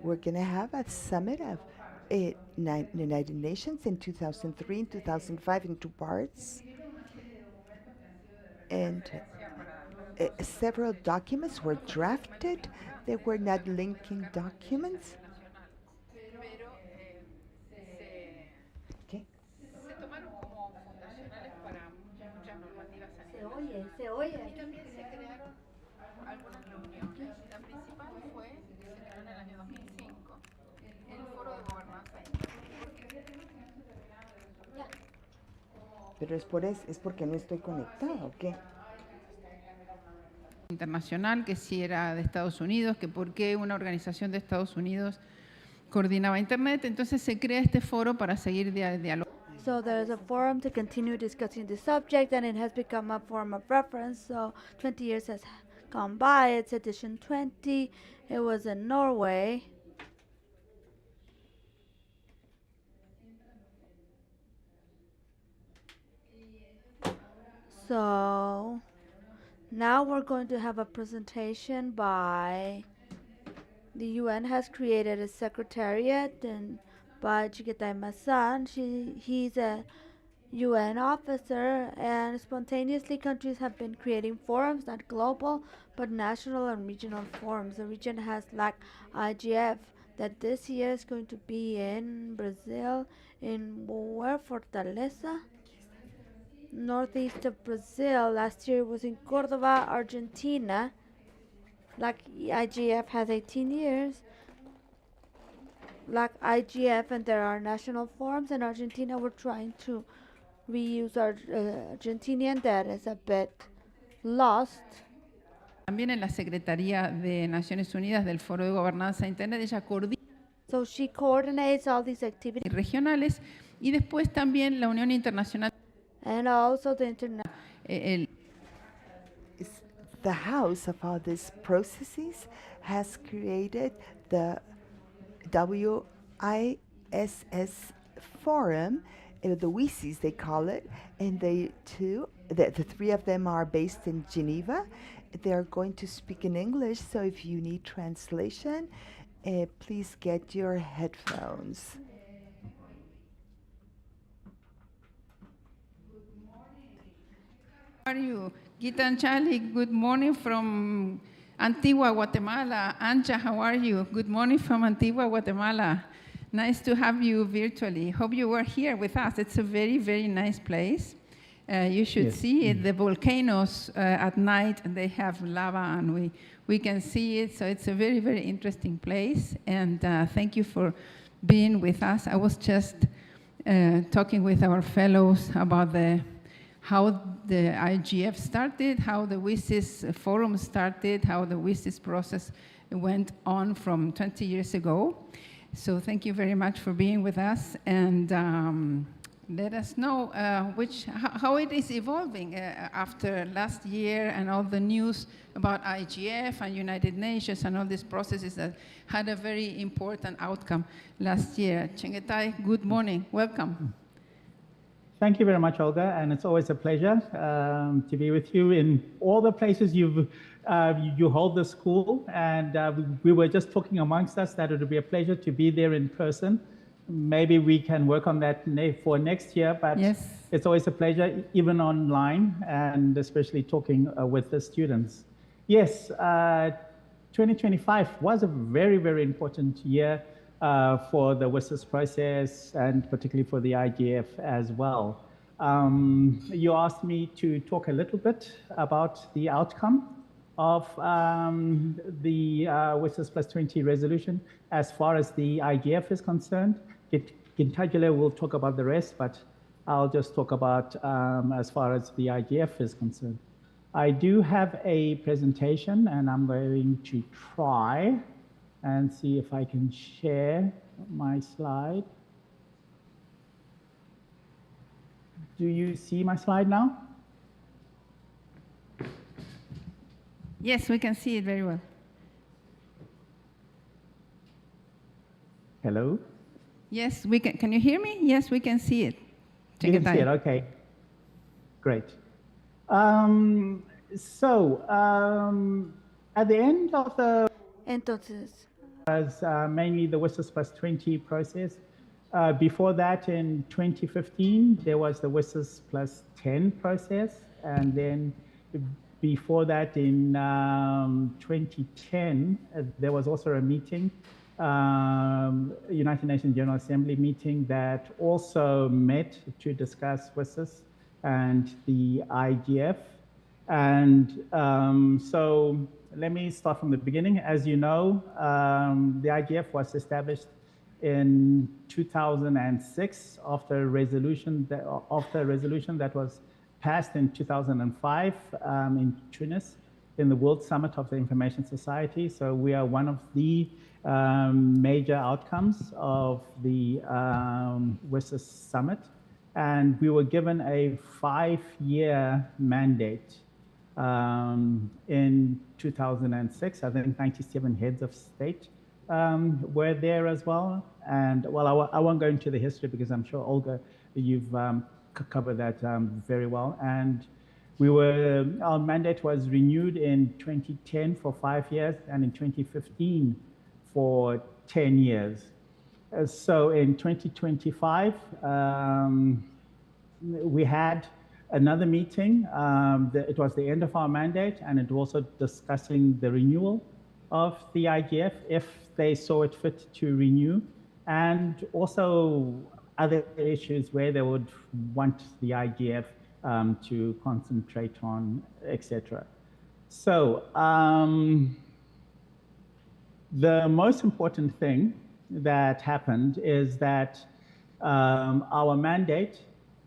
we're going to have a summit of United Nations in 2003 and 2005 in two parts. And several documents were drafted. They were not linking documents. Okay. Se oye. Pero es porque no estoy conectada, ¿o qué? Internacional, que sí era de Estados Unidos, que por qué una organización de Estados Unidos coordinaba Internet. Entonces se crea este foro para seguir dialogando. So there's a forum to continue discussing the subject, and it has become a forum of reference. So 20 years has gone by. It's edition 20. It was in Norway. So now we're going to have a presentation by the UN has created a secretariat, and by Chiquitay Masan. He's a UN officer, and spontaneously countries have been creating forums, not global, but national and regional forums. The region has like IGF that this year is going to be in Brazil, in where? Fortaleza? Northeast of Brazil. Last year it was in Cordoba, Argentina. Like IGF has 18 years. Like IGF, and there are national forums in Argentina. We're trying to reuse our Argentinian that is a bit lost. También en la Secretaría de Naciones Unidas del Foro de Gobernanza de Internet, ella coordina. So she coordinates all these activities. Regionales, y después también la Unión Internacional. And also the international. The house of all these processes has created the WISS forum, the WISIS they call it, and the three of them are based in Geneva. They're going to speak in English, so if you need translation, please get your headphones. How are you? Gita and Charlie, good morning from Antigua, Guatemala. Anja, how are you? Good morning from Antigua, Guatemala. Nice to have you virtually. Hope you were here with us. It's a very, very nice place. You should see it. The volcanoes at night, they have lava, and we can see it. So it's a very, very interesting place. And thank you for being with us. I was just talking with our fellows about how the IGF started, how the WISIS forum started, how the WISIS process went on from 20 years ago. So thank you very much for being with us, and let us know how it is evolving after last year and all the news about IGF and United Nations and all these processes that had a very important outcome last year. Chengetai, good morning, welcome. Thank you very much, Olga, and it's always a pleasure to be with you in all the places you hold the school. And we were just talking amongst us that it would be a pleasure to be there in person. Maybe we can work on that for next year, but yes, it's always a pleasure, even online, and especially talking with the students. Yes, 2025 was a very, very important year for the WISIS process, and particularly for the IGF as well. You asked me to talk a little bit about the outcome of the WISIS Plus 20 resolution as far as the IGF is concerned. Gintagile will talk about the rest, but I'll just talk about as far as the IGF is concerned. I do have a presentation, and I'm going to try and see if I can share my slide. Do you see my slide now? Yes, we can see it very well. Hello? Yes, we can. Can you hear me? Yes, we can see it. You can see it, okay. Great. At the end of the... Entonces, was mainly the WSIS plus 20 process. Before that, in 2015, there was the WSIS plus 10 process. And then before that, in 2010, there was also a meeting, United Nations General Assembly meeting, that also met to discuss WSIS and the IGF. And so let me start from the beginning. As you know, the IGF was established in 2006 after a resolution that was passed in 2005 in Tunis in the World Summit of the Information Society. So we are one of the major outcomes of the WSIS Summit. And we were given a 5-year mandate in 2006. I think 97 heads of state were there as well. And well, I won't go into the history because I'm sure, Olga, you've covered that very well. And our mandate was renewed in 2010 for 5 years and in 2015 for 10 years. So in 2025, we had another meeting. It was the end of our mandate, and it was also discussing the renewal of the IGF, if they saw it fit to renew, and also other issues where they would want the IGF to concentrate on, etc. So the most important thing that happened is that our mandate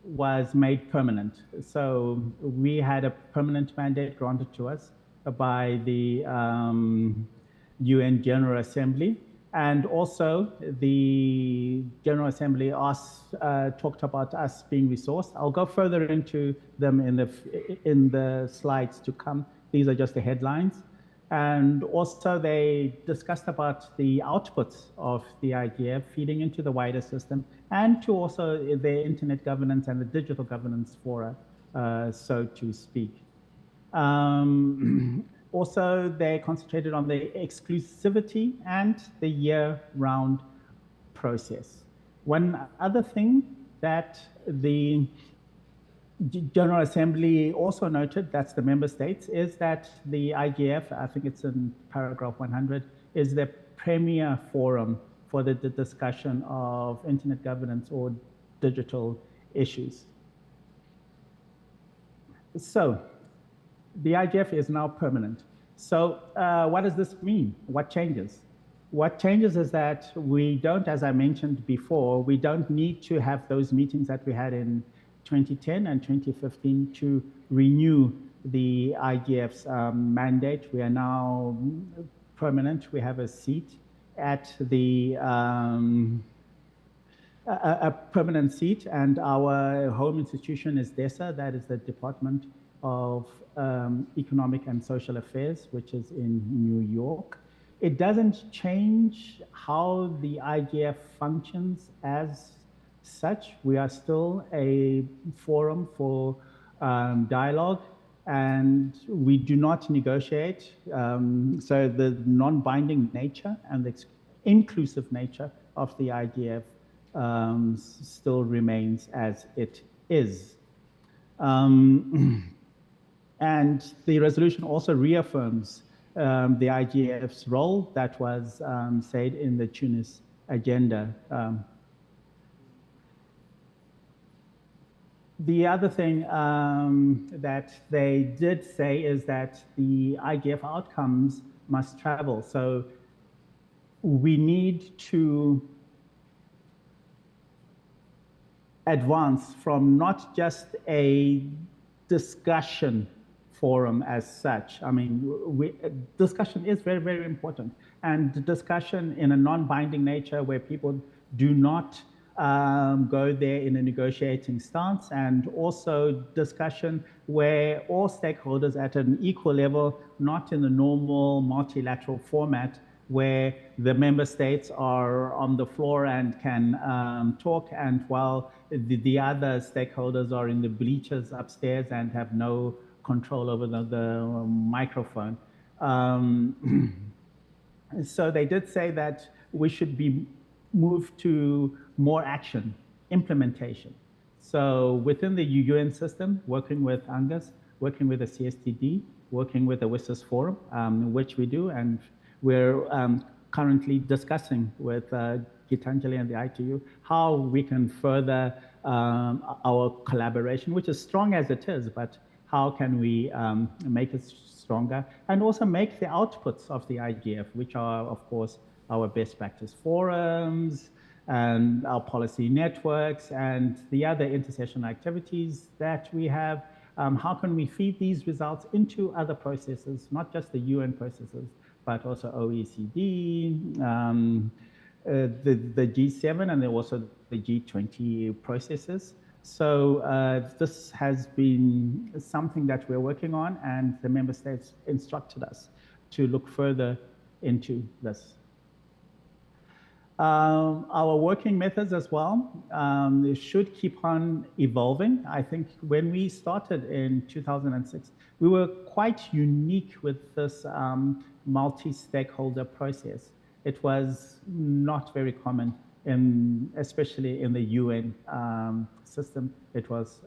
was made permanent. So we had a permanent mandate granted to us by the UN General Assembly. And also the General Assembly talked about us being resourced. I'll go further into them in the slides to come. These are just the headlines. And also they discussed about the outputs of the IGF feeding into the wider system, and to also the internet governance and the digital governance fora, so to speak. Also, they concentrated on the exclusivity and the year-round process. One other thing that the General Assembly also noted, that's the member states, is that the IGF, I think it's in paragraph 100, is the premier forum for the discussion of internet governance or digital issues. So the IGF is now permanent. So what does this mean? What changes? What changes is that we don't, as I mentioned before, we don't need to have those meetings that we had in 2010 and 2015 to renew the IGF's mandate. We are now permanent. We have a seat at the a permanent seat, and our home institution is DESA, that is the Department of Economic and Social Affairs, which is in New York. It doesn't change how the IGF functions as such. We are still a forum for dialogue, and we do not negotiate. So the non-binding nature and the inclusive nature of the IGF still remains as it is. And the resolution also reaffirms the IGF's role that was said in the Tunis agenda. The other thing that they did say is that the IGF outcomes must travel. So we need to advance from not just a discussion forum as such. I mean, discussion is very, very important. And discussion in a non-binding nature where people do not go there in a negotiating stance, and also discussion where all stakeholders at an equal level, not in the normal multilateral format where the member states are on the floor and can talk, and while the other stakeholders are in the bleachers upstairs and have no control over the microphone. So they did say that we should be moved to more action, implementation. So within the UN system, working with Angus, working with the CSTD, working with the WSIS Forum, which we do, and we're currently discussing with Gitanjali and the ITU how we can further our collaboration, which is strong as it is, but how can we make it stronger and also make the outputs of the IGF, which are, of course, our best practice forums and our policy networks and the other intersessional activities that we have. How can we feed these results into other processes, not just the UN processes, but also OECD, the G7, and then also the G20 processes. So this has been something that we're working on, and the member states instructed us to look further into this. Our working methods as well should keep on evolving. I think when we started in 2006, we were quite unique with this multi-stakeholder process. It was not very common, especially in the UN system. It was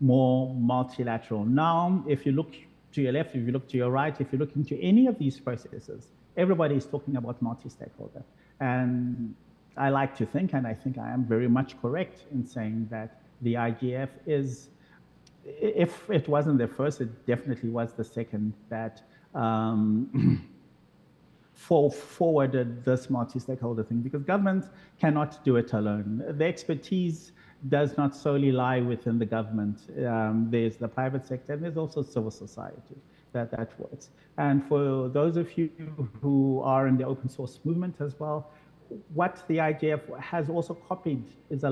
more multilateral. Now, if you look to your left, if you look to your right, if you look into any of these processes, everybody is talking about multi-stakeholder. And I like to think, and I think I am very much correct in saying that the IGF is, if it wasn't the first, it definitely was the second that forwarded this multi-stakeholder thing, because government cannot do it alone. The expertise does not solely lie within the government. There's the private sector, and there's also civil society that works. And for those of you who are in the open source movement as well, what the IGF has also copied is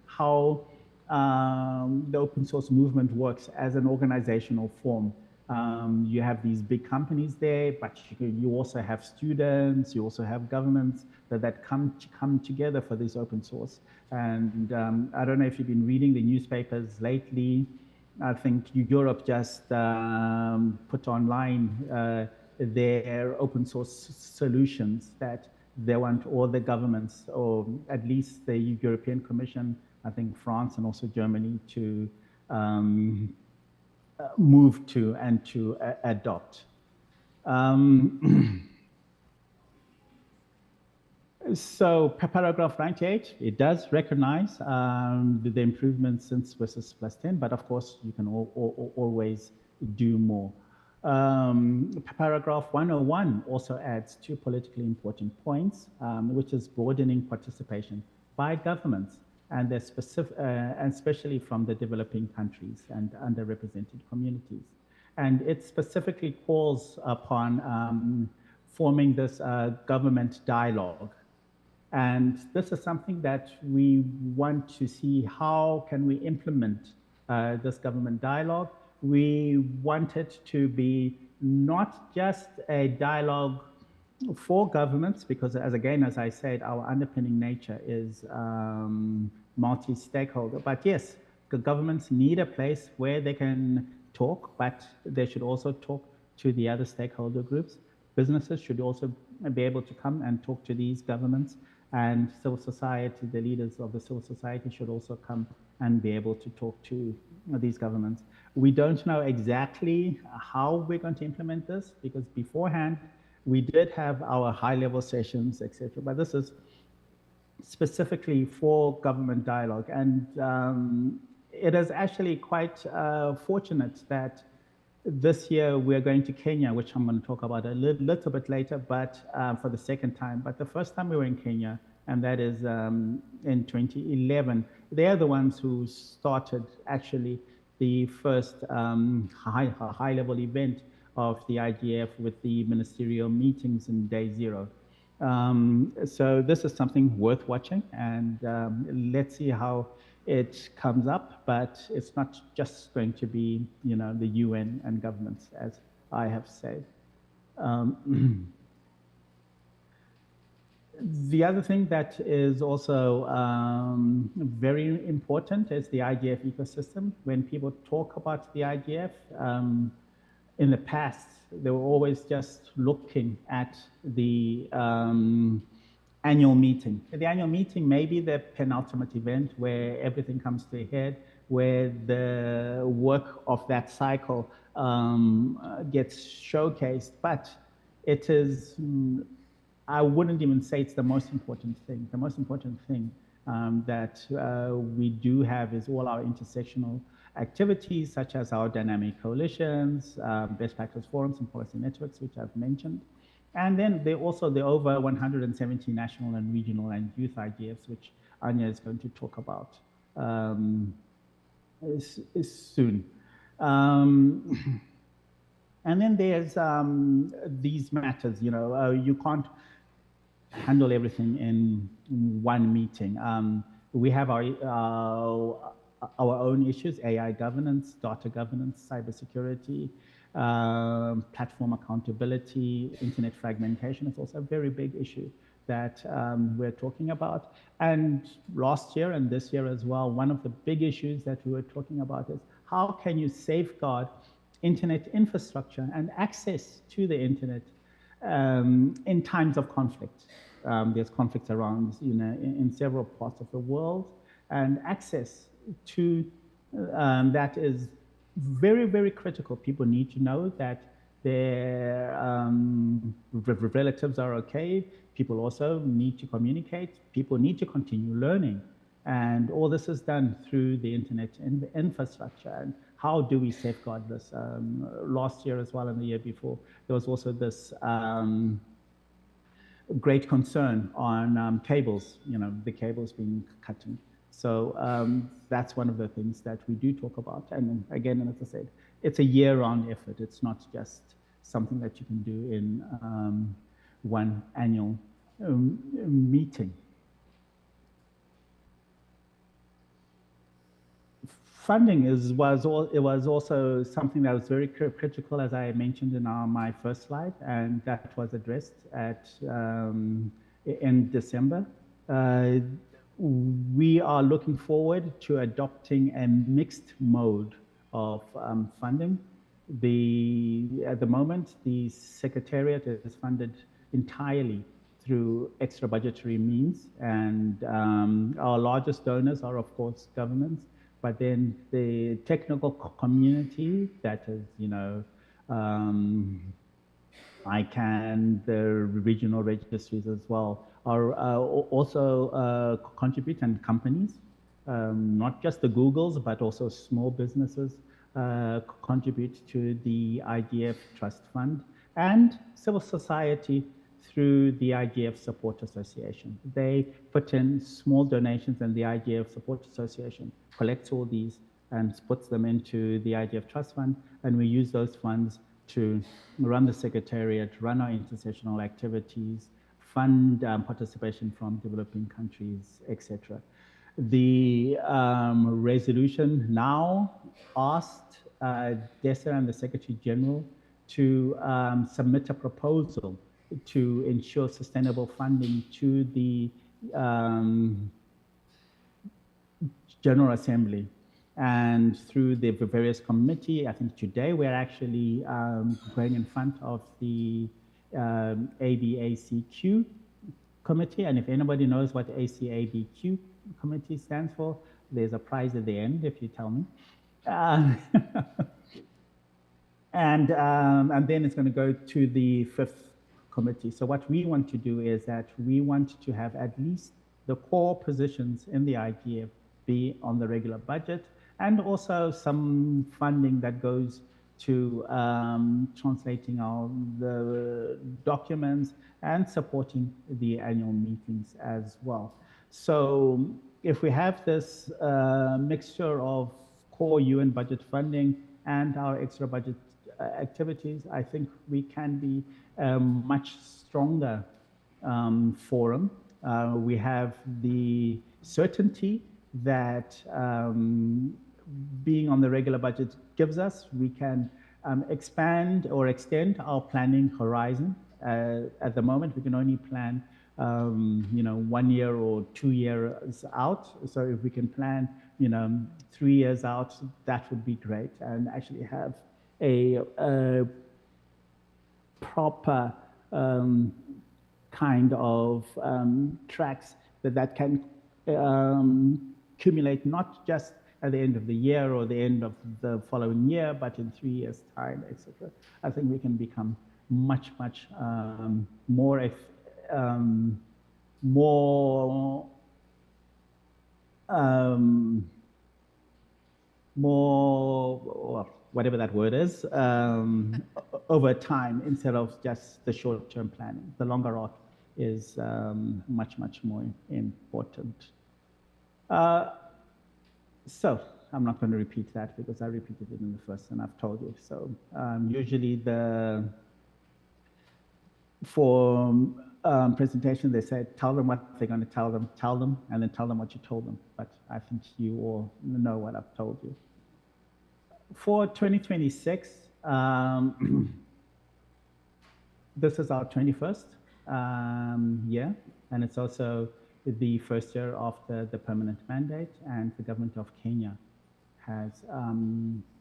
how the open source movement works as an organizational form. You have these big companies there, but you also have students, you also have governments that come together for this open source. And I don't know if you've been reading the newspapers lately. I think Europe just put online their open source solutions that they want all the governments, or at least the European Commission, I think France and also Germany, to move to and to adopt. So paragraph 98, it does recognize the improvements since WSIS plus 10, but of course you can always do more. Paragraph 101 also adds two politically important points, which is broadening participation by governments and their specific, and especially from the developing countries and underrepresented communities. And it specifically calls upon forming this government dialogue. And this is something that we want to see how can we implement this government dialogue. We want it to be not just a dialogue for governments, because as I said, our underpinning nature is multi-stakeholder. But yes, the governments need a place where they can talk, but they should also talk to the other stakeholder groups. Businesses should also be able to come and talk to these governments, and civil society, the leaders of the civil society should also come and be able to talk to these governments. We don't know exactly how we're going to implement this, because beforehand, we did have our high-level sessions, etc. But this is specifically for government dialogue. And it is actually quite fortunate that this year we're going to Kenya, which I'm going to talk about a little bit later, but for the second time. But the first time we were in Kenya, and that is in 2011, they're the ones who started actually the first high-level event of the IGF with the ministerial meetings in day zero. So this is something worth watching, and let's see how it comes up, but it's not just going to be, the UN and governments, as I have said. The other thing that is also very important is the IGF ecosystem. When people talk about the IGF, in the past, They were always just looking at the annual meeting. The annual meeting may be the penultimate event where everything comes to a head, where the work of that cycle gets showcased, but it is, I wouldn't even say it's the most important thing. The most important thing that we do have is all our intersectional activities, such as our dynamic coalitions, best practice forums and policy networks, which I've mentioned. And then there also the over 170 national and regional and youth IGFs, which Anya is going to talk about is soon. And then there's these matters, you can't handle everything in one meeting. We have our own issues: AI governance, data governance, cybersecurity, platform accountability, internet fragmentation. It's also a very big issue that we're talking about. And last year and this year as well, one of the big issues that we were talking about is how can you safeguard internet infrastructure and access to the internet in times of conflict. There's conflicts around, in several parts of the world, and access to that is very, very critical. People need to know that their relatives are okay. People also need to communicate. People need to continue learning. And all this is done through the internet infrastructure. And how do we safeguard this? Last year as well and the year before, there was also this great concern on cables, the cables being cut in. So that's one of the things that we do talk about. And again, as I said, it's a year-round effort. It's not just something that you can do in one annual meeting. Funding was also something that was very critical, as I mentioned in my first slide, and that was addressed in December. We are looking forward to adopting a mixed mode of funding. At the moment, the Secretariat is funded entirely through extra budgetary means, and our largest donors are, of course, governments. But then the technical community, that is, ICANN, the regional registries as well, are also contribute, and companies, not just the Googles, but also small businesses contribute to the IGF Trust Fund, and civil society through the IGF Support Association. They put in small donations, and the IGF Support Association collects all these and puts them into the IGF Trust Fund, and we use those funds to run the Secretariat, run our intersessional activities, fund participation from developing countries, etc. The resolution now asked DESA and the Secretary General to submit a proposal to ensure sustainable funding to the General Assembly. And through the various committee, I think today we're actually going in front of the ABACQ committee. And if anybody knows what ACABQ committee stands for, there's a prize at the end if you tell me. And then it's going to go to the 5th committee. So what we want to do is that we want to have at least the core positions in the IGF be on the regular budget, and also some funding that goes to translating the documents and supporting the annual meetings as well. So if we have this mixture of core UN budget funding and our extra budget activities, I think we can be a much stronger forum. We have the certainty that being on the regular budget gives us. We can expand or extend our planning horizon. At the moment, we can only plan 1 year or 2 years out. So if we can plan 3 years out, that would be great, and actually have a proper kind of tracks that can accumulate not just at the end of the year or the end of the following year, but in 3 years' time, etc. I think we can become much more more, whatever that word is, over time instead of just the short-term planning. The longer arc is much more important. So I'm not going to repeat that because I repeated it in the first and I've told you. So usually for presentation, they say, tell them what they're going to tell them, and then tell them what you told them. But I think you all know what I've told you. For 2026, this is our 21st year, and it's also the first year after the permanent mandate, and the government of Kenya has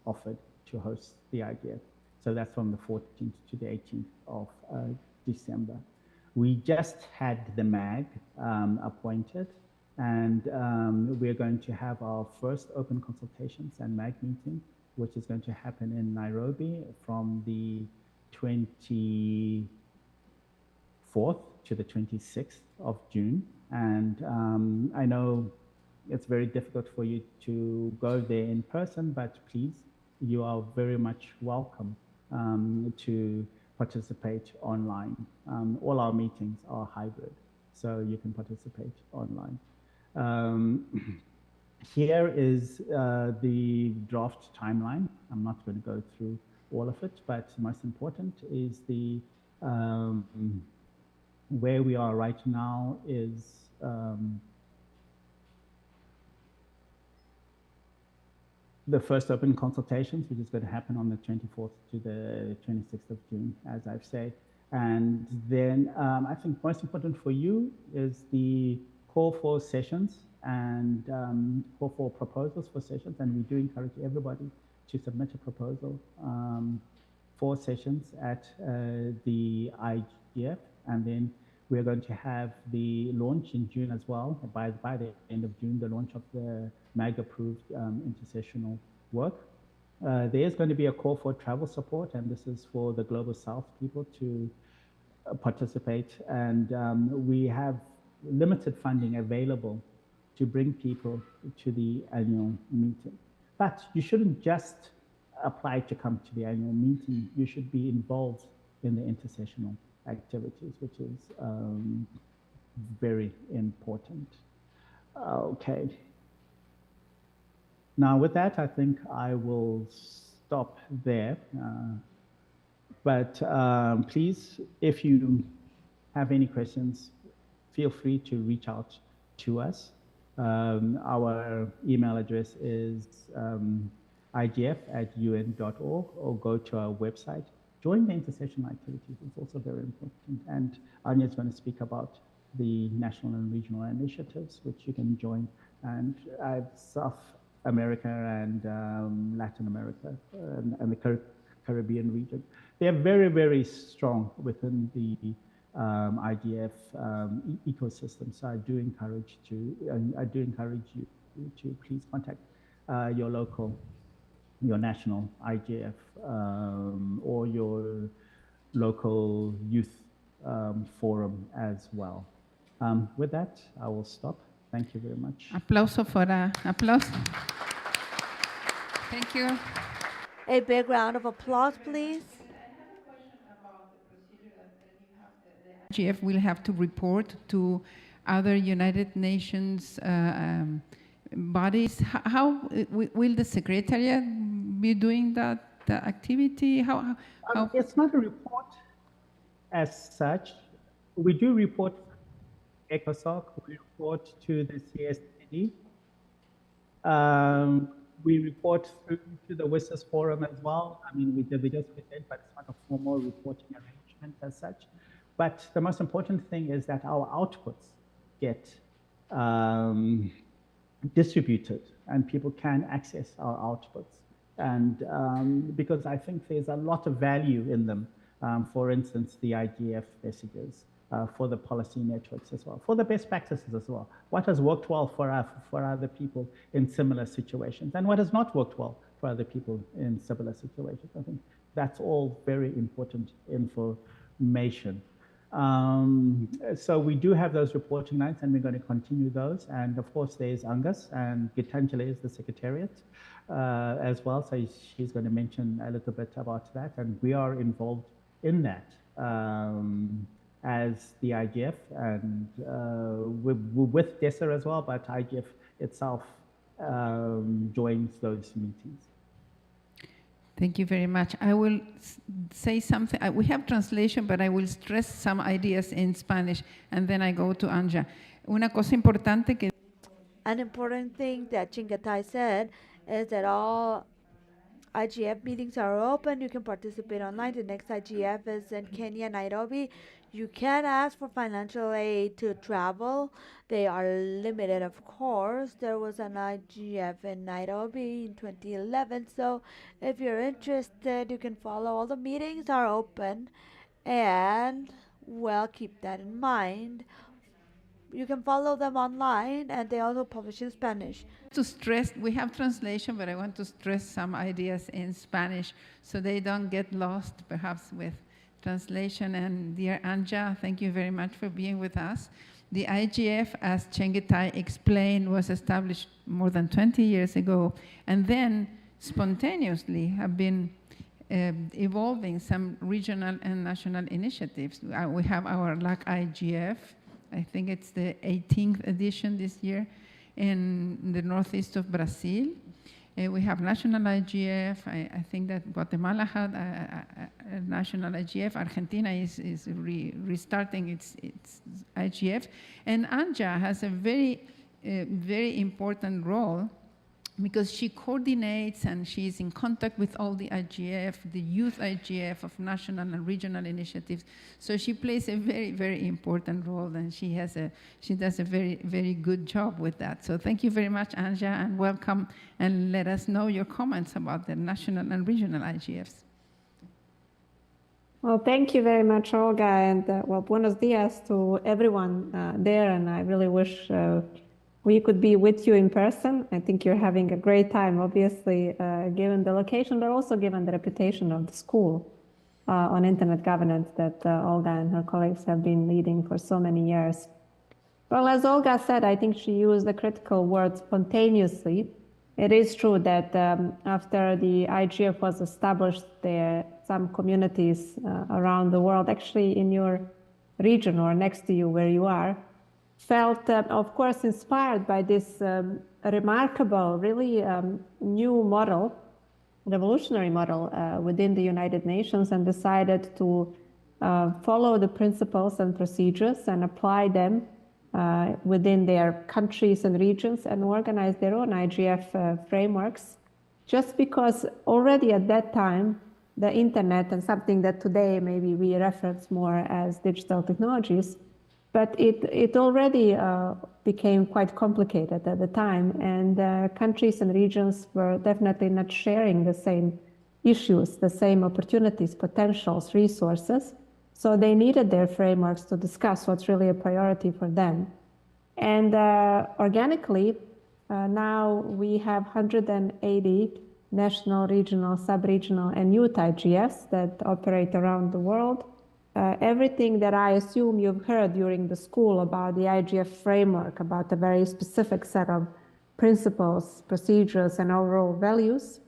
offered to host the IDF. So that's from the 14th to the 18th of December. We just had the MAG appointed, and we're going to have our first open consultations and MAG meeting, which is going to happen in Nairobi from the 24th to the 26th of June. And I know it's very difficult for you to go there in person, but please, you are very much welcome to participate online. All our meetings are hybrid, so you can participate online. Here is the draft timeline. I'm not going to go through all of it, but most important is the where we are right now is the first open consultations, which is going to happen on the 24th to the 26th of June, as I've said. And then I think most important for you is the call for sessions and call for proposals for sessions. And we do encourage everybody to submit a proposal for sessions at the IGF. And then we're going to have the launch in June as well. By the end of June, the launch of the MAG-approved intercessional work. There is going to be a call for travel support, and this is for the Global South people to participate. And we have limited funding available to bring people to the annual meeting. But you shouldn't just apply to come to the annual meeting. You should be involved in the intercessional activities, which is very important. Okay. Now with that, I think I will stop there. But please, if you have any questions, feel free to reach out to us. Our email address is igf@un.org, or go to our website. Join the intercessional activities. It's also very important. And Anya is going to speak about the national and regional initiatives, which you can join. And South America and Latin America and the Caribbean region. They are very, very strong within the IDF ecosystem. So I do encourage you to please contact your local, your national IGF or your local youth forum as well. With that, I will stop. Thank you very much. Aplauso fuera. Aplauso. Thank you. A big round of applause, please. IGF will have to report to other United Nations bodies. How will the Secretariat be doing that activity? How? It's not a report as such. We do report ECOSOC, we report to the CSTD. We report through to the WISIS forum as well. I mean, we just present, but it's not a formal reporting arrangement as such. But the most important thing is that our outputs get distributed and people can access our outputs. And because I think there's a lot of value in them For instance, the IGF messages for the policy networks as well, for the best practices as well. What has worked well for other people in similar situations, and what has not worked well for other people in similar situations. I think that's all very important information. So we do have those reporting nights, and we're going to continue those. And of course, there's Angus, and Gitanjali is the secretariat as well. So she's going to mention a little bit about that. And we are involved in that as the IGF, and with DESA as well, but IGF itself joins those meetings. Thank you very much. I will say something. We have translation, but I will stress some ideas in Spanish, and then I go to Anja. Una cosa importante que An important thing that Chingatai said is that all IGF meetings are open. You can participate online. The next IGF is in Kenya, Nairobi. You can ask for financial aid to travel. They are limited, of course. There was an IGF in Nairobi in 2011. So if you're interested, you can follow. All the meetings are open. And, well, keep that in mind. You can follow them online, and they also publish in Spanish. to stress, we have translation, but I want to stress some ideas in Spanish so they don't get lost perhaps with translation. And dear Anja, thank you very much for being with us. The IGF, as Chengetai explained, was established more than 20 years ago, and then spontaneously have been evolving some regional and national initiatives. We have our LAC IGF. I think it's the 18th edition this year in the northeast of Brazil. We have national IGF. I think that Guatemala had a national IGF. Argentina is restarting its IGF. And Anja has a very important role because she coordinates and she's in contact with all the IGF, the youth IGF of national and regional initiatives. So she plays a very important role, and she does a very good job with that. So thank you very much, Anja, and welcome, and let us know your comments about the national and regional IGFs. Well, thank you very much, Olga, and well, buenos dias to everyone there, and I really wish we could be with you in person. I think you're having a great time, obviously, given the location, but also given the reputation of the school on internet governance that Olga and her colleagues have been leading for so many years. Well, as Olga said, I think she used the critical word spontaneously. It is true that after the IGF was established, there some communities around the world, actually in your region or next to you where you are, felt, of course, inspired by this remarkable, really new model, revolutionary model within the United Nations, and decided to follow the principles and procedures and apply them within their countries and regions and organize their own IGF frameworks, just because already at that time, the internet, and something that today maybe we reference more as digital technologies, but it already became quite complicated at the time, and countries and regions were definitely not sharing the same issues, the same opportunities, potentials, resources. So they needed their frameworks to discuss what's really a priority for them. And organically, now we have 180 national, regional, sub-regional, and youth IGFs that operate around the world. Everything that I assume you've heard during the school about the IGF framework, about a very specific set of principles, procedures, and overall values,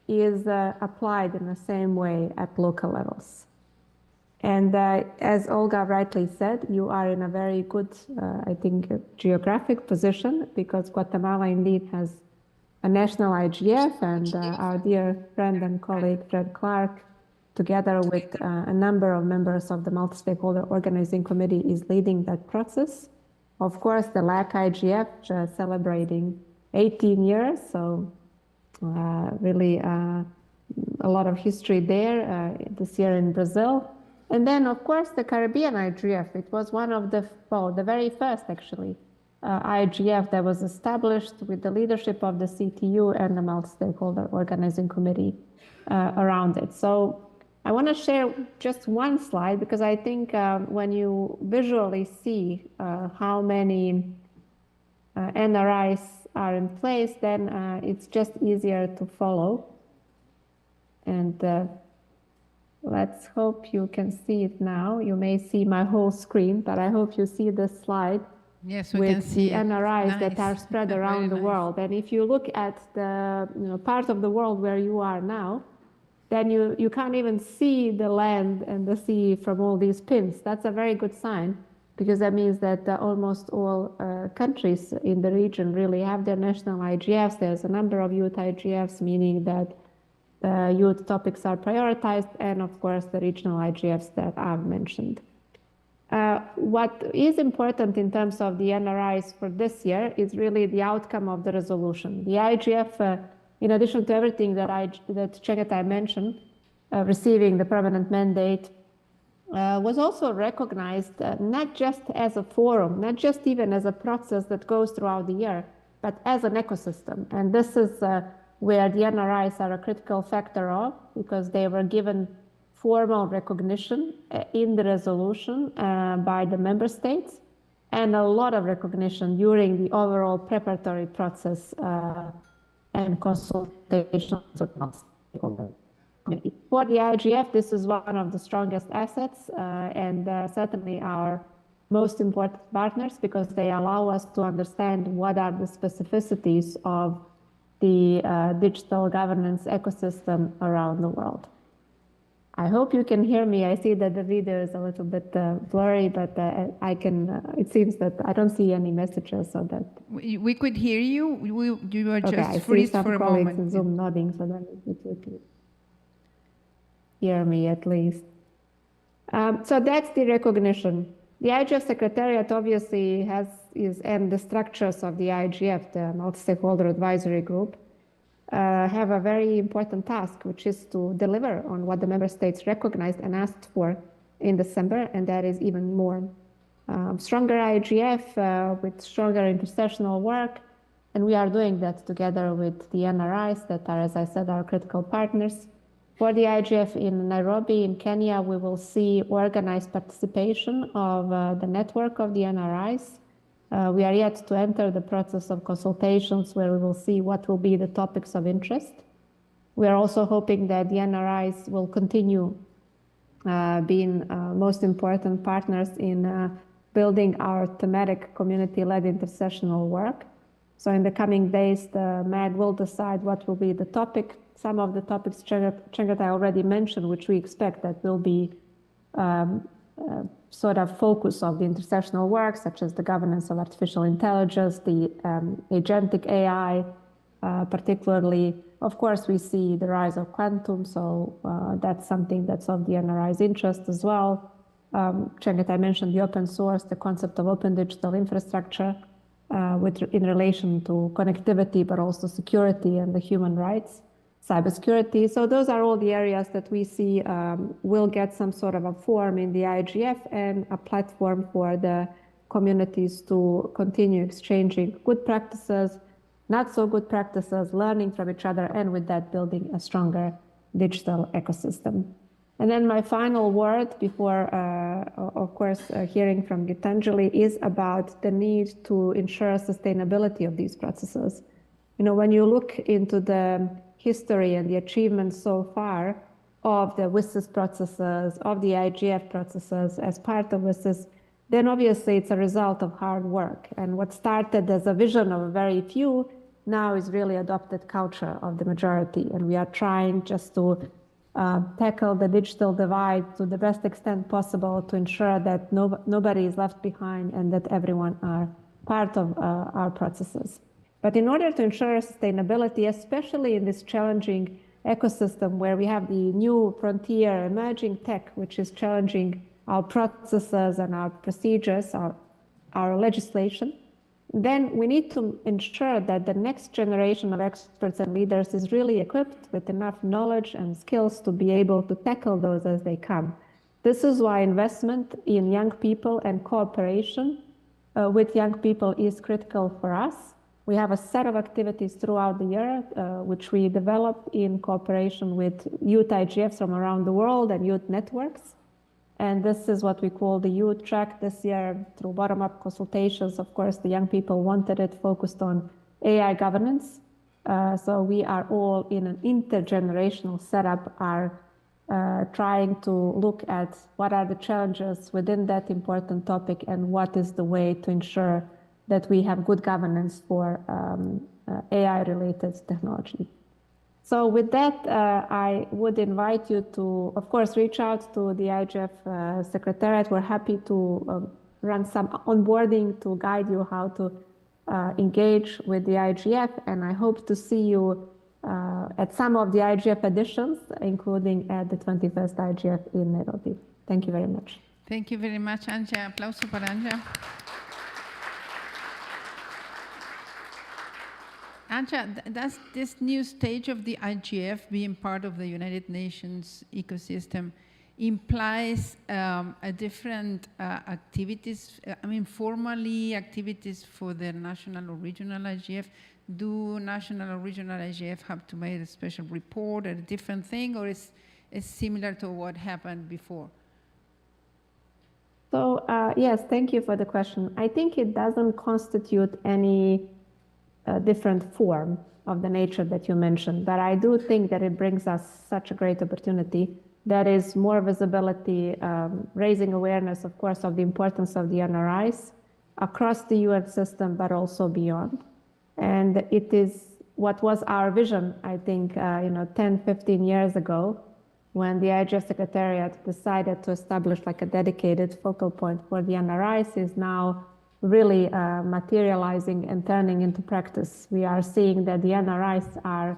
is applied in the same way at local levels. And as Olga rightly said, you are in a very good, I think, geographic position, because Guatemala indeed has a national IGF, and our dear friend and colleague Fred Clark, together with a number of members of the Multi-Stakeholder Organizing Committee, is leading that process. Of course, the LAC IGF celebrating 18 years, so really a lot of history there this year in Brazil. And then, of course, the Caribbean IGF. It was one of the very first, actually, IGF that was established with the leadership of the CTU and the Multi-Stakeholder Organizing Committee around it. So I want to share just one slide because I think when you visually see how many NRIs are in place, then it's just easier to follow. And let's hope you can see it now. You may see my whole screen, but I hope you see this slide. Yes, we with can see the NRIs that are nice. spread around the nice. world. And if you look at the part of the world where you are now, then you can't even see the land and the sea from all these pins. That's a very good sign, because that means that almost all countries in the region really have their national IGFs. There's a number of youth IGFs, meaning that youth topics are prioritized, and of course the regional IGFs that I've mentioned. What is important in terms of the NRIs for this year is really the outcome of the resolution. The IGF, in addition to everything that Chagatai mentioned, receiving the permanent mandate, was also recognized not just as a forum, not just even as a process that goes throughout the year, but as an ecosystem. And this is where the NRIs are a critical factor of, because they were given formal recognition in the resolution by the member states, and a lot of recognition during the overall preparatory process and consultations with stakeholders. For the IGF, this is one of the strongest assets and certainly our most important partners, because they allow us to understand what are the specificities of the digital governance ecosystem around the world. I hope you can hear me. I see that the video is a little bit blurry, but I can. It seems that I don't see any messages, so that we could hear you. You were okay, just I freeze see some for a colleagues moment. in Zoom nodding, so then you can hear me at least. So that's the recognition. The IGF Secretariat obviously and the structures of the IGF, the Multi-Stakeholder Advisory Group, have a very important task, which is to deliver on what the member states recognized and asked for in December, and that is even more. Stronger IGF with stronger intersessional work, and we are doing that together with the NRIs that are, as I said, our critical partners. For the IGF in Nairobi, in Kenya, we will see organized participation of the network of the NRIs. We are yet to enter the process of consultations where we will see what will be the topics of interest. We are also hoping that the NRIs will continue being most important partners in building our thematic community-led intersessional work. So in the coming days, the MAG will decide what will be the topic. Some of the topics Chagatai already mentioned, which we expect that will be sort of focus of the intersessional work, such as the governance of artificial intelligence, the agentic AI, particularly. Of course, we see the rise of quantum, so that's something that's of the NRI's interest as well. Chagatai mentioned the open source, the concept of open digital infrastructure in relation to connectivity, but also security and the human rights, cybersecurity. So those are all the areas that we see will get some sort of a form in the IGF and a platform for the communities to continue exchanging good practices, not so good practices, learning from each other, and with that building a stronger digital ecosystem. And then my final word before, of course, hearing from Gitanjali is about the need to ensure sustainability of these processes. You know, when you look into the history and the achievements so far of the WSIS processes, of the IGF processes as part of WSIS, then obviously it's a result of hard work. And what started as a vision of a very few now is really adopted culture of the majority. And we are trying just to tackle the digital divide to the best extent possible to ensure that nobody is left behind and that everyone are part of our processes. But in order to ensure sustainability, especially in this challenging ecosystem where we have the new frontier emerging tech, which is challenging our processes and our procedures, our legislation, then we need to ensure that the next generation of experts and leaders is really equipped with enough knowledge and skills to be able to tackle those as they come. This is why investment in young people and cooperation with young people is critical for us. We have a set of activities throughout the year, which we developed in cooperation with youth IGFs from around the world and youth networks. And this is what we call the youth track this year through bottom-up consultations. Of course, the young people wanted it focused on AI governance. So we are all in an intergenerational setup, are trying to look at what are the challenges within that important topic and what is the way to ensure that we have good governance for AI-related technology. So with that, I would invite you to, of course, reach out to the IGF Secretariat. We're happy to run some onboarding to guide you how to engage with the IGF. And I hope to see you at some of the IGF editions, including at the 21st IGF in Nairobi. Thank you very much. Thank you very much, Anja. Aplauso para Anja. Anja, does this new stage of the IGF being part of the United Nations ecosystem implies a different activities, formally activities for the national or regional IGF? Do national or regional IGF have to make a special report or a different thing, or is similar to what happened before? So yes, thank you for the question. I think it doesn't constitute any different form of the nature that you mentioned, but I do think that it brings us such a great opportunity. That is more visibility, raising awareness, of course, of the importance of the NRIs across the UN system, but also beyond. And it is what was our vision, I think, 10, 15 years ago, when the IGF Secretariat decided to establish like a dedicated focal point for the NRIs, is now really materializing and turning into practice. We are seeing that the NRIs are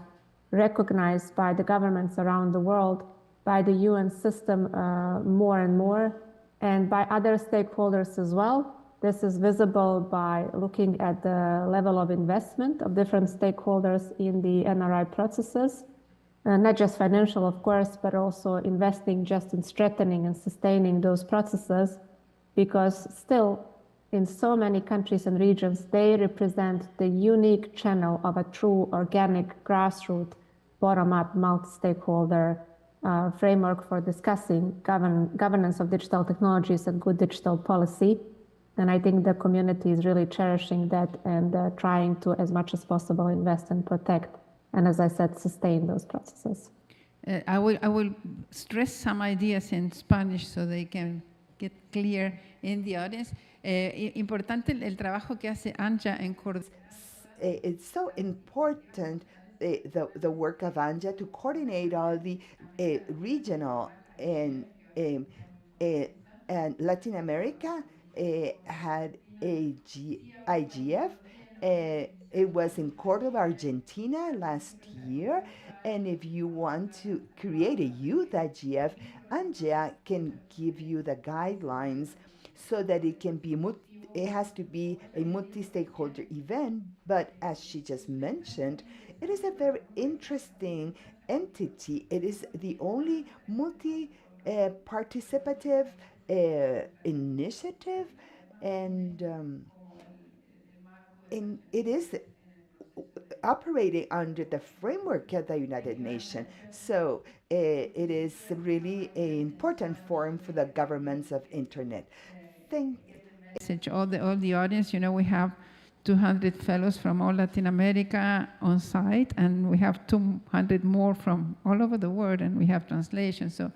recognized by the governments around the world, by the UN system more and more, and by other stakeholders as well. This is visible by looking at the level of investment of different stakeholders in the NRI processes, not just financial, of course, but also investing just in strengthening and sustaining those processes, because still, in so many countries and regions, they represent the unique channel of a true organic grassroots, bottom-up, multi-stakeholder framework for discussing governance of digital technologies and good digital policy. And I think the community is really cherishing that and trying to, as much as possible, invest and protect, and as I said, sustain those processes. I will stress some ideas in Spanish so they can get clear in the audience. Importante el trabajo que hace Anja en Córdoba. It's so important, the work of Anja, to coordinate all the regional and Latin America had a IGF. It was in Cordoba, Argentina last year. And if you want to create a youth IGF, Anja can give you the guidelines so that it can be it has to be a multi-stakeholder event, but as she just mentioned, it is a very interesting entity. It is the only multi-participative initiative, and it is operating under the framework of the United Nations. So it is really an important forum for the governments of Internet. All the audience, we have 200 fellows from all Latin America on site, and we have 200 more from all over the world, and we have translation. So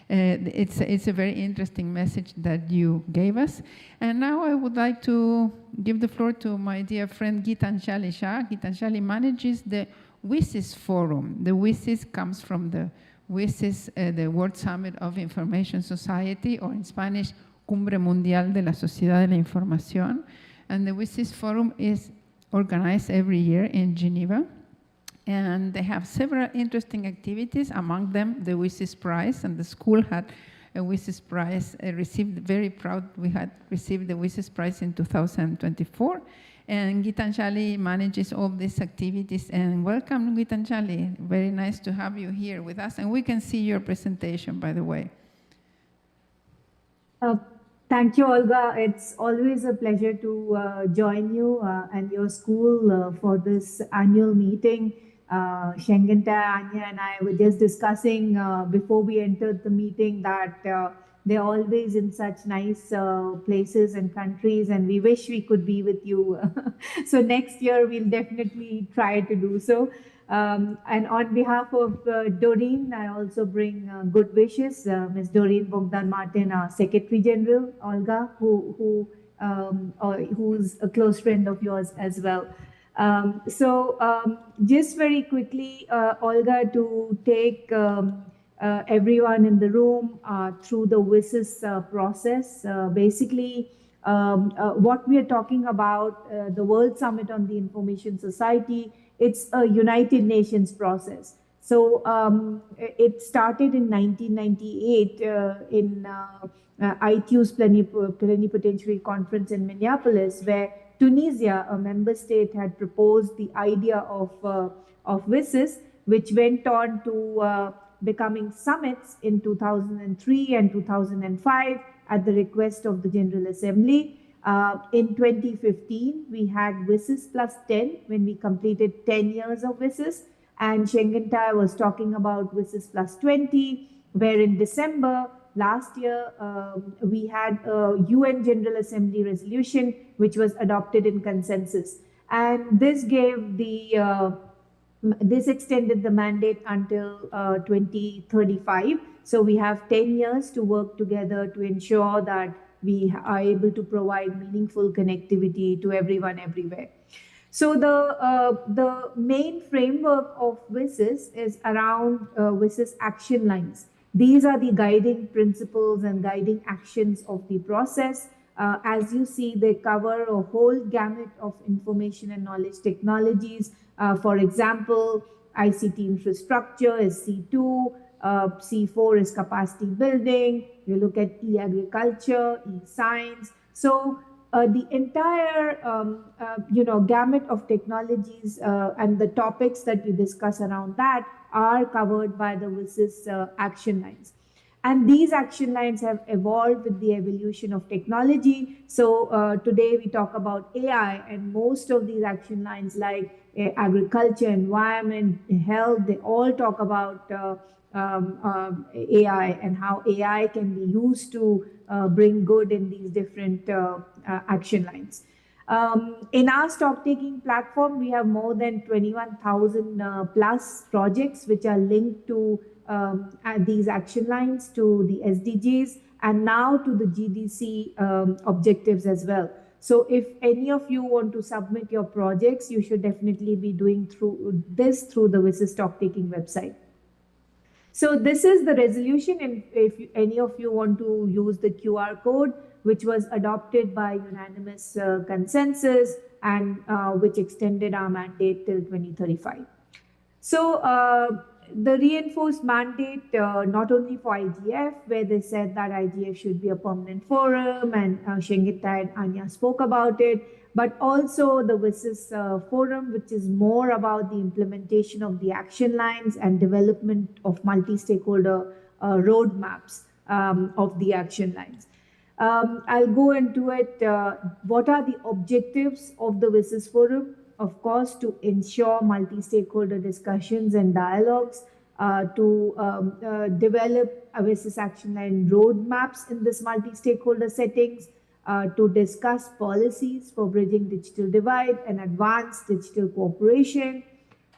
it's a very interesting message that you gave us. And now I would like to give the floor to my dear friend Gitanjali Shah. Gitanjali manages the WSIS Forum. The WSIS comes from the WSIS, the World Summit of Information Society, or in Spanish, Cumbre Mundial de la Sociedad de la Información. And the WSIS Forum is organized every year in Geneva. And they have several interesting activities, among them the WSIS Prize, and the school had a WSIS Prize, received, very proud, we had received the WSIS Prize in 2024. And Gitanjali manages all these activities. And welcome, Gitanjali. Very nice to have you here with us. And we can see your presentation, by the way. Thank you, Olga. It's always a pleasure to join you and your school for this annual meeting. Shengenta, Anya, and I were just discussing before we entered the meeting that they're always in such nice places and countries, and we wish we could be with you. So next year, we'll definitely try to do so. And on behalf of Doreen, I also bring good wishes. Ms. Doreen Bogdan Martin, our Secretary General, Olga, who's a close friend of yours as well. Just very quickly, Olga, to take everyone in the room through the WISIS process. Basically, what we are talking about, the World Summit on the Information Society, it's a United Nations process. So it started in 1998 in ITU's Plenipotentiary Conference in Minneapolis, where Tunisia, a member state, had proposed the idea of WISIS, which went on to becoming summits in 2003 and 2005 at the request of the General Assembly. In 2015, we had WISIS plus 10 when we completed 10 years of WISIS. And Shengentai was talking about WISIS plus 20, where in December last year, we had a UN General Assembly resolution, which was adopted in consensus. And this gave this extended the mandate until 2035. So we have 10 years to work together to ensure that we are able to provide meaningful connectivity to everyone everywhere. So the main framework of WISIS is around WISIS action lines. These are the guiding principles and guiding actions of the process. As you see, they cover a whole gamut of information and knowledge technologies. For example, ICT infrastructure is C2, C4 is capacity building. You look at e-agriculture, e-science. So the entire gamut of technologies and the topics that we discuss around that are covered by the WISIS action lines. And these action lines have evolved with the evolution of technology. So today we talk about AI, and most of these action lines like agriculture, environment, health, they all talk about AI and how AI can be used to bring good in these different action lines. In our stock taking platform, we have more than 21,000 plus projects which are linked to these action lines, to the SDGs, and now to the GDC objectives as well. So if any of you want to submit your projects, you should definitely be doing through the WISIS stock taking website. So this is the resolution, and if any of you want to use the QR code, which was adopted by unanimous consensus and which extended our mandate till 2035. So the reinforced mandate, not only for IGF, where they said that IGF should be a permanent forum, and Shengita and Anya spoke about it, but also the WISIS forum, which is more about the implementation of the action lines and development of multi-stakeholder roadmaps of the action lines. I'll go into it. What are the objectives of the WISIS forum? Of course, to ensure multi-stakeholder discussions and dialogues, to develop a WISIS action line roadmaps in this multi-stakeholder settings, to discuss policies for bridging digital divide and advance digital cooperation,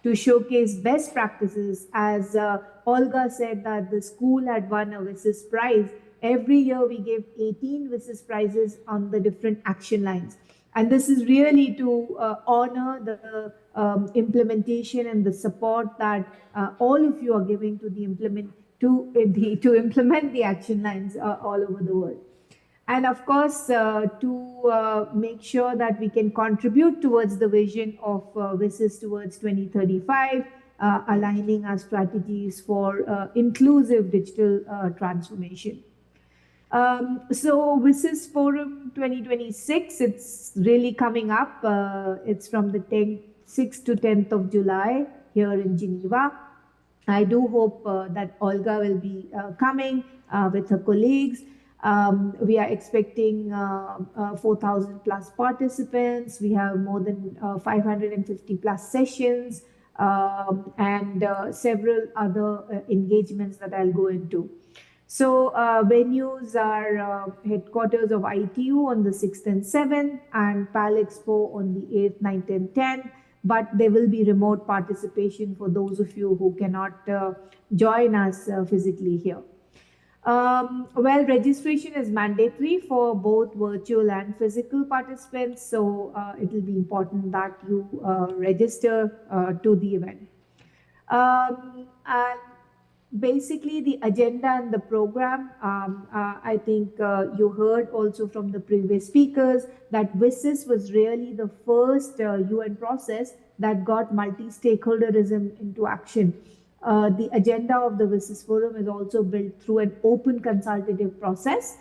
to showcase best practices. As Olga said that the school had won a WISIS prize. Every year we give 18 WISIS prizes on the different action lines. And this is really to honor the implementation and the support that all of you are giving to implement the action lines all over the world. And of course, to make sure that we can contribute towards the vision of WISIS towards 2035, aligning our strategies for inclusive digital transformation. So WISIS Forum 2026, it's really coming up. It's from the 6th to 10th of July here in Geneva. I do hope that Olga will be coming with her colleagues. We are expecting 4,000 plus participants. We have more than 550 plus sessions, and several other engagements that I'll go into. So venues are headquarters of ITU on the 6th and 7th, and PAL Expo on the 8th, 9th, and 10th. But there will be remote participation for those of you who cannot join us physically here. Well, registration is mandatory for both virtual and physical participants, so it will be important that you register to the event. And basically, the agenda and the program, I think you heard also from the previous speakers that WSIS was really the first UN process that got multi-stakeholderism into action. The agenda of the WSIS Forum is also built through an open consultative process.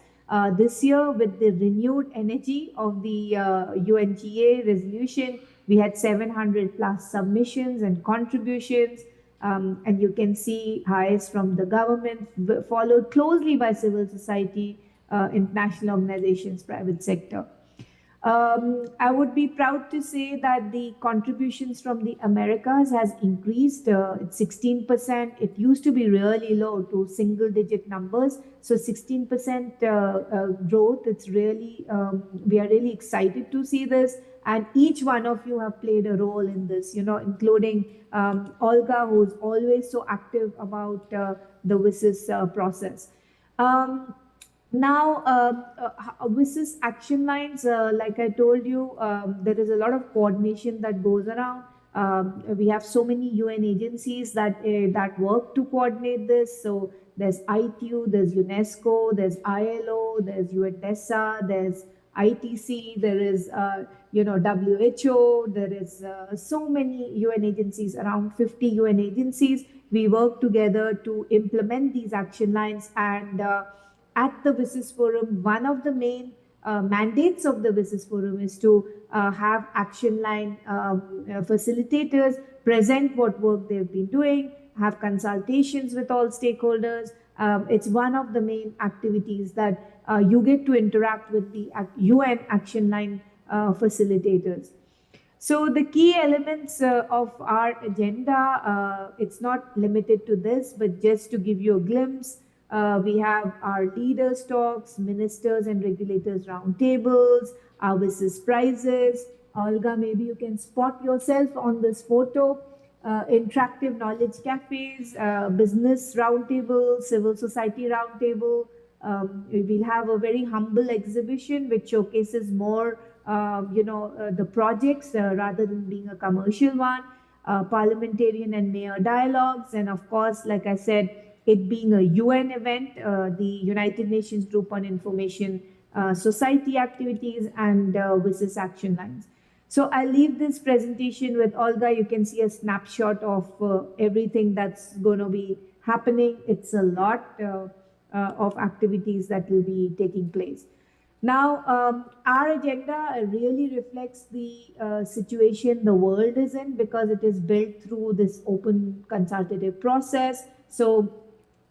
This year, with the renewed energy of the UNGA resolution, we had 700 plus submissions and contributions. And you can see highs from the government, followed closely by civil society, international organizations, private sector. I would be proud to say that the contributions from the Americas has increased. It's 16%. It used to be really low to single digit numbers. So 16% growth. It's really, we are really excited to see this. And each one of you have played a role in this, you know, including Olga, who's always so active about the WSIS process. Now, WSIS action lines, like I told you, there is a lot of coordination that goes around. We have so many UN agencies that work to coordinate this. So there's ITU, there's UNESCO, there's ILO, there's UNDESA, there's ITC, there is WHO, there is so many UN agencies, around 50 UN agencies. We work together to implement these action lines, and at the WSIS Forum, one of the main mandates of the WSIS Forum is to have action line facilitators present what work they've been doing, have consultations with all stakeholders. It's one of the main activities that you get to interact with the UN action line facilitators. So the key elements of our agenda, it's not limited to this, but just to give you a glimpse, we have our leaders talks, ministers and regulators roundtables, our WSIS prizes. Olga, maybe you can spot yourself on this photo. Interactive knowledge cafes, business roundtable, civil society roundtable. We'll have a very humble exhibition which showcases more, the projects rather than being a commercial one. Parliamentarian and mayor dialogues, and of course, like I said, it being a UN event, the United Nations Group on Information Society activities and WSIS action lines. So I'll leave this presentation with Olga. You can see a snapshot of everything that's going to be happening. It's a lot of activities that will be taking place. Now, our agenda really reflects the situation the world is in, because it is built through this open consultative process. So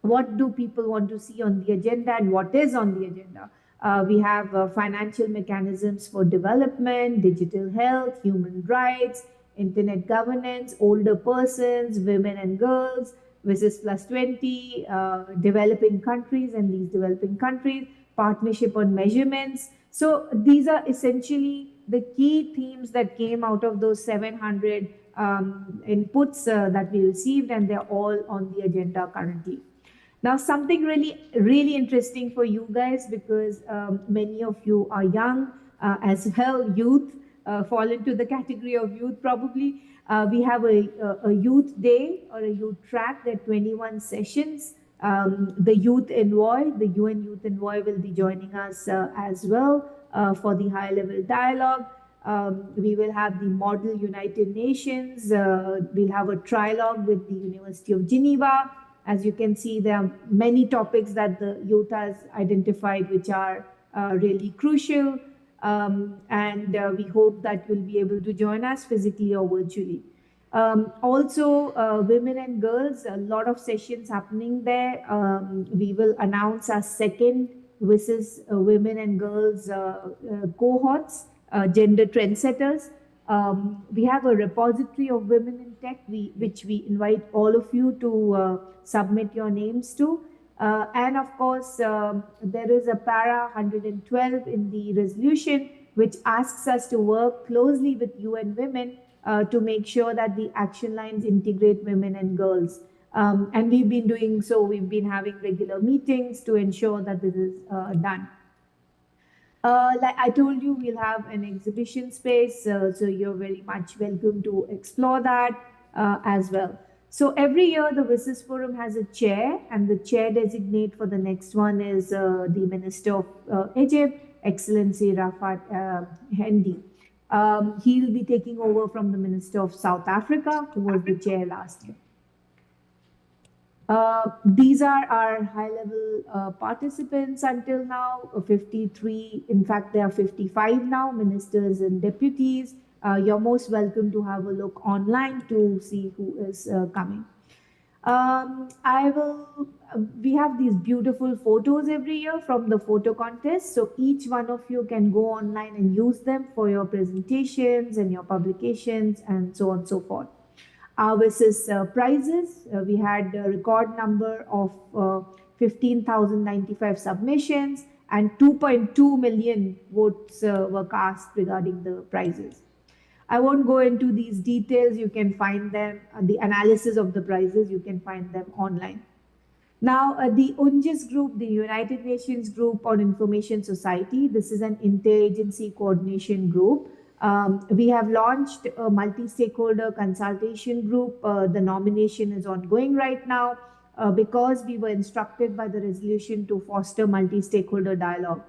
what do people want to see on the agenda and what is on the agenda? We have financial mechanisms for development, digital health, human rights, internet governance, older persons, women and girls, WSIS plus 20, developing countries and these developing countries, partnership on measurements. So these are essentially the key themes that came out of those 700 inputs that we received, and they're all on the agenda currently. Now, something really interesting for you guys, because many of you are young as well, youth, fall into the category of youth probably. We have a youth day or a youth track. There are 21 sessions. The youth envoy, the UN youth envoy will be joining us as well for the high level dialogue. We will have the model United Nations. We'll have a trilogue with the University of Geneva. As you can see, there are many topics that the youth has identified which are really crucial. And we hope that you'll be able to join us physically or virtually. Also, women and girls, a lot of sessions happening there. We will announce our second WSIS women and girls cohorts, gender trendsetters. We have a repository of women in tech, which we invite all of you to submit your names to. And of course, there is a para 112 in the resolution, which asks us to work closely with UN Women to make sure that the action lines integrate women and girls. And we've been doing so. We've been having regular meetings to ensure that this is done. Like I told you, we'll have an exhibition space, so you're very much welcome to explore that as well. So every year, the WSIS Forum has a chair, and the chair designate for the next one is the Minister of Egypt, Excellency Rafat Hendi. He'll be taking over from the Minister of South Africa, who was the chair last year. These are our high-level participants until now, 53. In fact, there are 55 now, ministers and deputies. You're most welcome to have a look online to see who is coming. We have these beautiful photos every year from the photo contest. So each one of you can go online and use them for your presentations and your publications and so on and so forth. Our WSIS prizes, we had a record number of 15,095 submissions and 2.2 million votes were cast regarding the prizes. I won't go into these details. You can find them, the analysis of the prizes, you can find them online. Now, the UNGIS group, the United Nations Group on Information Society, this is an interagency coordination group. We have launched a multi-stakeholder consultation group. The nomination is ongoing right now because we were instructed by the resolution to foster multi-stakeholder dialogue.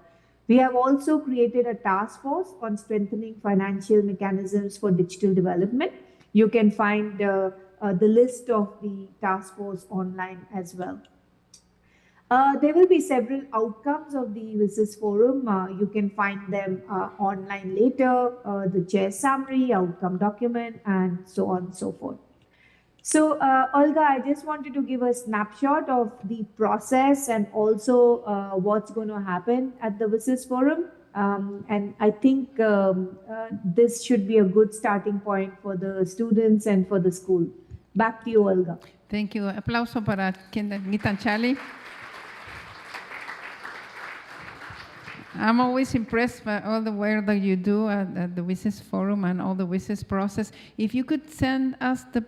We have also created a task force on strengthening financial mechanisms for digital development. You can find the list of the task force online as well. There will be several outcomes of the WSIS Forum. You can find them online later, the chair summary, outcome document, and so on and so forth. So, Olga, I just wanted to give a snapshot of the process and also what's going to happen at the WSIS Forum. And I think this should be a good starting point for the students and for the school. Back to you, Olga. Thank you. Aplauso para Gitanjali. I'm always impressed by all the work that you do at the WSIS Forum and all the WSIS process. If you could send us the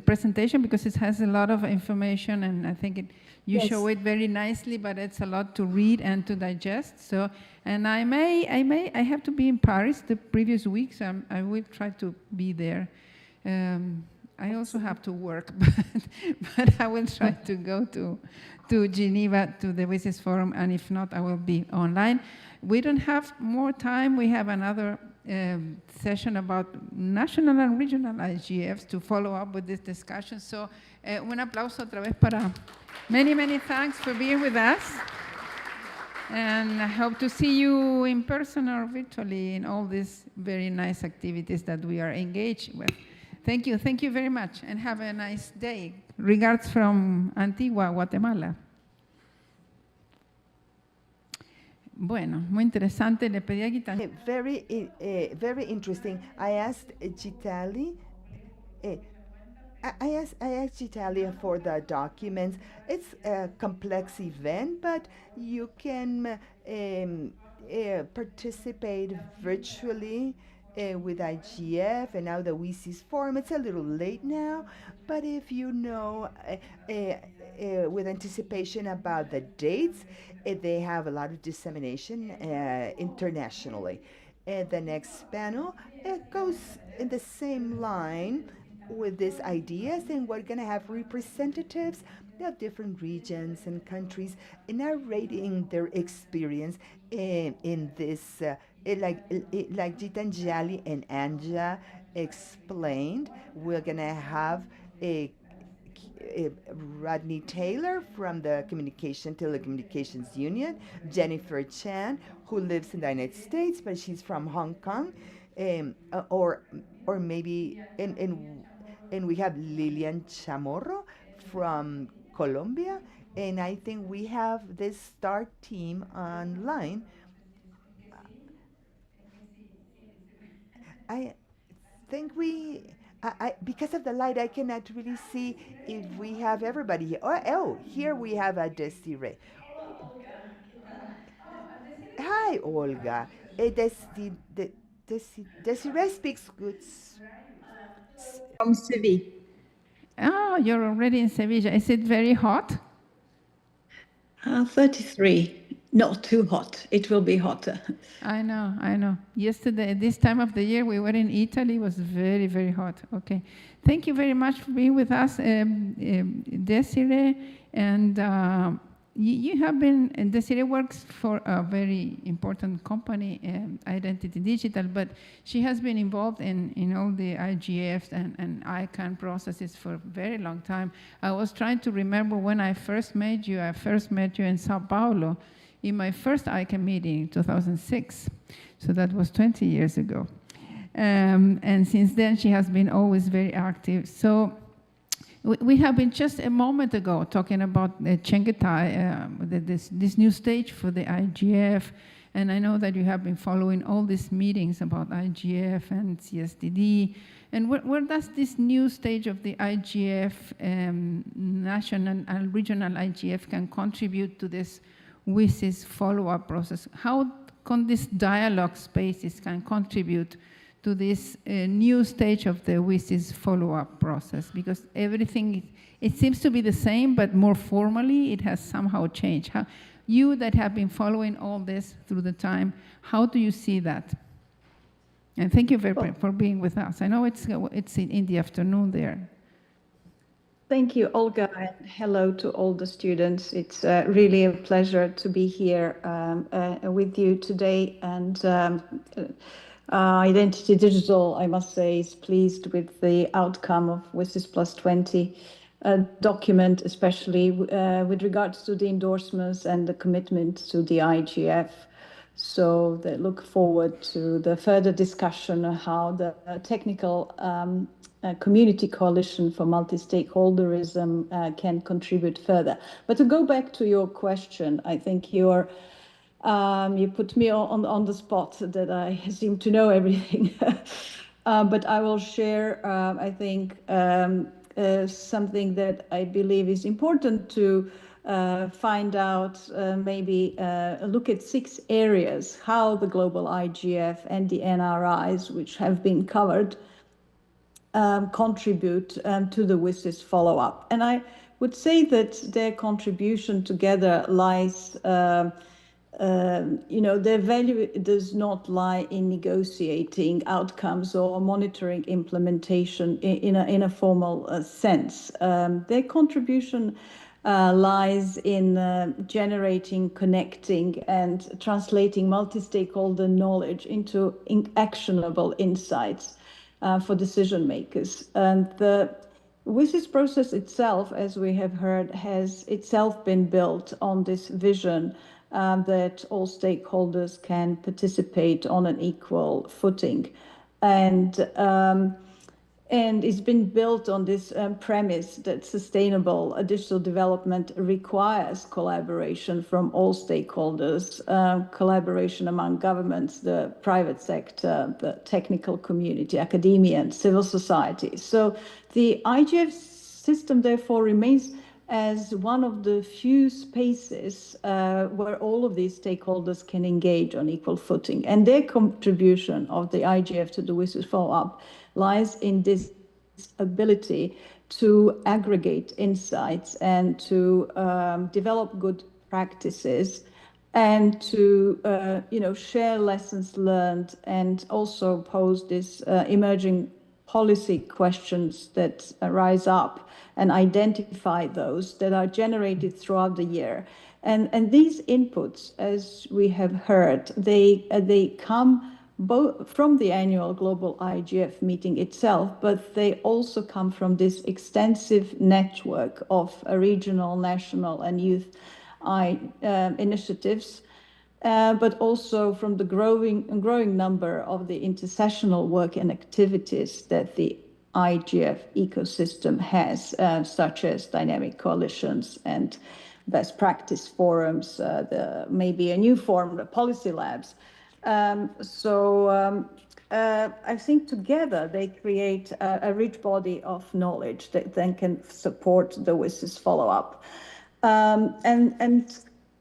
presentation, because it has a lot of information, and I think you Yes. show it very nicely, but it's a lot to read and to digest. So, and I have to be in Paris the previous week, so I will try to be there. I also have to work, but I will try to go to Geneva to the WSIS Forum, and if not, I will be online. We don't have more time. We have another session about national and regional IGFs to follow up with this discussion. So, un aplauso otra vez para many thanks for being with us. And I hope to see you in person or virtually in all these very nice activities that we are engaged with. Thank you very much, and have a nice day. Regards from Antigua, Guatemala. Bueno, muy interesante. Le pedí a Gitanjali. Very interesting. I asked Gitali. I asked Gitalia for the documents. It's a complex event, but you can participate virtually with IGF and now the WSIS Forum. It's a little late now, but if you know with anticipation about the dates, they have a lot of dissemination internationally. The next panel goes in the same line with these ideas, and we're going to have representatives of different regions and countries narrating their experience in this, like Gitanjali and Anja explained. We're going to have Rodney Taylor from the Telecommunications Union, Jennifer Chan, who lives in the United States, but she's from Hong Kong, or maybe, and we have Lilian Chamorro from Colombia, And I think we have this STAR team online. I think because of the light, I cannot really see if we have everybody here. Oh, here we have a Desiree. Hi, Olga. Desiree speaks good. From Seville. Oh, you're already in Sevilla. Is it very hot? 33. Not too hot. It will be hotter. I know, I know. Yesterday, this time of the year, we were in Italy. It was very, very hot. Okay. Thank you very much for being with us, Desiree. And you have been, and Desiree works for a very important company, Identity Digital, but she has been involved in all the IGFs and ICANN processes for a very long time. I was trying to remember when I first met you. I first met you in Sao Paulo in my first ICANN meeting in 2006. So that was 20 years ago. And since then, she has been always very active. So we have been just a moment ago talking about Chengetai, this new stage for the IGF. And I know that you have been following all these meetings about IGF and CSDD. And where does this new stage of the IGF, national and regional IGF, can contribute to this WSIS follow-up process? How can this dialogue spaces can contribute to this new stage of the WSIS follow-up process? Because everything, it seems to be the same, but more formally, it has somehow changed. How, you that have been following all this through the time, how do you see that? And thank you for being with us. I know it's in the afternoon there. Thank you, Olga, and hello to all the students. It's really a pleasure to be here with you today. And Identity Digital, I must say, is pleased with the outcome of WSIS Plus 20 document, especially with regards to the endorsements and the commitment to the IGF. So they look forward to the further discussion on how the technical community coalition for multi-stakeholderism can contribute further. But to go back to your question, I think you put me on the spot that I seem to know everything. But I will share, I think, something that I believe is important to find out, maybe look at 6 areas, how the global IGF and the NRIs, which have been covered, contribute to the WSIS follow-up. And I would say that their contribution together lies, their value does not lie in negotiating outcomes or monitoring implementation in a formal sense. Their contribution lies in generating, connecting, and translating multi-stakeholder knowledge into actionable insights for decision makers. And the WSIS process itself, as we have heard, has itself been built on this vision that all stakeholders can participate on an equal footing. And it's been built on this premise that sustainable digital development requires collaboration from all stakeholders, collaboration among governments, the private sector, the technical community, academia, and civil society. So the IGF system, therefore, remains as one of the few spaces where all of these stakeholders can engage on equal footing. And their contribution of the IGF to the WSIS follow-up lies in this ability to aggregate insights and to develop good practices and to share lessons learned, and also pose these emerging policy questions that rise up and identify those that are generated throughout the year. And these inputs, as we have heard, they come both from the annual global IGF meeting itself, but they also come from this extensive network of regional, national, and youth initiatives, but also from the growing number of the intersessional work and activities that the IGF ecosystem has, such as dynamic coalitions and best practice forums, maybe a new forum, the policy labs. I think together they create a rich body of knowledge that then can support the WSIS follow-up. And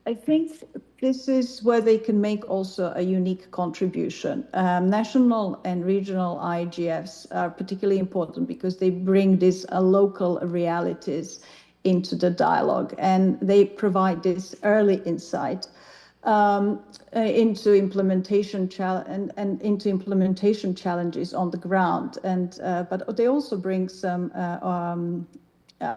I think this is where they can make also a unique contribution. National and regional IGFs are particularly important because they bring these local realities into the dialogue, and they provide this early insight into implementation into implementation challenges on the ground, but they also bring some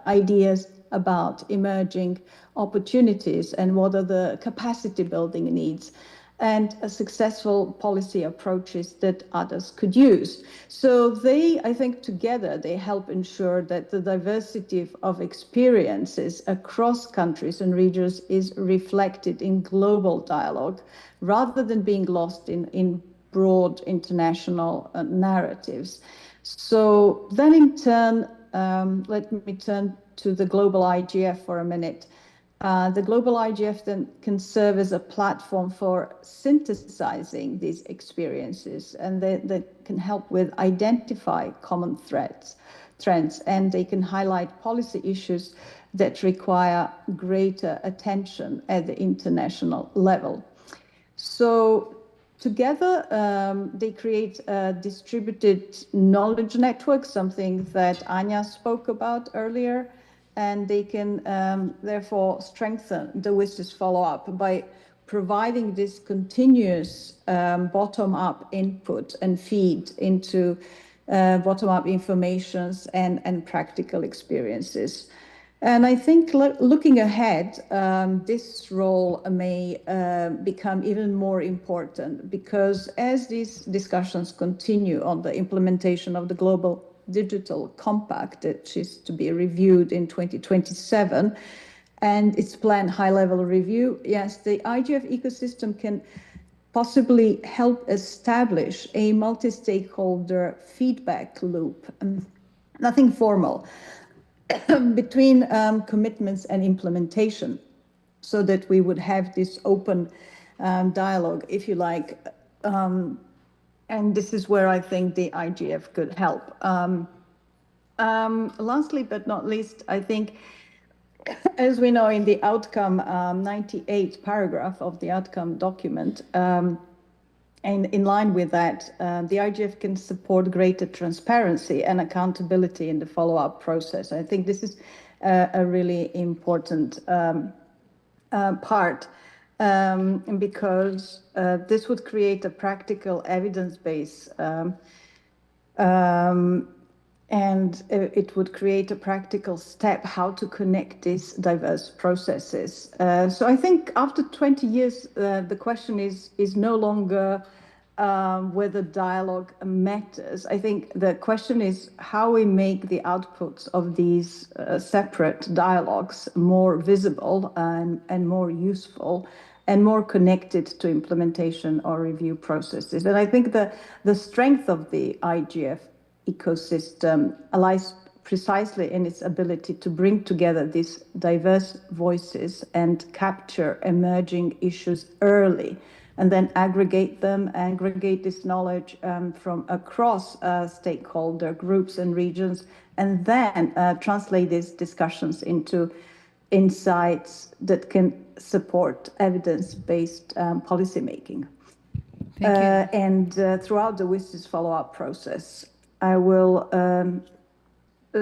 ideas about emerging opportunities and what are the capacity building needs and successful policy approaches that others could use. So they, I think together, they help ensure that the diversity of experiences across countries and regions is reflected in global dialogue rather than being lost in broad international narratives. So then in turn, let me turn to the global IGF for a minute. The global IGF then can serve as a platform for synthesizing these experiences, and they can help with identify common trends, and they can highlight policy issues that require greater attention at the international level. So together, they create a distributed knowledge network, something that Anya spoke about earlier, and they can therefore strengthen the WSIS follow-up by providing this continuous bottom-up input and feed into bottom-up informations and practical experiences. And I think looking ahead, this role may become even more important because as these discussions continue on the implementation of the Global Digital Compact, that is to be reviewed in 2027, and its planned high-level review, yes, the IGF ecosystem can possibly help establish a multi-stakeholder feedback loop, nothing formal, between commitments and implementation, so that we would have this open dialogue, if you like, and this is where I think the IGF could help. Lastly, but not least, I think, as we know in the outcome 98 paragraph of the outcome document, and in line with that, the IGF can support greater transparency and accountability in the follow-up process. I think this is a really important part, because this would create a practical evidence base, and it would create a practical step how to connect these diverse processes. So I think after 20 years, the question is no longer whether dialogue matters. I think the question is how we make the outputs of these separate dialogues more visible and more useful and more connected to implementation or review processes. And I think the strength of the IGF ecosystem lies precisely in its ability to bring together these diverse voices and capture emerging issues early, and then aggregate this knowledge from across stakeholder groups and regions, and then translate these discussions into insights that can support evidence-based policymaking. And throughout the WSIS follow-up process, I will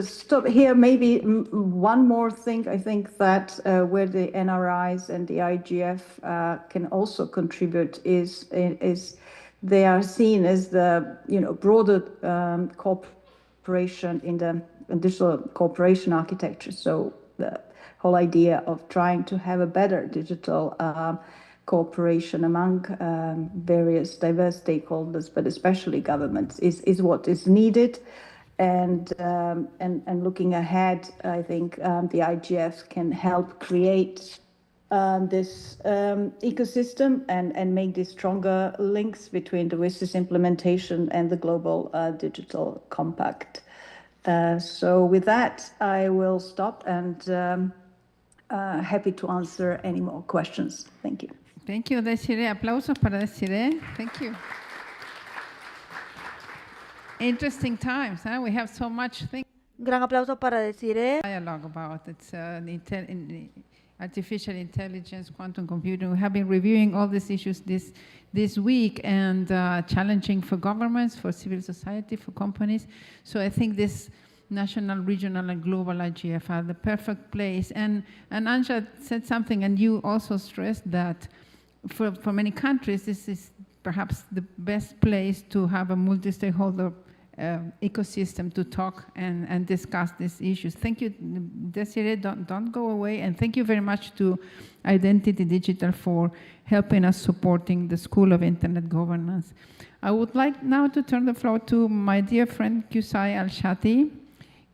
stop here. Maybe one more thing. I think that where the NRIs and the IGF can also contribute is they are seen as the broader cooperation in the digital cooperation architecture. So the whole idea of trying to have a better digital cooperation among various diverse stakeholders, but especially governments, is what is needed. And looking ahead, I think the IGF can help create this ecosystem and make these stronger links between the WSIS implementation and the Global Digital Compact. So with that, I will stop and happy to answer any more questions. Thank you. Thank you, Desiree. Aplausos para Desiree. Thank you. Interesting times, huh? We have so much things. Gran aplauso para Desiree. Dialogue about it's artificial intelligence, quantum computing. We have been reviewing all these issues this week, and challenging for governments, for civil society, for companies. So I think this national, regional, and global IGF are the perfect place. And Anja said something, and you also stressed that for many countries, this is perhaps the best place to have a multi-stakeholder ecosystem to talk and discuss these issues. Thank you, Desiree, don't go away, and thank you very much to Identity Digital for helping us supporting the School of Internet Governance. I would like now to turn the floor to my dear friend Qusay Al-Shati.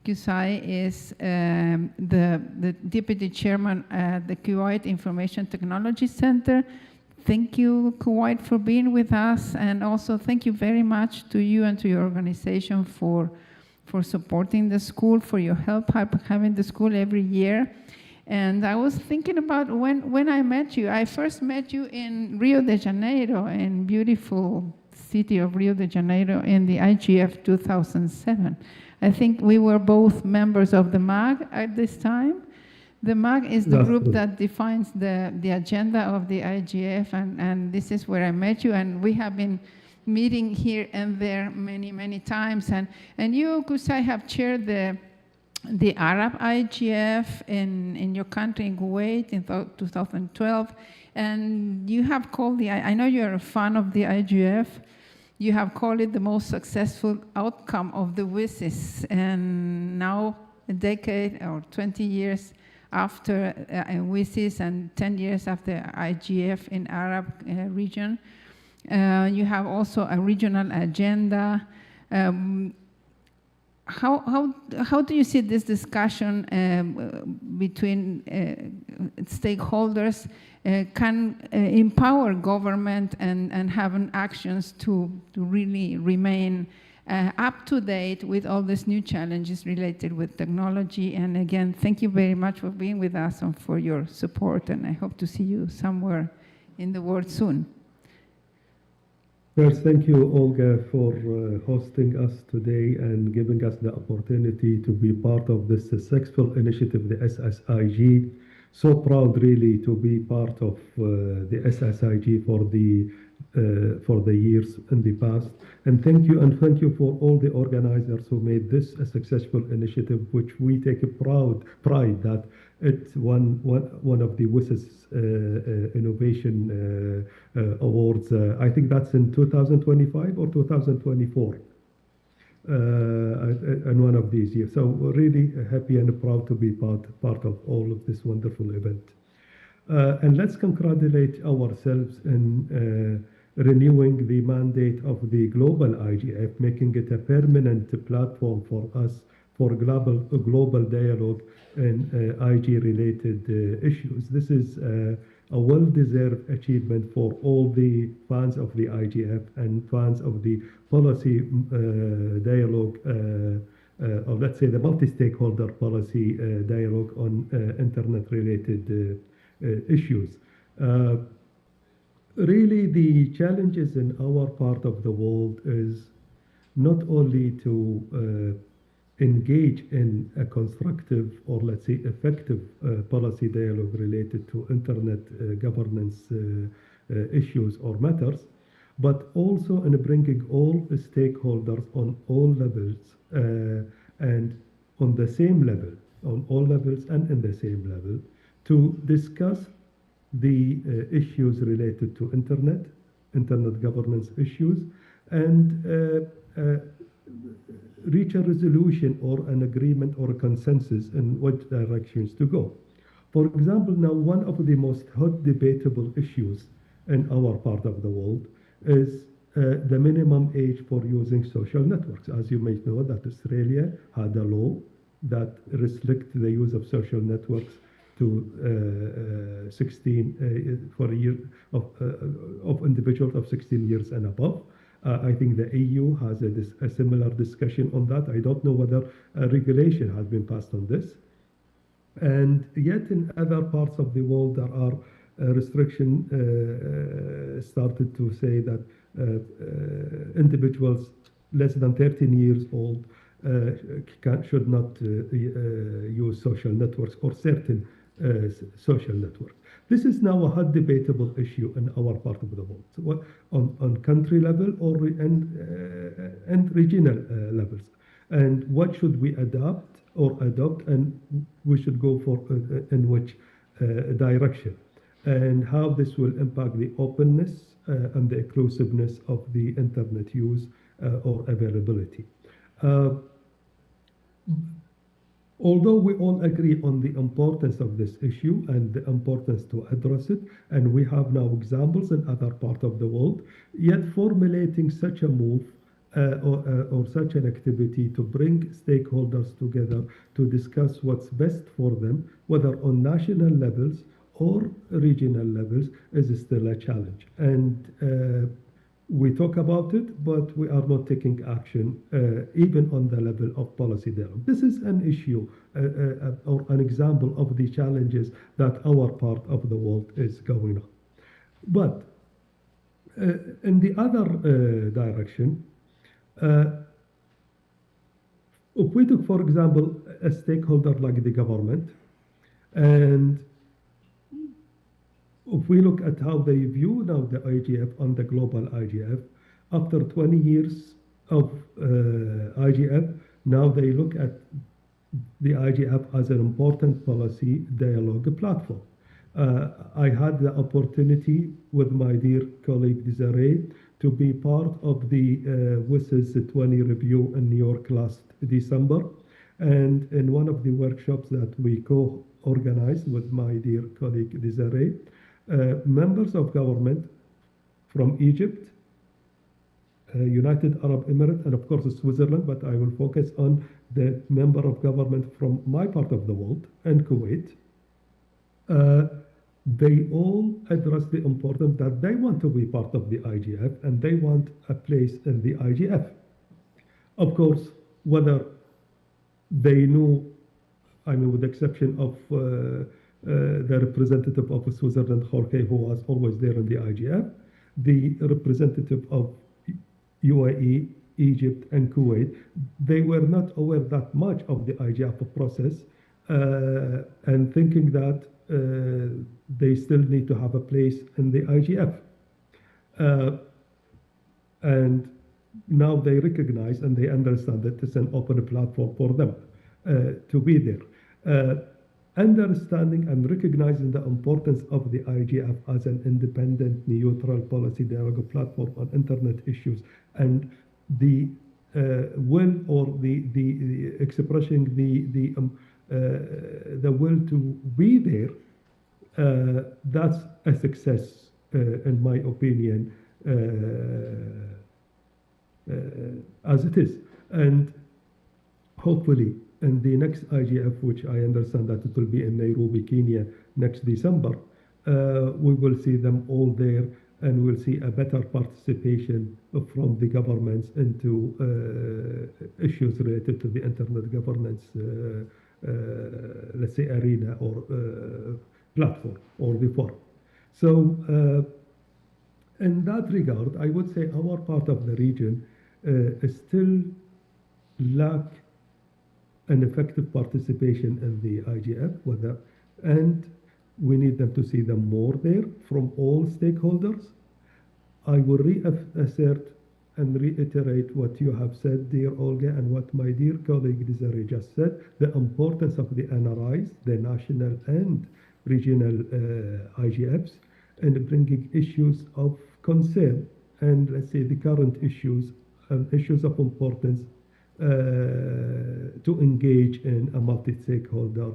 Qusay is the Deputy Chairman at the Kuwait Information Technology Center. Thank you, Kuwait, for being with us, and also thank you very much to you and to your organization for supporting the school, for your help having the school every year. And I was thinking about when I met you. I first met you in Rio de Janeiro, in beautiful city of Rio de Janeiro, in the IGF 2007. I think we were both members of the MAG at this time. The MAG is the group that defines the agenda of the IGF, and this is where I met you, and we have been meeting here and there many, many times. And you, Qusay, have chaired the Arab IGF in your country, in Kuwait, in 2012, and you have called I know you're a fan of the IGF, you have called it the most successful outcome of the WSIS, and now a decade or 20 years after WSIS and 10 years after IGF in Arab region. You have also a regional agenda. How do you see this discussion between stakeholders can empower government and have actions to really remain up to date with all these new challenges related with technology? And again, thank you very much for being with us and for your support, and I hope to see you somewhere in the world soon. First, thank you, Olga, for hosting us today and giving us the opportunity to be part of this successful initiative, the SSIG. So proud, really, to be part of the SSIG for the years in the past. And thank you for all the organizers who made this a successful initiative, which we take a pride that it's one of the WSIS Innovation Awards. I think that's in 2025 or 2024, in one of these years. So we're really happy and proud to be part of all of this wonderful event. And let's congratulate ourselves in renewing the mandate of the global IGF, making it a permanent platform for us for global dialogue in IG-related issues. This is a well-deserved achievement for all the fans of the IGF and fans of the policy dialogue, or let's say the multi-stakeholder policy dialogue on internet-related issues. Really, the challenges in our part of the world is not only to engage in a constructive or, let's say, effective policy dialogue related to internet governance issues or matters, but also in bringing all the stakeholders on all levels and on the same level, on all levels and in the same level, to discuss the issues related to internet governance issues, and reach a resolution or an agreement or a consensus in what directions to go. For example, now one of the most hot debatable issues in our part of the world is the minimum age for using social networks. As you may know, that Australia had a law that restricts the use of social networks to 16 for a year of individuals of 16 years and above. I think the EU has a similar discussion on that. I don't know whether a regulation has been passed on this. And yet in other parts of the world, there are restriction started to say that individuals less than 13 years old should not use social networks or certain social networks. This is now a hot debatable issue in our part of the world, so on country level or and regional levels. And what should we adopt, and we should go for in which direction, and how this will impact the openness and the inclusiveness of the internet use or availability. Although we all agree on the importance of this issue and the importance to address it, and we have now examples in other parts of the world, yet formulating such a move or such an activity to bring stakeholders together to discuss what's best for them, whether on national levels or regional levels, is still a challenge. And we talk about it, but we are not taking action, even on the level of policy dialogue. This is an issue or an example of the challenges that our part of the world is going on. But in the other direction, if we took, for example, a stakeholder like the government, and if we look at how they view now the IGF on the global IGF, after 20 years of IGF, now they look at the IGF as an important policy dialogue platform. I had the opportunity with my dear colleague Desiree to be part of the WIS's 20 review in New York last December. And in one of the workshops that we co-organized with my dear colleague Desiree, members of government from Egypt, United Arab Emirates, and of course Switzerland, but I will focus on the member of government from my part of the world, and Kuwait. They all address the importance that they want to be part of the IGF and they want a place in the IGF. Of course, whether they know, I mean, with the exception of the representative of Switzerland, Jorge, who was always there in the IGF, the representative of UAE, Egypt, and Kuwait, they were not aware that much of the IGF process and thinking that they still need to have a place in the IGF. And now they recognize and they understand that it's an open platform for them to be there. Understanding and recognizing the importance of the IGF as an independent, neutral policy dialogue platform on internet issues, and the will or the expressing the will to be there, that's a success, in my opinion, as it is. And hopefully, in the next IGF, which I understand that it will be in Nairobi, Kenya, next December, we will see them all there, and we'll see a better participation from the governments into issues related to the internet governance, let's say, arena or platform or the forum. So in that regard, I would say our part of the region still lack an effective participation in the IGF, and we need them to see them more there from all stakeholders. I will reassert and reiterate what you have said, dear Olga, and what my dear colleague Desiree just said, the importance of the NRIs, the national and regional IGFs, and bringing issues of concern, and let's say the current issues and issues of importance to engage in a multi-stakeholder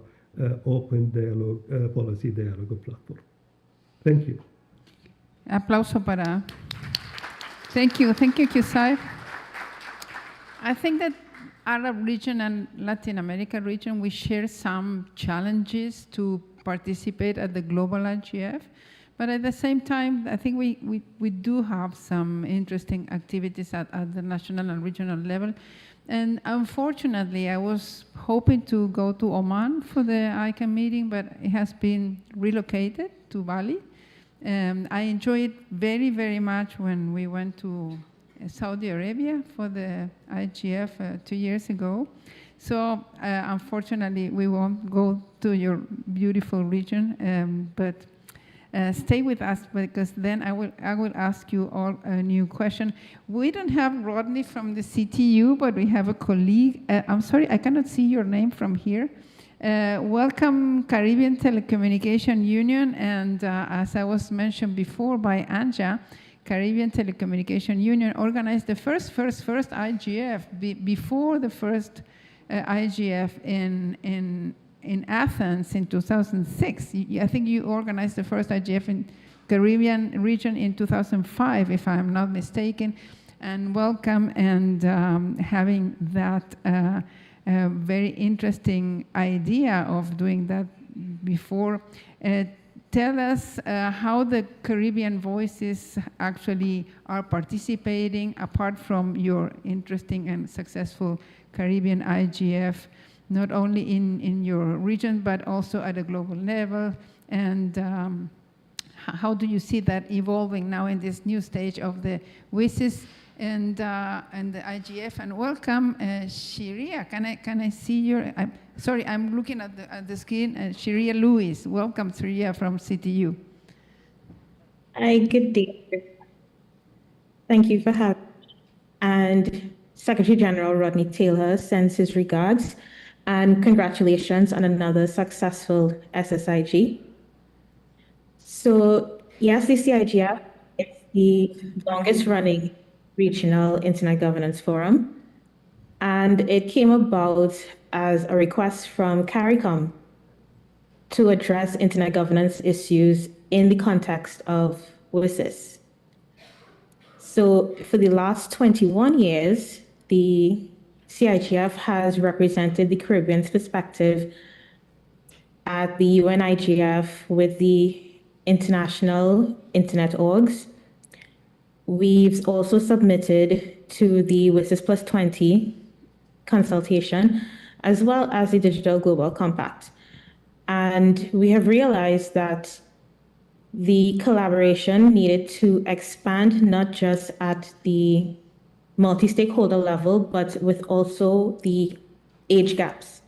open dialogue, policy dialogue platform. Thank you. Aplauso para. Thank you, Kisai. I think that Arab region and Latin America region, we share some challenges to participate at the global IGF, but at the same time, I think we do have some interesting activities at the national and regional level. And unfortunately, I was hoping to go to Oman for the ICANN meeting, but it has been relocated to Bali. I enjoyed very, very much when we went to Saudi Arabia for the IGF 2 years ago. So unfortunately, we won't go to your beautiful region, but stay with us, because then I will ask you all a new question. We don't have Rodney from the CTU, but we have a colleague. I'm sorry, I cannot see your name from here. Welcome, Caribbean Telecommunication Union, and as I was mentioned before by Anja, Caribbean Telecommunication Union organized the first IGF before the first IGF in Athens in 2006. I think you organized the first IGF in Caribbean region in 2005, if I'm not mistaken. And welcome, and having that very interesting idea of doing that before. Tell us how the Caribbean Voices actually are participating, apart from your interesting and successful Caribbean IGF, not only in your region, but also at a global level. And how do you see that evolving now in this new stage of the WISIS and the IGF? And welcome, Shiria. Can I see your? Sorry, I'm looking at the screen. Shiria Lewis. Welcome, Shiria from CTU. Hi, good day. Thank you for having me. And Secretary General Rodney Taylor sends his regards and congratulations on another successful SSIG. So yes, the CIGF is the longest running regional internet governance forum, and it came about as a request from CARICOM to address internet governance issues in the context of WSIS. So for the last 21 years, the CIGF has represented the Caribbean's perspective at the UN IGF with the international internet orgs. We've also submitted to the WSIS Plus 20 consultation, as well as the Digital Global Compact. And we have realized that the collaboration needed to expand not just at the multi-stakeholder level, but with also the age gaps.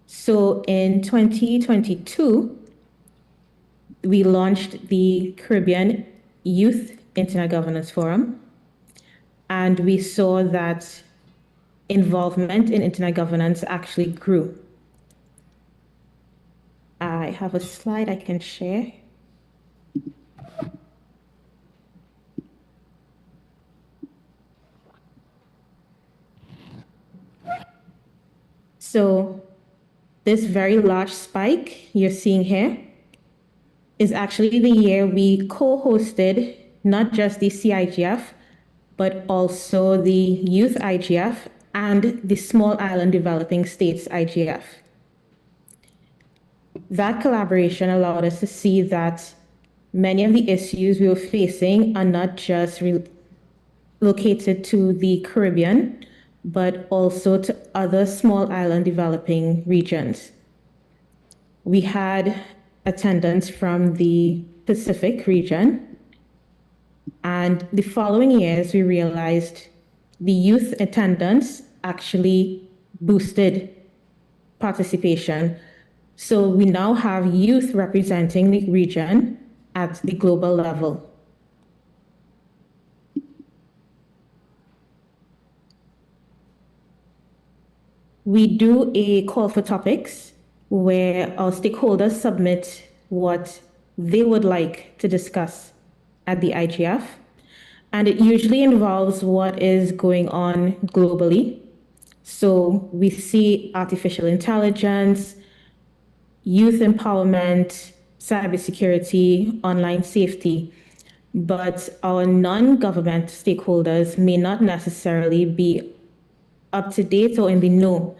So in 2022, we launched the Caribbean Youth Internet Governance Forum, and we saw that involvement in internet governance actually grew. I have a slide I can share. So this very large spike you're seeing here is actually the year we co-hosted not just the CIGF, but also the Youth IGF and the Small Island Developing States IGF. That collaboration allowed us to see that many of the issues we were facing are not just located to the Caribbean, but also to other small island developing regions. We had attendance from the Pacific region, and the following years we realized the youth attendance actually boosted participation. So we now have youth representing the region at the global level. We do a call for topics where our stakeholders submit what they would like to discuss at the IGF. And it usually involves what is going on globally. So we see artificial intelligence, youth empowerment, cybersecurity, online safety. But our non-government stakeholders may not necessarily be up to date or in the know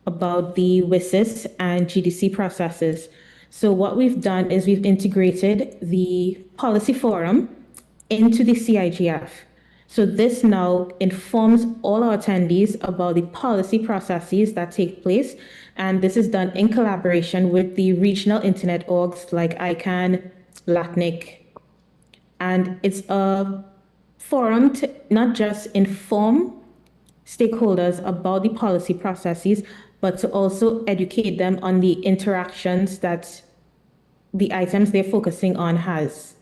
about the WSIS and GDC processes. So what we've done is we've integrated the policy forum into the CIGF. So this now informs all our attendees about the policy processes that take place. And this is done in collaboration with the regional internet orgs like ICANN, LATNIC. And it's a forum to not just inform stakeholders about the policy processes, but to also educate them on the interactions that the items they're focusing on has.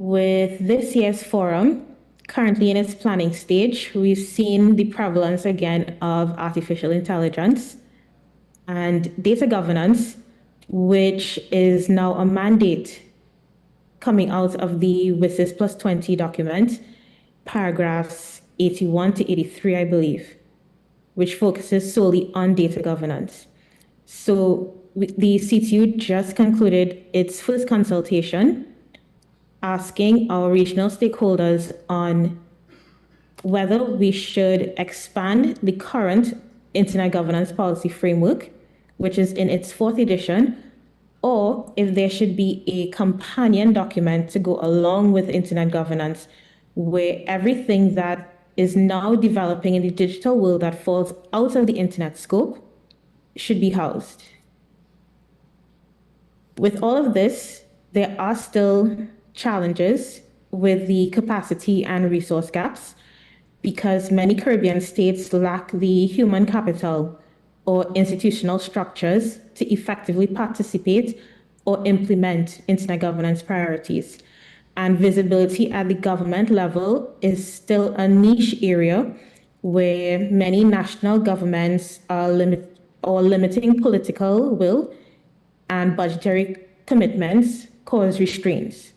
With this year's forum, currently in its planning stage, we've seen the prevalence again of artificial intelligence and data governance, which is now a mandate coming out of the WSIS Plus 20 document, paragraphs 81 to 83, I believe, which focuses solely on data governance. So the CTU just concluded its first consultation, asking our regional stakeholders on whether we should expand the current Internet Governance Policy Framework, which is in its 4th edition, or if there should be a companion document to go along with Internet governance, where everything that is now developing in the digital world that falls out of the Internet scope should be housed. With all of this, there are still challenges with the capacity and resource gaps because many Caribbean states lack the human capital or institutional structures to effectively participate or implement Internet governance priorities. And visibility at the government level is still a niche area where many national governments are limiting political will and budgetary commitments cause restraints.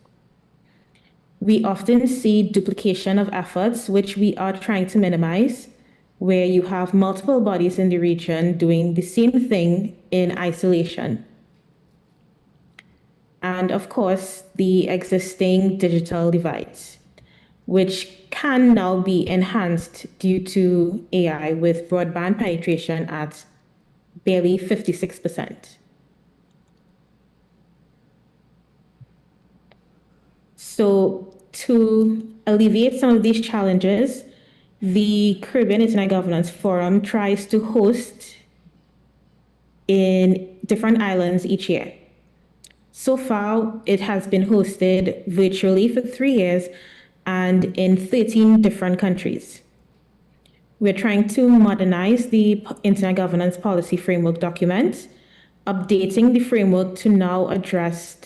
We often see duplication of efforts, which we are trying to minimize, where you have multiple bodies in the region doing the same thing in isolation. And of course, the existing digital divides, which can now be enhanced due to AI with broadband penetration at barely 56%. So to alleviate some of these challenges, the Caribbean Internet Governance Forum tries to host in different islands each year. So far, it has been hosted virtually for 3 years and in 13 different countries. We're trying to modernize the Internet Governance Policy Framework document, updating the framework to now address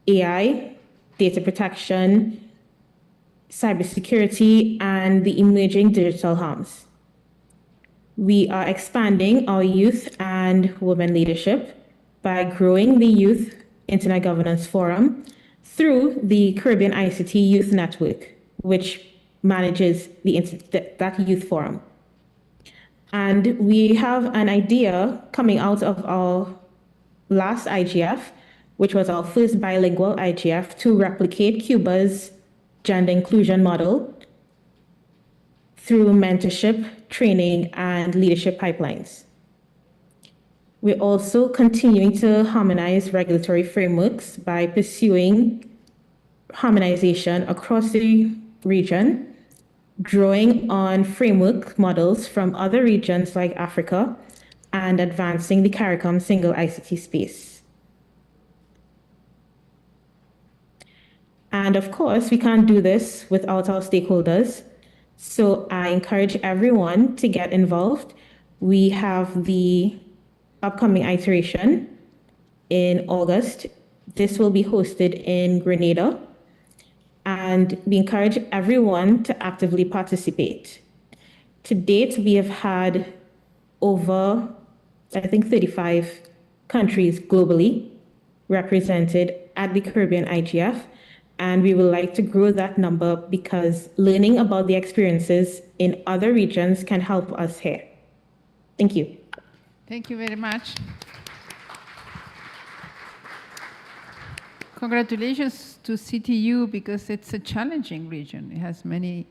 AI, data protection, cybersecurity, and the emerging digital harms. We are expanding our youth and women leadership by growing the Youth Internet Governance Forum through the Caribbean ICT Youth Network, which manages that youth forum. And we have an idea coming out of our last IGF, which was our first bilingual IGF, to replicate Cuba's gender inclusion model through mentorship, training, and leadership pipelines. We're also continuing to harmonize regulatory frameworks by pursuing harmonization across the region, drawing on framework models from other regions like Africa, and advancing the CARICOM single ICT space. And of course, we can't do this without our stakeholders. So I encourage everyone to get involved. We have the upcoming iteration in August. This will be hosted in Grenada. And we encourage everyone to actively participate. To date, we have had over, I think, 35 countries globally represented at the Caribbean IGF. And we would like to grow that number because learning about the experiences in other regions can help us here. Thank you. Thank you very much. Congratulations to CTU because it's a challenging region. It has many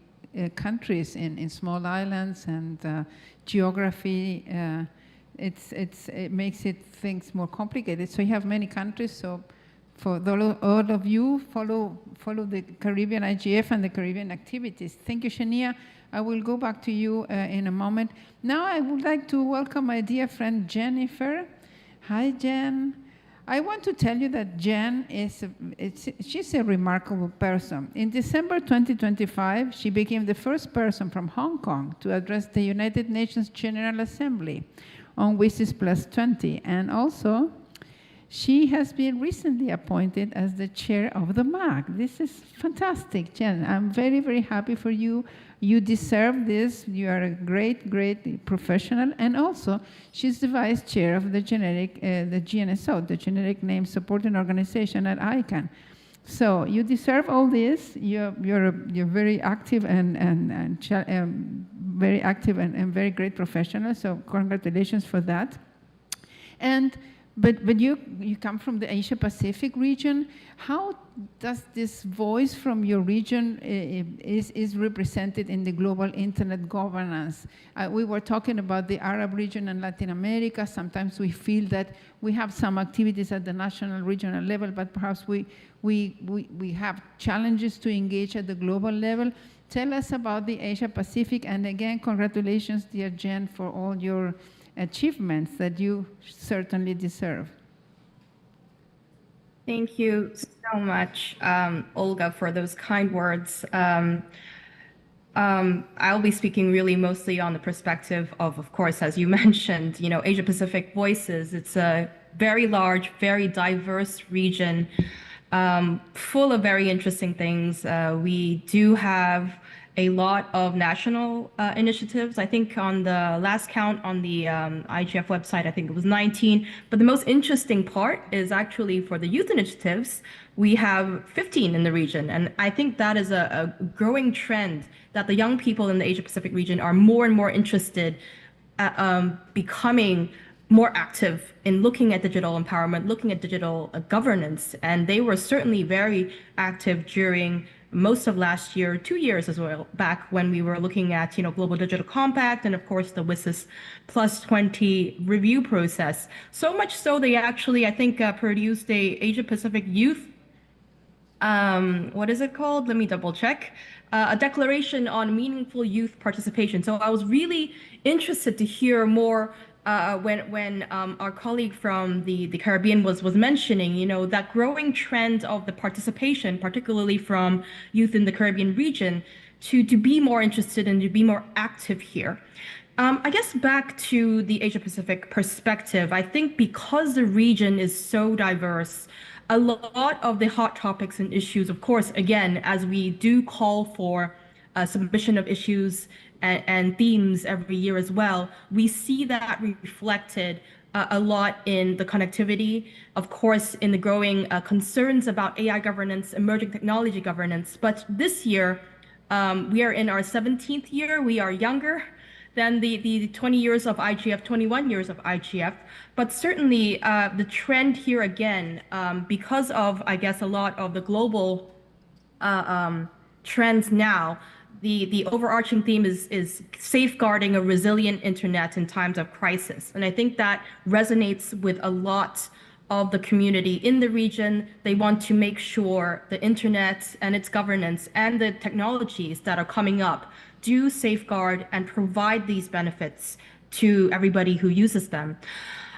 countries in small islands and geography. It makes things more complicated. So you have many countries, so for all of you follow the Caribbean IGF and the Caribbean activities. Thank you, Shania. I will go back to you in a moment. Now I would like to welcome my dear friend Jennifer. Hi, Jen. I want to tell you that Jen she's a remarkable person. In December 2025, she became the first person from Hong Kong to address the United Nations General Assembly on WSIS Plus 20, and also she has been recently appointed as the chair of the MAC. This is fantastic, Jen. I'm very, very happy for you. You deserve this. You are a great, great professional. And also, she's the vice chair of the GNSO, the Generic Name Supporting Organization at ICANN. So you deserve all this. You're very active and very active and very great professional. So congratulations for that. But you come from the Asia Pacific region. How does this voice from your region is represented in the global internet governance? We were talking about the Arab region and Latin America. Sometimes we feel that we have some activities at the national, regional level, but perhaps we have challenges to engage at the global level. Tell us about the Asia Pacific, and again, congratulations, dear Jen, for all your achievements that you certainly deserve. Thank you so much, Olga, for those kind words. I'll be speaking really mostly on the perspective of course, as you mentioned, Asia Pacific Voices. It's a very large, very diverse region, full of very interesting things. We do have a lot of national initiatives. I think on the last count on the IGF website, I think it was 19. But the most interesting part is actually for the youth initiatives, we have 15 in the region. And I think that is a growing trend that the young people in the Asia Pacific region are more and more interested becoming more active in looking at digital empowerment, looking at digital governance. And they were certainly very active during most of last year, 2 years as well, back when we were looking at, Global Digital Compact and of course the WSIS Plus 20 review process. So much so they actually, I think, produced a Asia Pacific Youth, what is it called? Let me double check. A declaration on meaningful youth participation. So I was really interested to hear more when our colleague from the Caribbean was mentioning, that growing trend of the participation, particularly from youth in the Caribbean region, to be more interested and to be more active here. I guess back to the Asia Pacific perspective, I think because the region is so diverse, a lot of the hot topics and issues, of course, again, as we do call for submission of issues and themes every year as well, we see that reflected a lot in the connectivity, of course, in the growing concerns about AI governance, emerging technology governance. But this year, we are in our 17th year. We are younger than the 20 years of IGF, 21 years of IGF. But certainly the trend here again, because of, I guess, a lot of the global trends now, the overarching theme is safeguarding a resilient internet in times of crisis. And I think that resonates with a lot of the community in the region. They want to make sure the internet and its governance and the technologies that are coming up do safeguard and provide these benefits to everybody who uses them.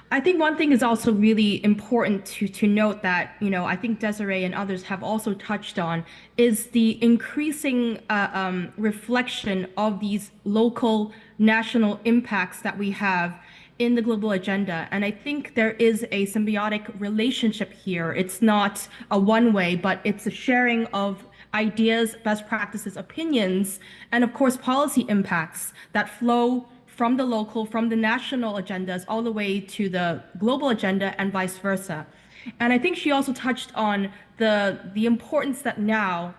I think one thing is also really important to note that, I think Desiree and others have also touched on, is the increasing reflection of these local national impacts that we have in the global agenda. And I think there is a symbiotic relationship here. It's not a one-way, but it's a sharing of ideas, best practices, opinions, and of course, policy impacts that flow from the local, from the national agendas, all the way to the global agenda and vice versa. And I think she also touched on the importance that now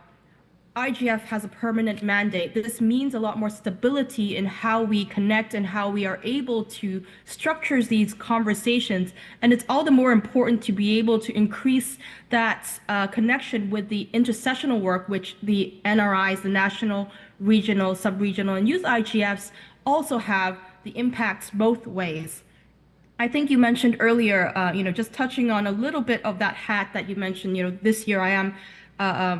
IGF has a permanent mandate. This means a lot more stability in how we connect and how we are able to structure these conversations. And it's all the more important to be able to increase that connection with the intersessional work, which the NRIs, the national, regional, sub-regional, and youth IGFs also have the impacts both ways. I think you mentioned earlier, just touching on a little bit of that hat that you mentioned. This year I am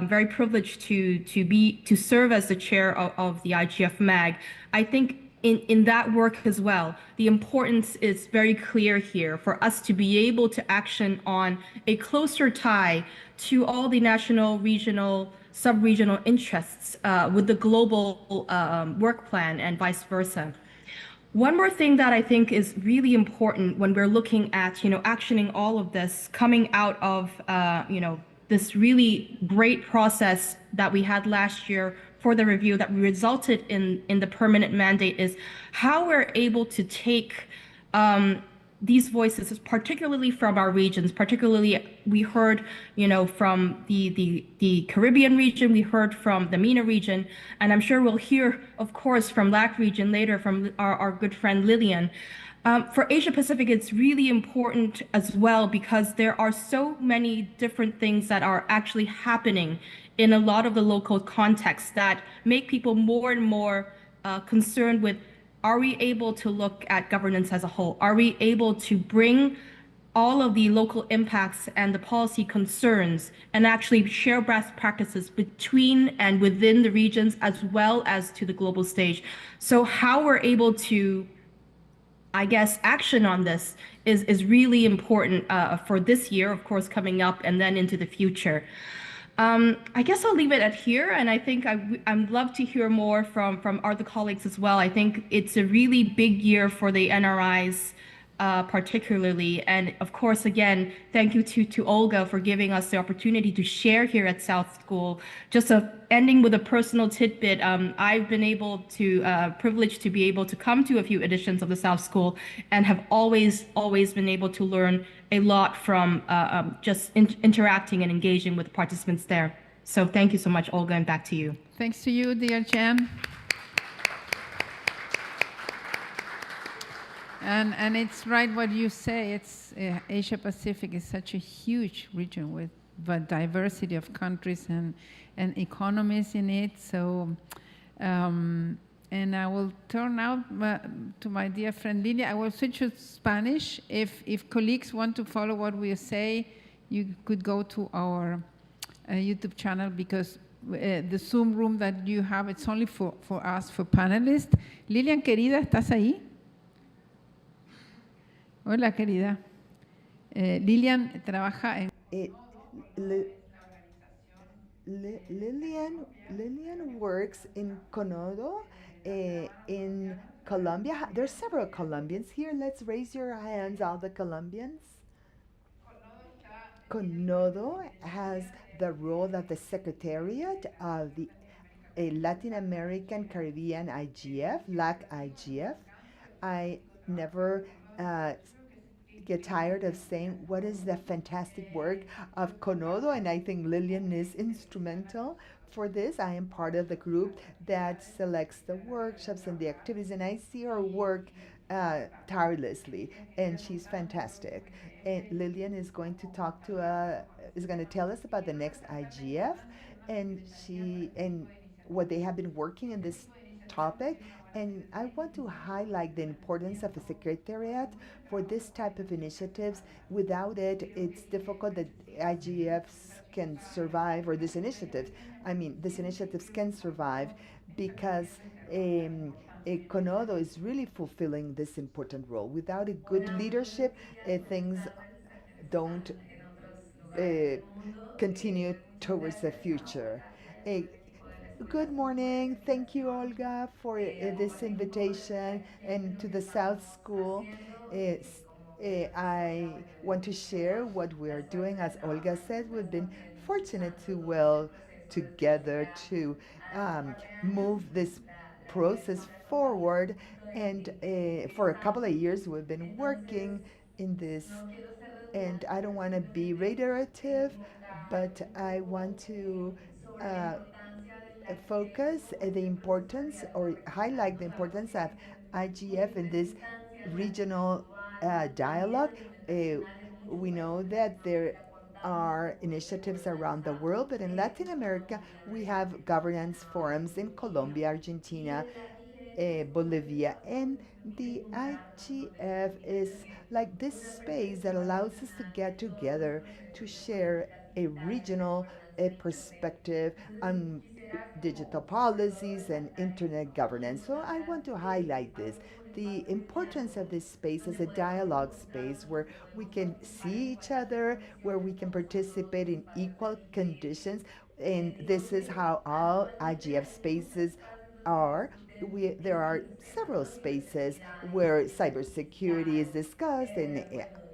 very privileged to serve as the chair of the IGF MAG. I think in that work as well, the importance is very clear here for us to be able to action on a closer tie to all the national, regional, sub-regional interests with the global work plan and vice versa. One more thing that I think is really important when we're looking at, actioning all of this, coming out of, this really great process that we had last year for the review that resulted in the permanent mandate, is how we're able to take these voices, particularly from our regions. Particularly, we heard, from the Caribbean region, we heard from the MENA region, and I'm sure we'll hear, of course, from LAC region later from our good friend Lillian. For Asia Pacific, it's really important as well because there are so many different things that are actually happening in a lot of the local contexts that make people more and more concerned with, are we able to look at governance as a whole? Are we able to bring all of the local impacts and the policy concerns and actually share best practices between and within the regions as well as to the global stage? So how we're able to, I guess, action on this is really important for this year, of course, coming up and then into the future. I guess I'll leave it at here, and I think I'd love to hear more from other colleagues as well. I think it's a really big year for the NRIs, particularly, and of course, again, thank you to Olga for giving us the opportunity to share here at South School. Just ending with a personal tidbit, I've been privileged to be able to come to a few editions of the South School and have always been able to learn a lot from just interacting and engaging with participants there. So thank you so much, Olga, and back to you. Thanks to you, dear Jen. And it's right what you say. It's Asia Pacific is such a huge region with the diversity of countries and economies in it. So, and I will turn now to my dear friend Lilia. I will switch to Spanish. If colleagues want to follow what we say, you could go to our YouTube channel because the Zoom room that you have, it's only for us, for panelists. Lilian, querida, ¿estás ahí? Hola, querida. Lilian trabaja en... Lillian works in Conodo in Colombia. There's several Colombians here. Let's raise your hands, all the Colombians. Conodo has the role of the Secretariat of the Latin American Caribbean IGF, LAC IGF. I never get tired of saying what is the fantastic work of Conodo, and I think Lillian is instrumental for this. I am part of the group that selects the workshops and the activities, and I see her work tirelessly, and she's fantastic. And Lillian is going to is going to tell us about the next IGF, and what they have been working in this topic. And I want to highlight the importance of a secretariat for this type of initiatives. Without it, it's difficult that IGFs can survive, or these initiatives can survive because Conodo is really fulfilling this important role. Without a good leadership, things don't continue towards the future. Good morning. Thank you, Olga, for this invitation and to the South School. I want to share what we are doing. As Olga said, we've been fortunate to together to move this process forward. And for a couple of years, we've been working in this. And I don't want to be reiterative, but I want to focus the importance or highlight the importance of IGF in this regional dialogue. We know that there are initiatives around the world, but in Latin America, we have governance forums in Colombia, Argentina, Bolivia. And the IGF is like this space that allows us to get together to share a regional perspective on digital policies and internet governance. So I want to highlight this, the importance of this space as a dialogue space where we can see each other, where we can participate in equal conditions. And this is how all IGF spaces are. There are several spaces where cybersecurity is discussed and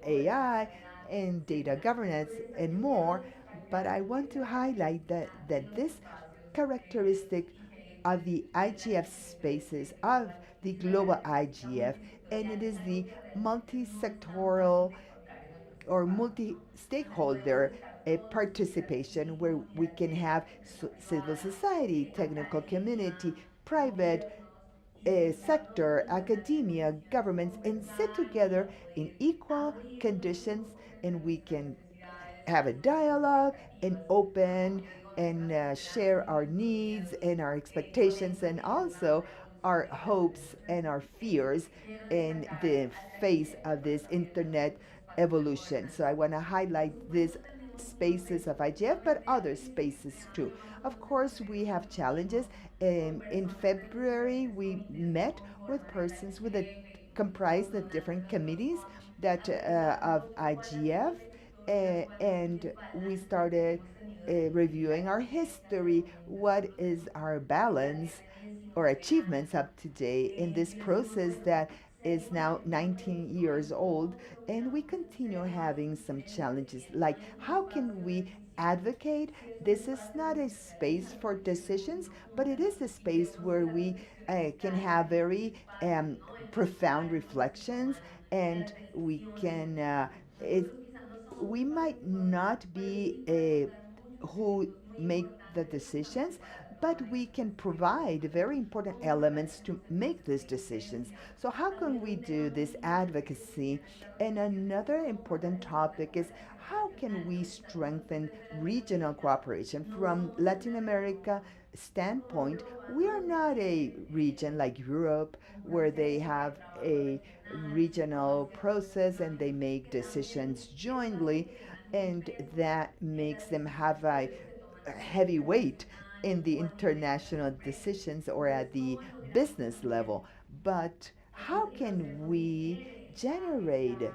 AI and data governance and more. But I want to highlight that this characteristic of the IGF spaces of the global IGF, and it is the multi-sectoral or multi-stakeholder participation where we can have civil society, technical community, private sector, academia, governments, and sit together in equal conditions, and we can have a dialogue and open and share our needs and our expectations and also our hopes and our fears in the face of this internet evolution. So I want to highlight these spaces of IGF, but other spaces too. Of course, we have challenges. In February, we met with persons with a comprised of different committees that of IGF, and we started reviewing our history. What is our balance or achievements up to date in this process that is now 19 years old, and we continue having some challenges like how can we advocate. This is not a space for decisions, but it is a space where we can have very profound reflections, and we can we might not be who make the decisions, but we can provide very important elements to make these decisions. So how can we do this advocacy? And another important topic is how can we strengthen regional cooperation from Latin America standpoint. We are not a region like Europe where they have a regional process and they make decisions jointly, and that makes them have a heavy weight in the international decisions or at the business level. But generate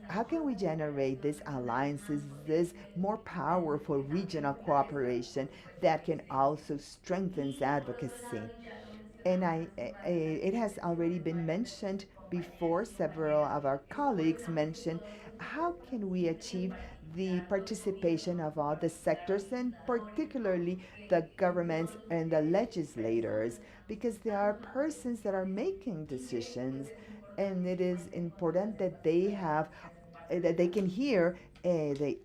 how can we generate these alliances, this more powerful regional cooperation that can also strengthen advocacy? And it has already been mentioned before. Several of our colleagues mentioned how can we achieve the participation of all the sectors and particularly the governments and the legislators, because there are persons that are making decisions, and it is important that they have that they can hear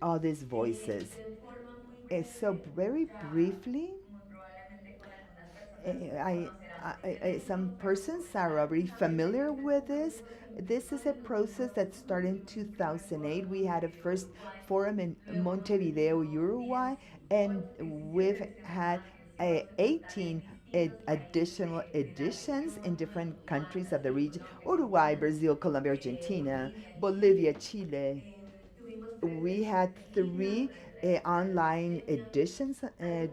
all these voices. So very briefly, some persons are already familiar with this. This is a process that started in 2008. We had a first forum in Montevideo, Uruguay, and we've had 18 additional editions in different countries of the region: Uruguay, Brazil, Colombia, Argentina, Bolivia, Chile. We had three online editions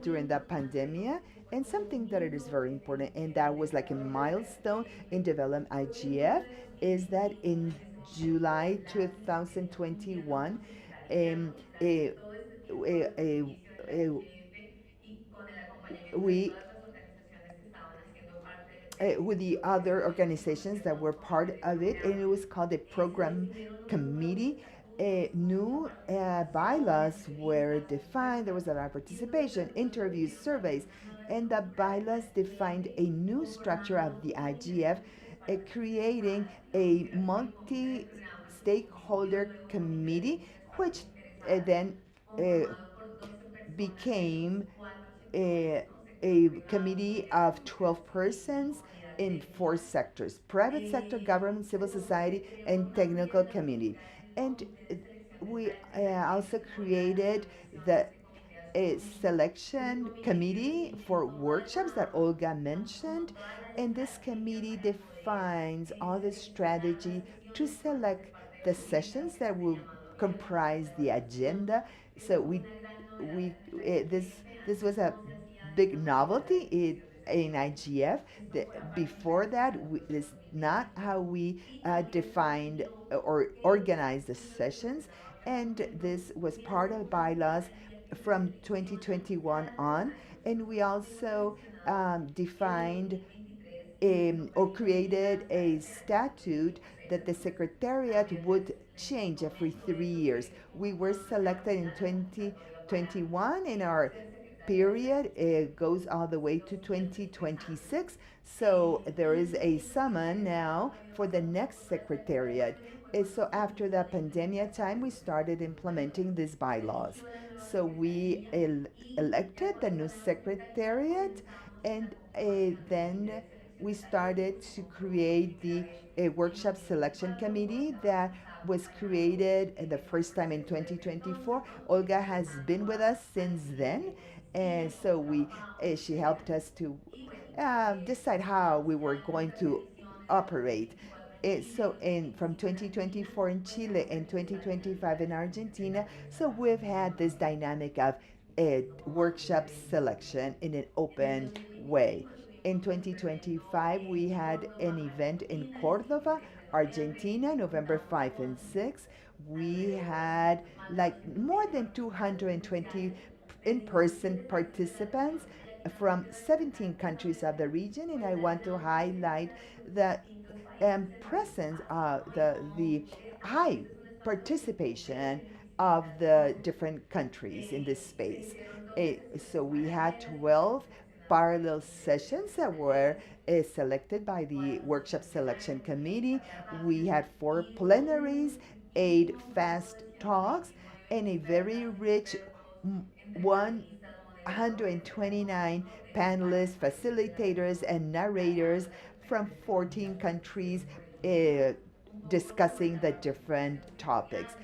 during the pandemic, and something that it is very important, and that was like a milestone in development IGF, is that in July 2021, um, eh, eh, eh, eh, we with the other organizations that were part of it, and it was called the program committee. New bylaws were defined. There was a lot of participation, interviews, surveys, and the bylaws defined a new structure of the IGF, creating a multi-stakeholder committee, which then became a committee of 12 persons in four sectors: private sector, government, civil society, and technical community. And we also created the a selection committee for workshops that Olga mentioned, and this committee defines all the strategy to select the sessions that will comprise the agenda. So this was a big novelty in IGF. Before that, this is not how we defined or organized the sessions, and this was part of bylaws from 2021 on, and we also defined or created a statute that the secretariat would change every 3 years. We were selected in 2021, and our period goes all the way to 2026. So there is a summon now for the next secretariat. So after the pandemic time, we started implementing these bylaws. So we elected the new secretariat, and then we started to create the workshop selection committee that was created the first time in 2024. Olga has been with us since then, and so she helped us to decide how we were going to operate. From 2024 in Chile and 2025 in Argentina, so we've had this dynamic of workshop selection in an open way. In 2025, we had an event in Córdoba, Argentina, November 5 and 6. We had like more than 220 in-person participants from 17 countries of the region, and I want to highlight the presence of the high participation of the different countries in this space. So we had 12 parallel sessions that were selected by the workshop selection committee. We had 4 plenaries, 8 fast talks, and a very rich 129 panelists, facilitators, and narrators from 14 countries discussing the different topics.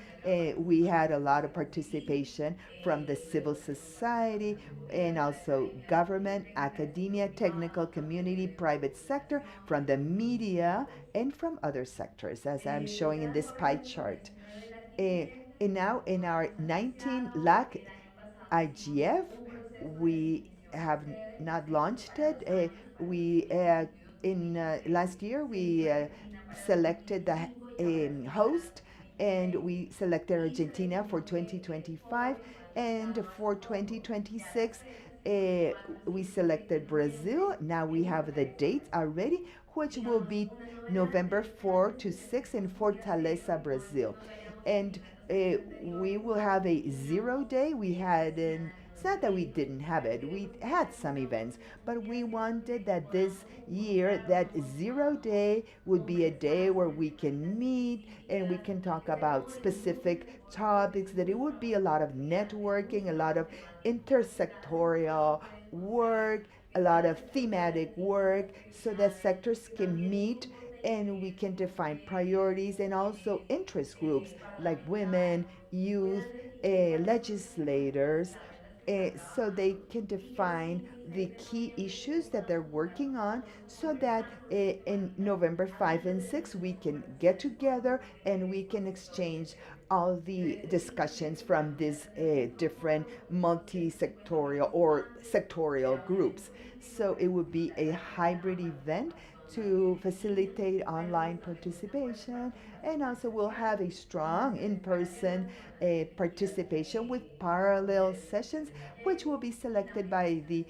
We had a lot of participation from the civil society and also government, academia, technical community, private sector, from the media, and from other sectors, as I'm showing in this pie chart. And now in our 19 lakh IGF, we have not launched it. We in last year we selected the host, and we selected Argentina for 2025, and for 2026 we selected Brazil. Now we have the dates already, which will be November 4 to 6 in Fortaleza, Brazil. And we will have a 0 day. We had it's not that we didn't have it. We had some events, but we wanted that this year, that 0 day would be a day where we can meet and we can talk about specific topics, that it would be a lot of networking, a lot of intersectorial work, a lot of thematic work, so that sectors can meet and we can define priorities, and also interest groups like women, youth, legislators, so they can define the key issues that they're working on, so that in November 5 and 6 we can get together and we can exchange all the discussions from these different multi-sectorial or sectorial groups. So it would be a hybrid event to facilitate online participation, and also we'll have a strong in-person participation with parallel sessions, which will be selected by the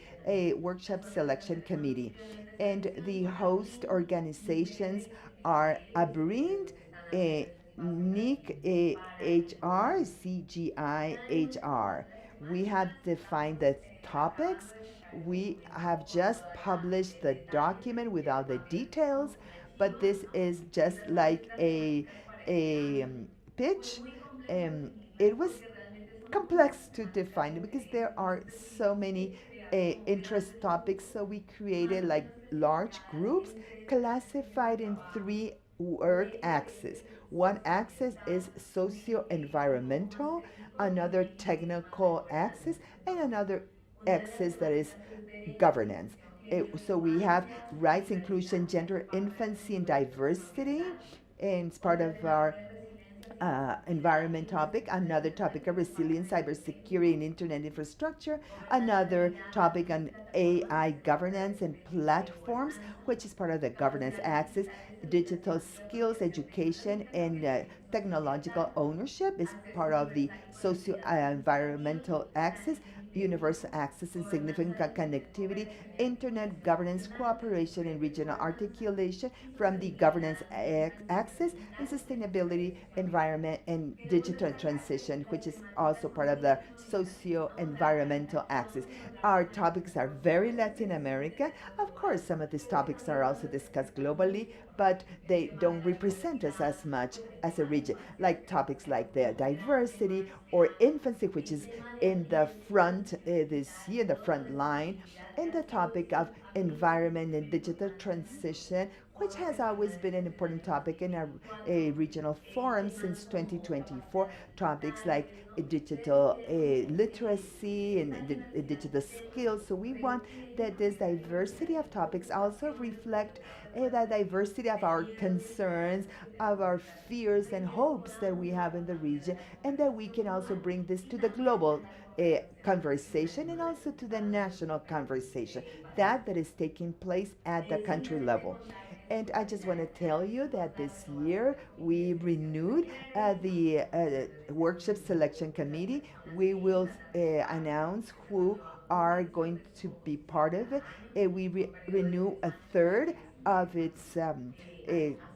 workshop selection committee. And the host organizations are ABRIND, NIC HR, CGI HR. We have defined the topics. We have just published the document with all the details, but this is just like a pitch. It was complex to define because there are so many interest topics, so we created like large groups classified in 3 work axis. One axis is socio-environmental, another technical axis, and another axis that is governance. So we have rights, inclusion, gender, infancy, and diversity, and it's part of our environment topic, another topic of resilience, cybersecurity, and internet infrastructure, another topic on AI governance and platforms, which is part of the governance axis, digital skills, education, and technological ownership is part of the socio-environmental axis, universal access and significant connectivity, internet governance, cooperation, and regional articulation from the governance axis, and sustainability, environment, and digital transition, which is also part of the socio-environmental axis. Our topics are very Latin American. Of course, some of these topics are also discussed globally, but they don't represent us as much as a region, like topics like the diversity or infancy, which is in the front this year, the front line, and the topic of environment and digital transition, which has always been an important topic in a regional forum since 2024. Topics like digital literacy and digital skills. So we want that this diversity of topics also reflect the diversity of our concerns, of our fears and hopes that we have in the region, and that we can also bring this to the global conversation and also to the national conversation that is taking place at the country level. And I just want to tell you that this year we renewed the workshop selection committee. We will announce who are going to be part of it. We renew a third of its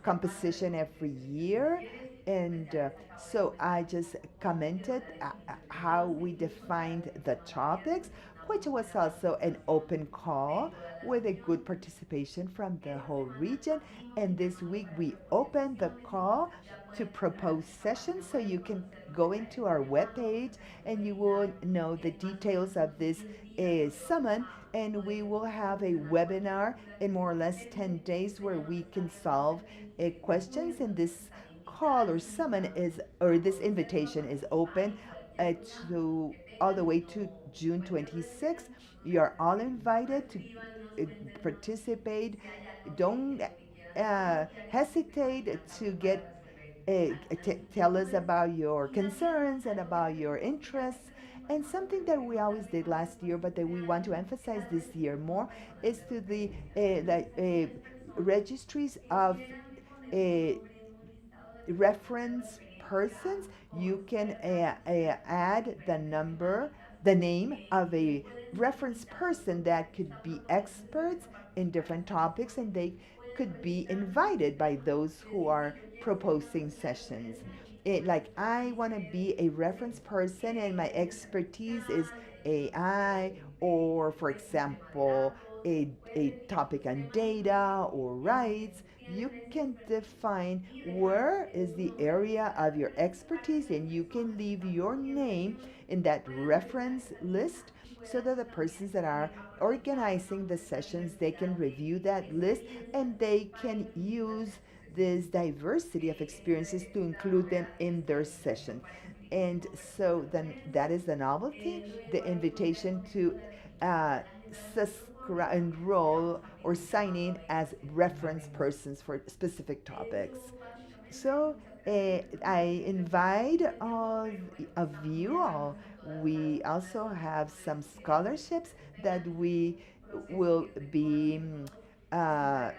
composition every year. And so I just commented how we defined the topics, which was also an open call with a good participation from the whole region. And this week we opened the call to propose sessions, so you can go into our webpage and you will know the details of this summon. And we will have a webinar in more or less 10 days where we can solve questions. And this call or summon is, or this invitation is open to all the way to June 26th. You are all invited to participate. Don't hesitate to get tell us about your concerns and about your interests. And something that we always did last year, but that we want to emphasize this year more, is to the registries of reference persons. You can add the name of a reference person that could be experts in different topics, and they could be invited by those who are proposing sessions. Like, I want to be a reference person and my expertise is AI, or for example, a topic on data or rights. You can define where is the area of your expertise, and you can leave your name in that reference list, so that the persons that are organizing the sessions, they can review that list and they can use this diversity of experiences to include them in their session. And so then that is the novelty, the invitation to enroll or sign in as reference persons for specific topics. So I invite all of you all. We also have some scholarships that we will be uh,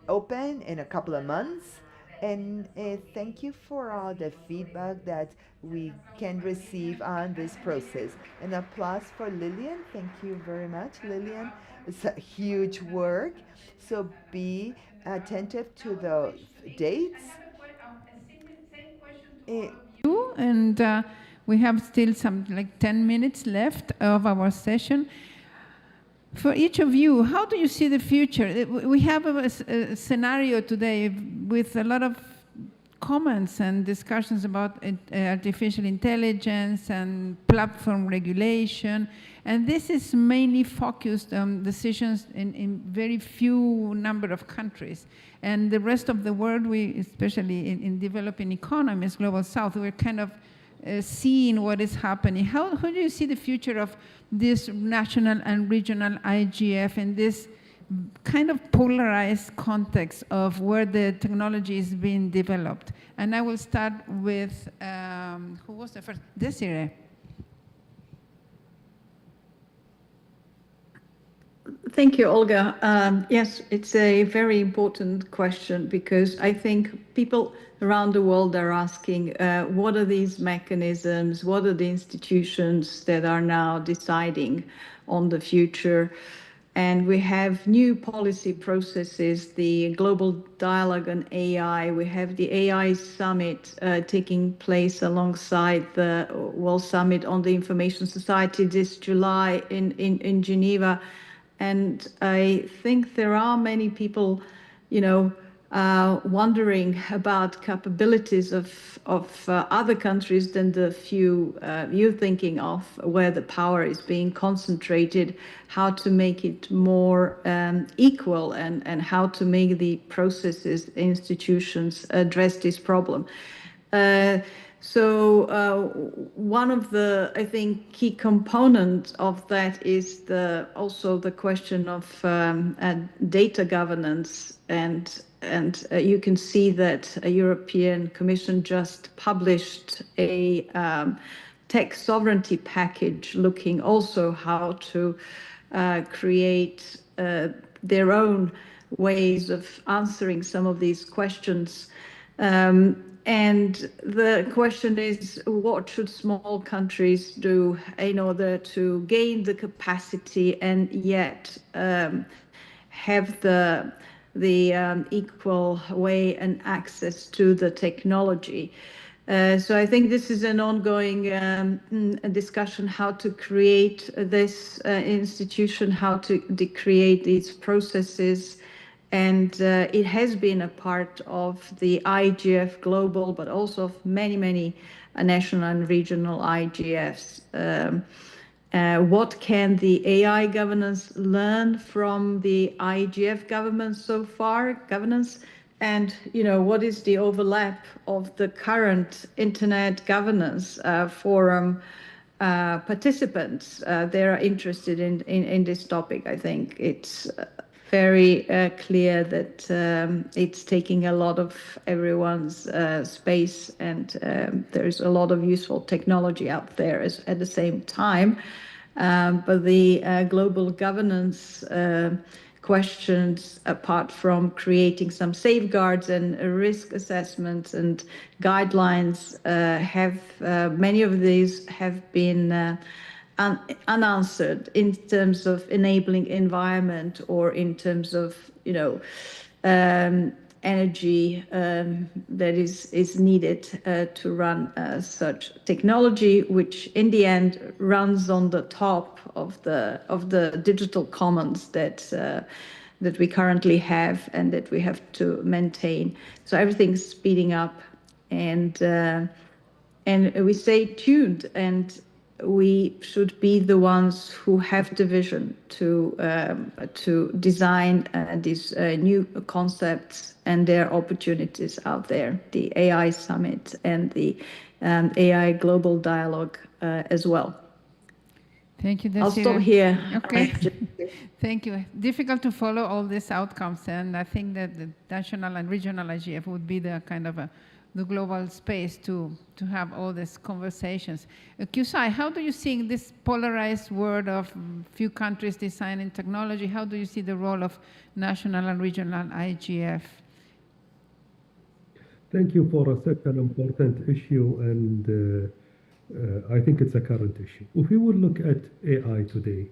open in a couple of months. And thank you for all the feedback that we can receive on this process. An applause for Lillian. Thank you very much, Lillian. It's a huge work. So be attentive to the dates. You and we have still some like 10 minutes left of our session. For each of you, how do you see the future? We have a scenario today with a lot of comments and discussions about artificial intelligence and platform regulation. And this is mainly focused on decisions in very few number of countries. And the rest of the world, we, especially in developing economies, Global South, we're kind of seeing what is happening. How do you see the future of this national and regional IGF in this kind of polarized context of where the technology is being developed? And I will start with, who was the first? Desiree. Thank you, Olga. Yes, it's a very important question because I think people around the world are asking, what are these mechanisms? What are the institutions that are now deciding on the future? And we have new policy processes, the global dialogue on AI. We have the AI summit taking place alongside the World Summit on the Information Society this July in Geneva. And I think there are many people, wondering about capabilities of other countries than the few you're thinking of, where the power is being concentrated, how to make it more equal and how to make the processes, institutions address this problem. One of the, I think, key components of that is also the question of data governance, and you can see that a European Commission just published a tech sovereignty package looking also how to create their own ways of answering some of these questions. And the question is, what should small countries do in order to gain the capacity and yet have the equal way and access to the technology? So I think this is an ongoing discussion, how to create this institution, how to create these processes. And it has been a part of the IGF global, but also of many, many national and regional IGFs. What can the AI governance learn from the IGF governance so far, and what is the overlap of the current Internet Governance Forum participants? They're interested in this topic. I think it's very clear that it's taking a lot of everyone's space, and there's a lot of useful technology out there at the same time. But the global governance questions, apart from creating some safeguards and risk assessments and guidelines, many of these have been unanswered in terms of enabling environment or in terms of energy that is needed to run such technology, which in the end runs on the top of the digital commons that we currently have and that we have to maintain. So everything's speeding up, and we stay tuned, and we should be the ones who have the vision to design these new concepts and their opportunities out there, the AI Summit and the AI Global Dialogue as well. Thank you, Desiree. I'll stop here. Okay. Thank you. Difficult to follow all these outcomes, and I think that the national and regional IGF would be the kind of the global space to have all these conversations. Qusai, how do you see this polarized world of few countries designing technology? How do you see the role of national and regional IGF? Thank you for such an important issue, and I think it's a current issue. If we would look at AI today,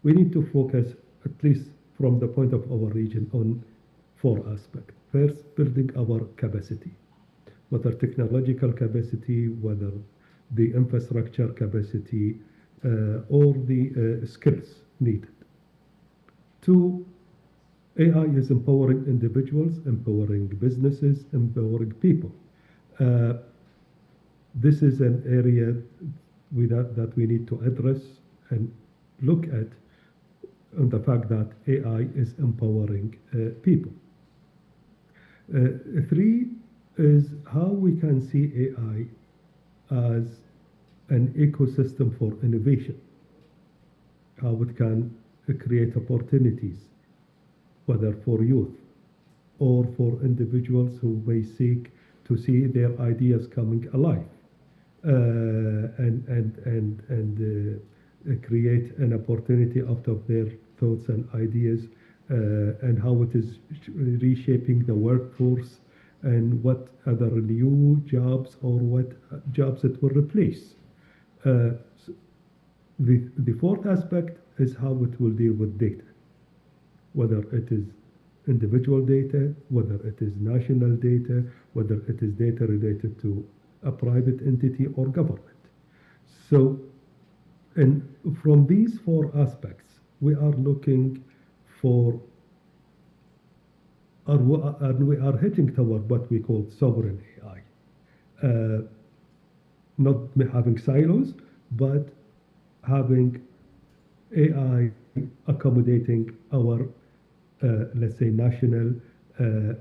we need to focus, at least from the point of our region, on 4 aspects. First, building our capacity, whether technological capacity, whether the infrastructure capacity, or the skills needed. 2, AI is empowering individuals, empowering businesses, empowering people. This is an area that we need to address and look at on the fact that AI is empowering people. 3 is how we can see AI as an ecosystem for innovation, how it can create opportunities, whether for youth or for individuals who may seek to see their ideas coming alive and create an opportunity out of their thoughts and ideas, and how it is reshaping the workforce and what other new jobs or what jobs it will replace. The 4th aspect is how it will deal with data, whether it is individual data, whether it is national data, whether it is data related to a private entity or government. So, and from these 4 aspects, we are looking for, and we are heading toward what we call sovereign AI. Not having silos, but having AI accommodating our, let's say, national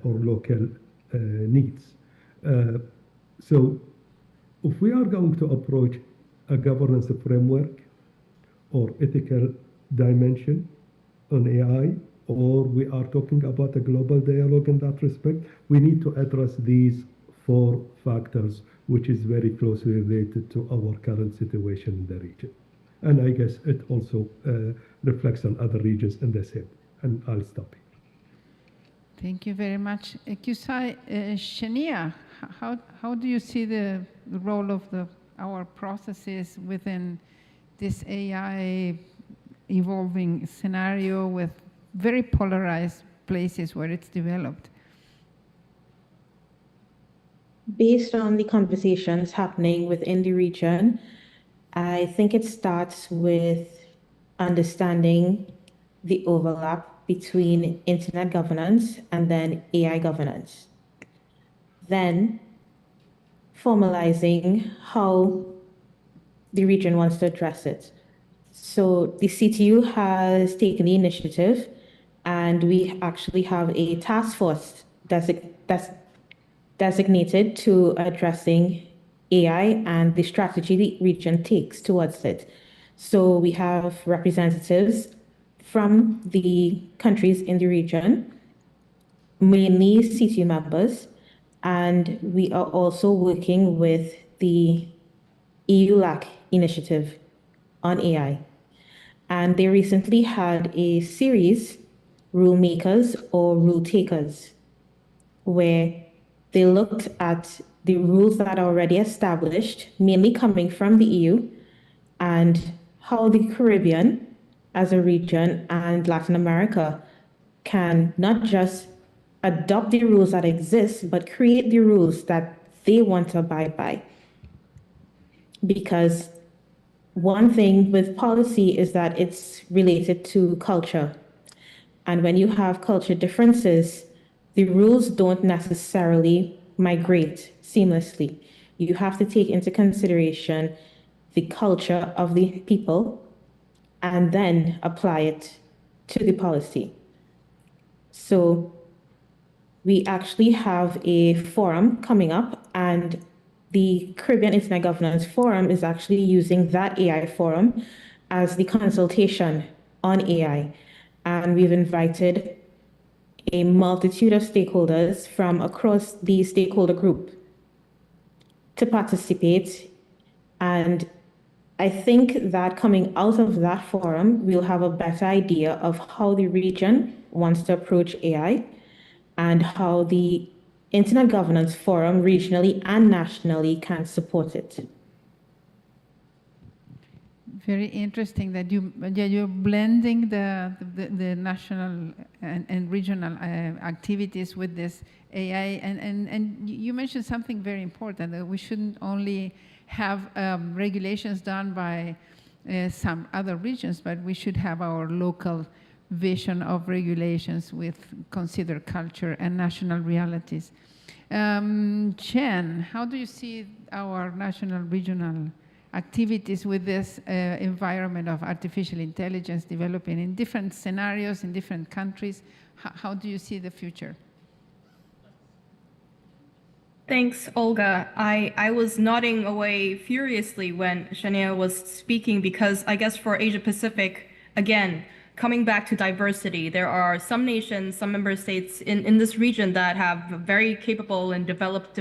or local needs. So if we are going to approach a governance framework or ethical dimension on AI, or we are talking about a global dialogue in that respect, we need to address these 4 factors, which is very closely related to our current situation in the region. And I guess it also reflects on other regions in the same. And I'll stop here. Thank you very much. Kusai, Shania, how do you see the role of our processes within this AI evolving scenario with very polarized places where it's developed? Based on the conversations happening within the region, I think it starts with understanding the overlap between internet governance and then AI governance. Then formalizing how the region wants to address it. So the CTU has taken the initiative, and we actually have a task force that's designated to addressing AI and the strategy the region takes towards it. So we have representatives from the countries in the region, mainly CTU members, and we are also working with the EU-LAC initiative on AI. And they recently had a series, Rule Makers or Rule Takers, where they looked at the rules that are already established, mainly coming from the EU, and how the Caribbean as a region and Latin America can not just adopt the rules that exist, but create the rules that they want to abide by. Because one thing with policy is that it's related to culture. And when you have culture differences, the rules don't necessarily migrate seamlessly. You have to take into consideration the culture of the people and then apply it to the policy. So we actually have a forum coming up, and the Caribbean Internet Governance Forum is actually using that AI forum as the consultation on AI. And we've invited a multitude of stakeholders from across the stakeholder group to participate. And I think that coming out of that forum, we'll have a better idea of how the region wants to approach AI and how the Internet Governance Forum regionally and nationally can support it. Very interesting that you're blending the national and regional activities with this AI, and you mentioned something very important, that we shouldn't only have regulations done by some other regions, but we should have our local vision of regulations with consider culture and national realities. Chen, how do you see our national, regional activities with this environment of artificial intelligence developing in different scenarios, in different countries? How do you see the future? Thanks, Olga. I was nodding away furiously when Shania was speaking because I guess for Asia Pacific, again, coming back to diversity, there are some nations, some member states in this region that have very capable and developed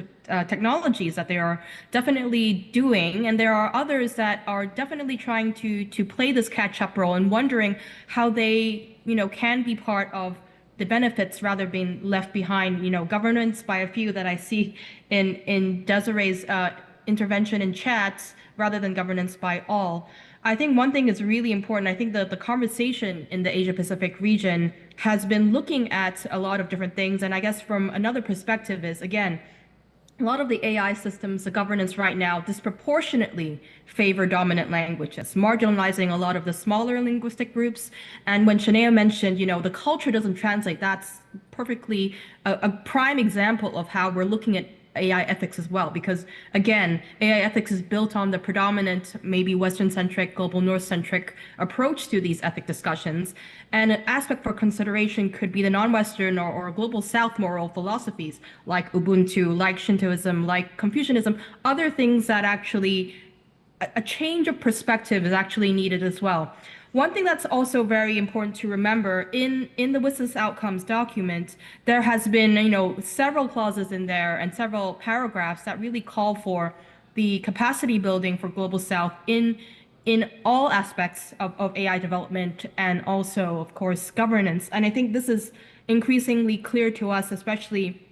technologies that they are definitely doing, and there are others that are definitely trying to play this catch-up role and wondering how they, can be part of the benefits rather being left behind, governance by a few that I see in Desiree's intervention in chats rather than governance by all. I think one thing is really important. I think the conversation in the Asia Pacific region has been looking at a lot of different things. And I guess from another perspective is, again, a lot of the AI systems, the governance right now, disproportionately favor dominant languages, marginalizing a lot of the smaller linguistic groups. And when Shania mentioned, the culture doesn't translate, that's perfectly a prime example of how we're looking at AI ethics as well, because again, AI ethics is built on the predominant, maybe Western-centric, global North-centric approach to these ethic discussions. And an aspect for consideration could be the non-Western or global South moral philosophies, like Ubuntu, like Shintoism, like Confucianism, other things that actually, a change of perspective is actually needed as well. One thing that's also very important to remember in the business outcomes document, there has been, several clauses in there and several paragraphs that really call for the capacity building for Global South in all aspects of AI development and also, of course, governance. And I think this is increasingly clear to us, especially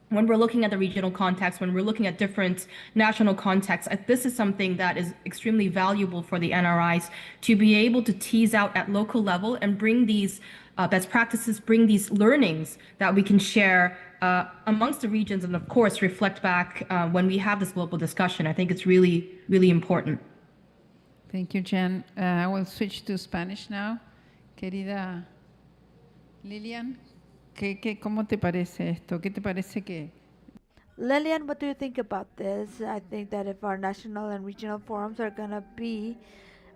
when we're looking at the regional context, when we're looking at different national contexts. This is something that is extremely valuable for the NRIs to be able to tease out at local level and bring these best practices, bring these learnings that we can share amongst the regions and, of course, reflect back when we have this global discussion. I think it's really, really important. Thank you, Jen. I will switch to Spanish now. Querida Lilian. ¿Cómo te parece esto? ¿Qué te parece que? Lillian, what do you think about this? I think that if our national and regional forums are going to be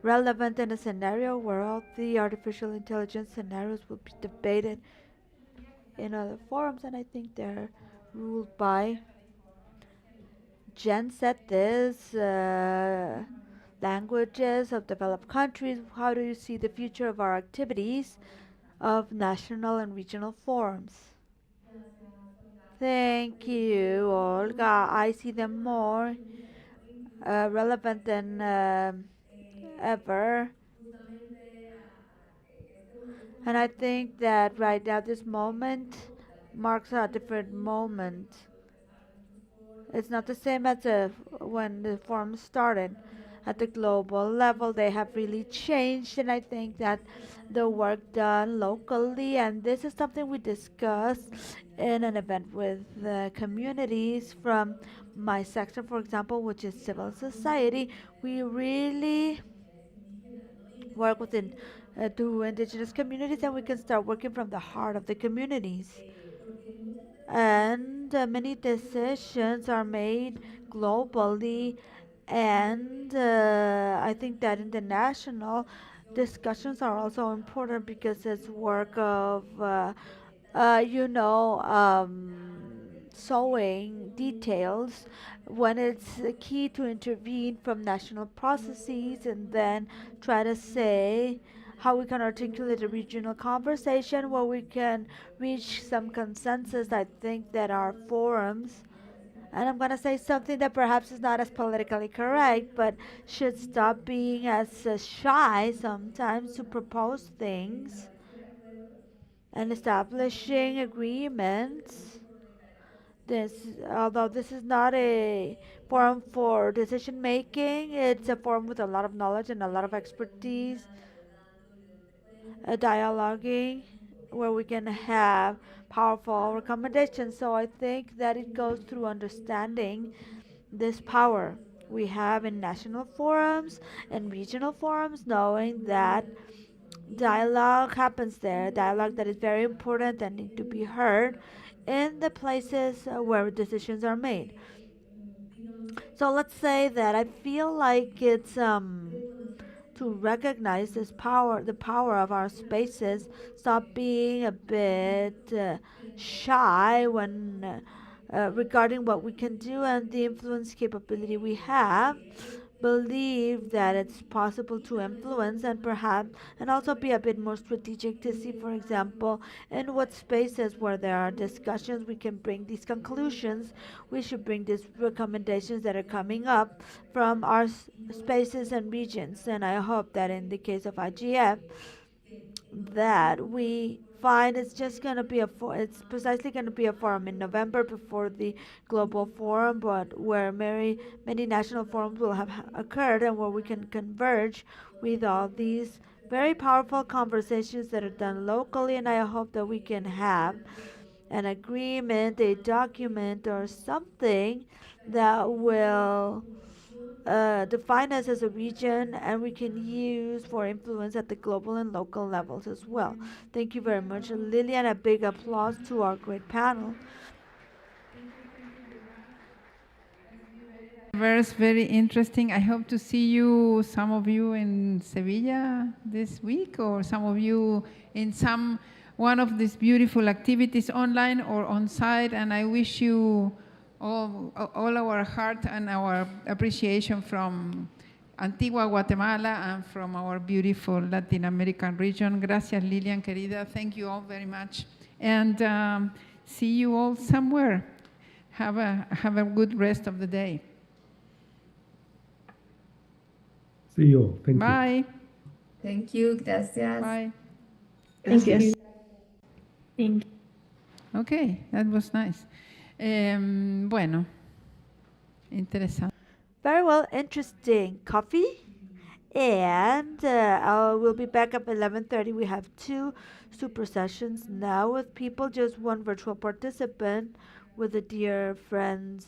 relevant in a scenario where all the artificial intelligence scenarios will be debated in other forums, and I think they're ruled by, Jen said this, languages of developed countries. How do you see the future of our activities of national and regional forums? Thank you, Olga. I see them more relevant than ever. And I think that right now, this moment marks a different moment. It's not the same as when the forum started. At the global level, they have really changed, and I think that the work done locally, and this is something we discussed in an event with communities from my sector, for example, which is civil society. We really work within to indigenous communities, and we can start working from the heart of the communities. And many decisions are made globally, and I think that international discussions are also important because it's work of sewing details when it's key to intervene from national processes and then try to say how we can articulate a regional conversation where we can reach some consensus. I think that our forums, and I'm going to say something that perhaps is not as politically correct, but should stop being as shy sometimes to propose things and establishing agreements. This, although this is not a forum for decision making, it's a forum with a lot of knowledge and a lot of expertise, a dialoguing where we can have powerful recommendations. So I think that it goes through understanding this power we have in national forums and regional forums, knowing that dialogue happens there, dialogue that is very important and need to be heard in the places where decisions are made. So let's say that I feel like it's to recognize this power, the power of our spaces, stop being a bit shy when regarding what we can do and the influence capability we have, believe that it's possible to influence and perhaps and also be a bit more strategic to see, for example, in what spaces where there are discussions we can bring these conclusions. We should bring these recommendations that are coming up from our spaces and regions. And I hope that in the case of IGF that we find it's just going to be it's precisely going to be a forum in November before the global forum, but where many national forums will have occurred and where we can converge with all these very powerful conversations that are done locally. And I hope that we can have an agreement, a document, or something that will define us as a region and we can use for influence at the global and local levels as well. Thank you very much, Lillian. A big applause to our great panel. Very interesting. I hope to see you, some of you in Sevilla this week, or some of you in one of these beautiful activities online or on site. And I wish you all our heart and our appreciation from Antigua, Guatemala, and from our beautiful Latin American region. Gracias, Lilian, querida. Thank you all very much. And see you all somewhere. Have a good rest of the day. See you all. Thank you. Bye. Thank you. Gracias. Bye. Gracias. Thank you. Okay, that was nice. Bueno, interesante. Very well, interesting. Coffee? And we'll be back up 11:30. We have 2 super sessions now with people, just 1 virtual participant with the dear friends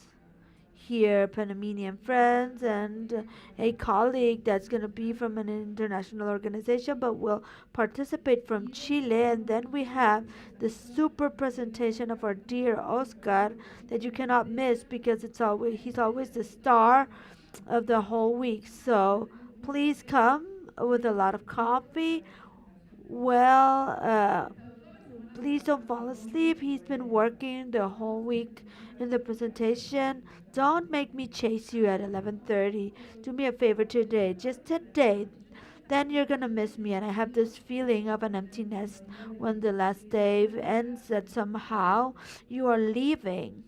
here, Panamanian friends, and a colleague that's going to be from an international organization but will participate from Chile. And then we have the super presentation of our dear Oscar that you cannot miss because he's always the star of the whole week. So please come with a lot of coffee. Well, please don't fall asleep. He's been working the whole week in the presentation. Don't make me chase you at 11:30. Do me a favor today, just today. Then you're gonna miss me, and I have this feeling of an empty nest when the last day ends that somehow you are leaving.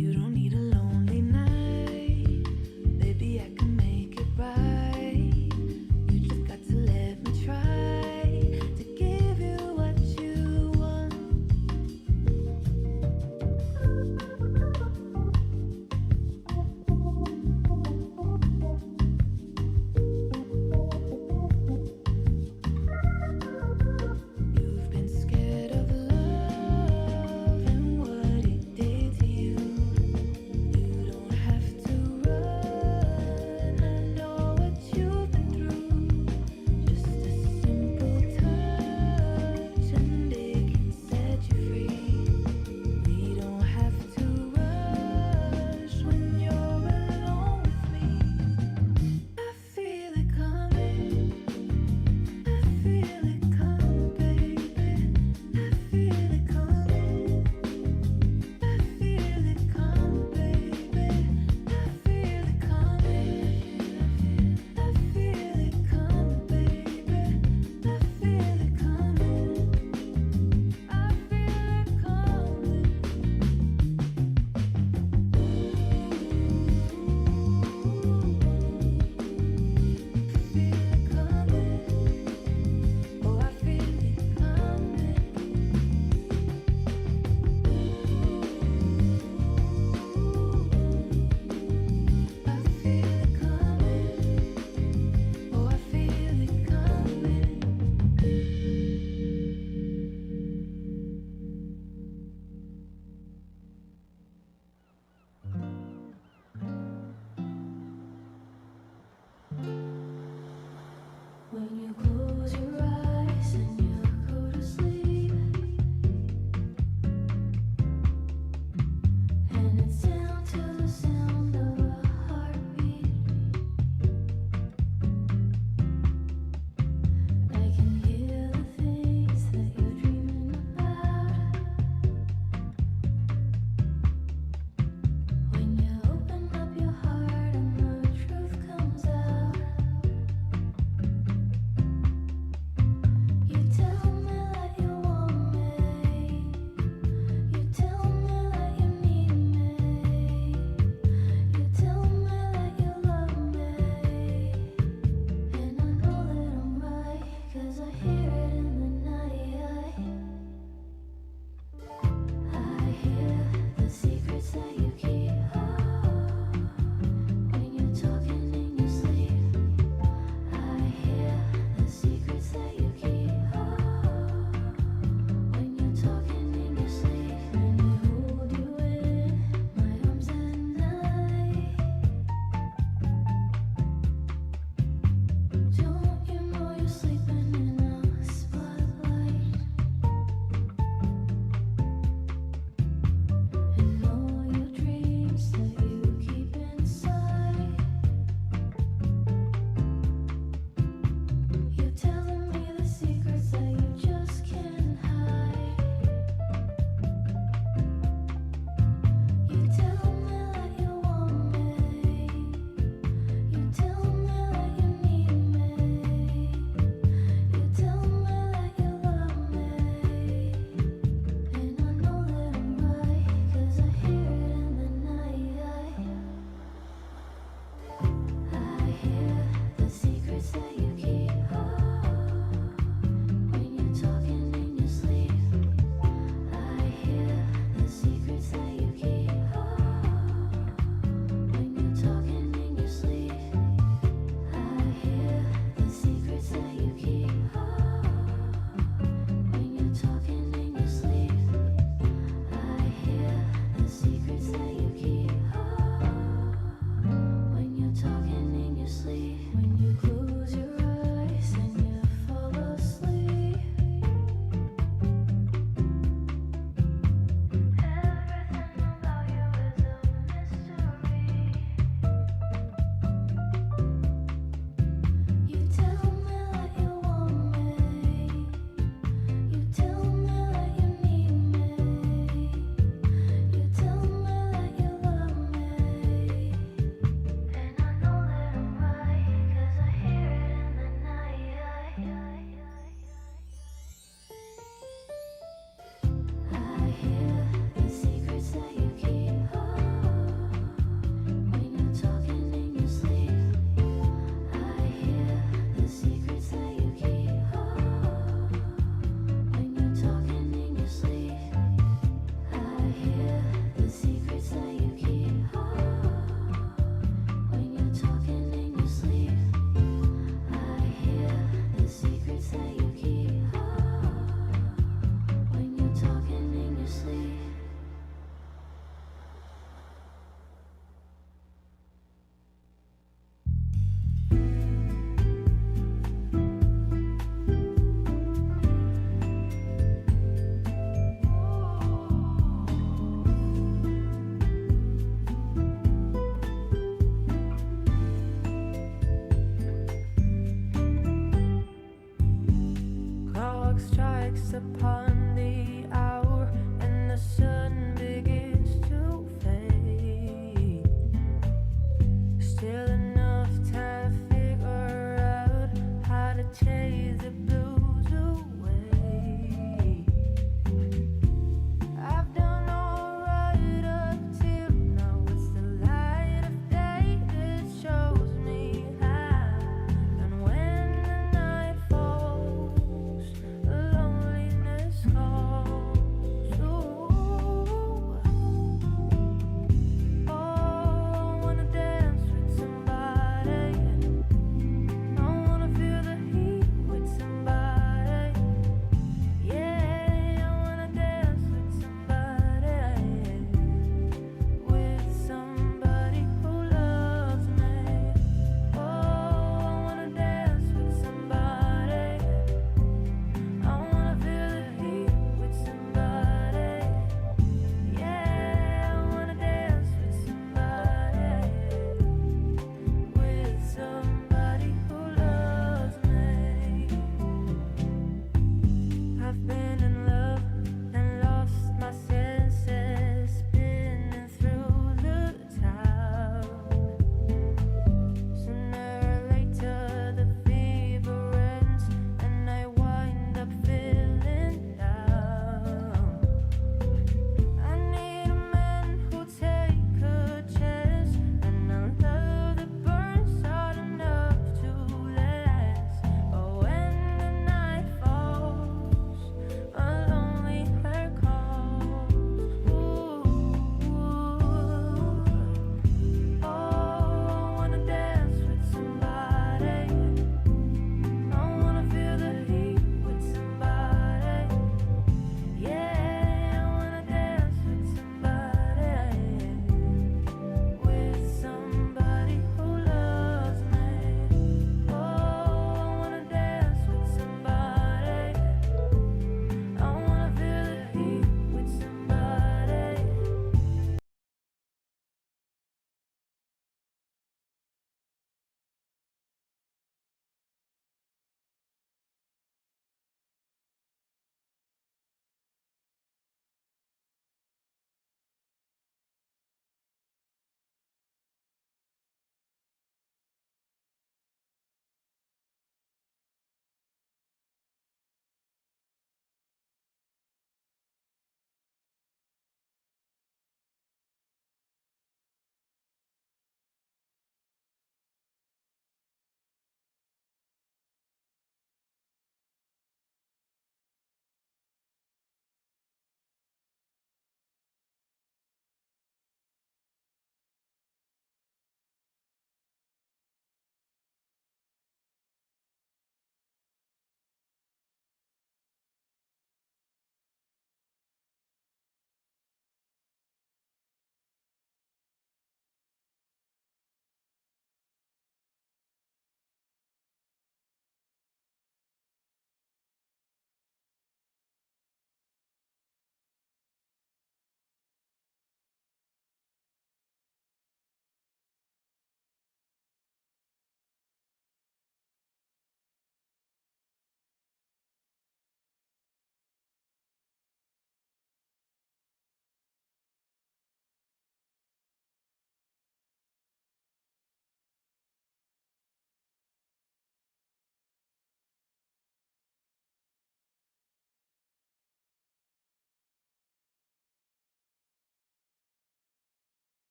You don't need a lonely night. Baby, I can make it right. You just got to let me try to give you what you want. You've been scared of love and what it did to you.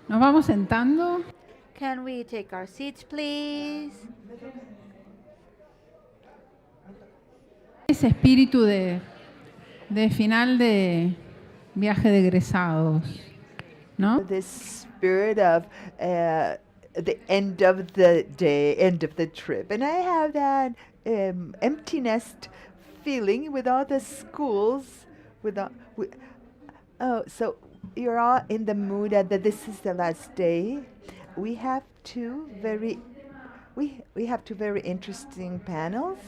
Nos vamos sentando. Can we take our seats, please? Ese espíritu de final de viaje de egresados, ¿no? This spirit of the end of the day, end of the trip. And I have that empty nest feeling with all the schools, so you're all in the mood that this is the last day. We have two very interesting panels.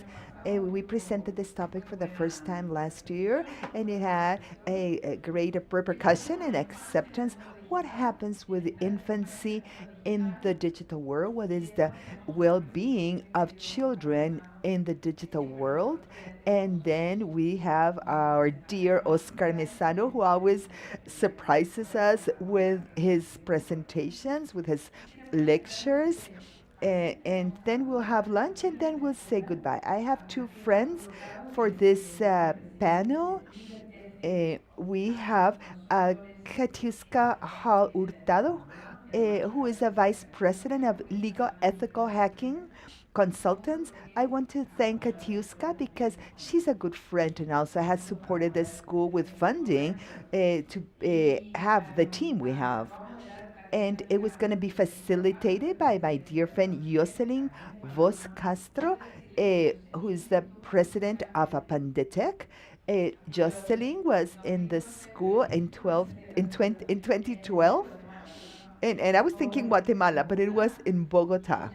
We presented this topic for the first time last year, and it had a great repercussion and acceptance. What happens with infancy in the digital world? What is the well-being of children in the digital world? And then we have our dear Oscar Mesano, who always surprises us with his presentations, with his lectures. And then we'll have lunch and then we'll say goodbye. I have two friends for this panel. We have Katiuska Hall Hurtado, who is a vice president of Legal Ethical Hacking Consultants. I want to thank Katiuska because she's a good friend and also has supported the school with funding to have the team we have. And it was going to be facilitated by my dear friend Jocelyn Vos Castro, who is the president of Apandetec. Jocelyn was in the school in 2012, and I was thinking Guatemala, but it was in Bogota.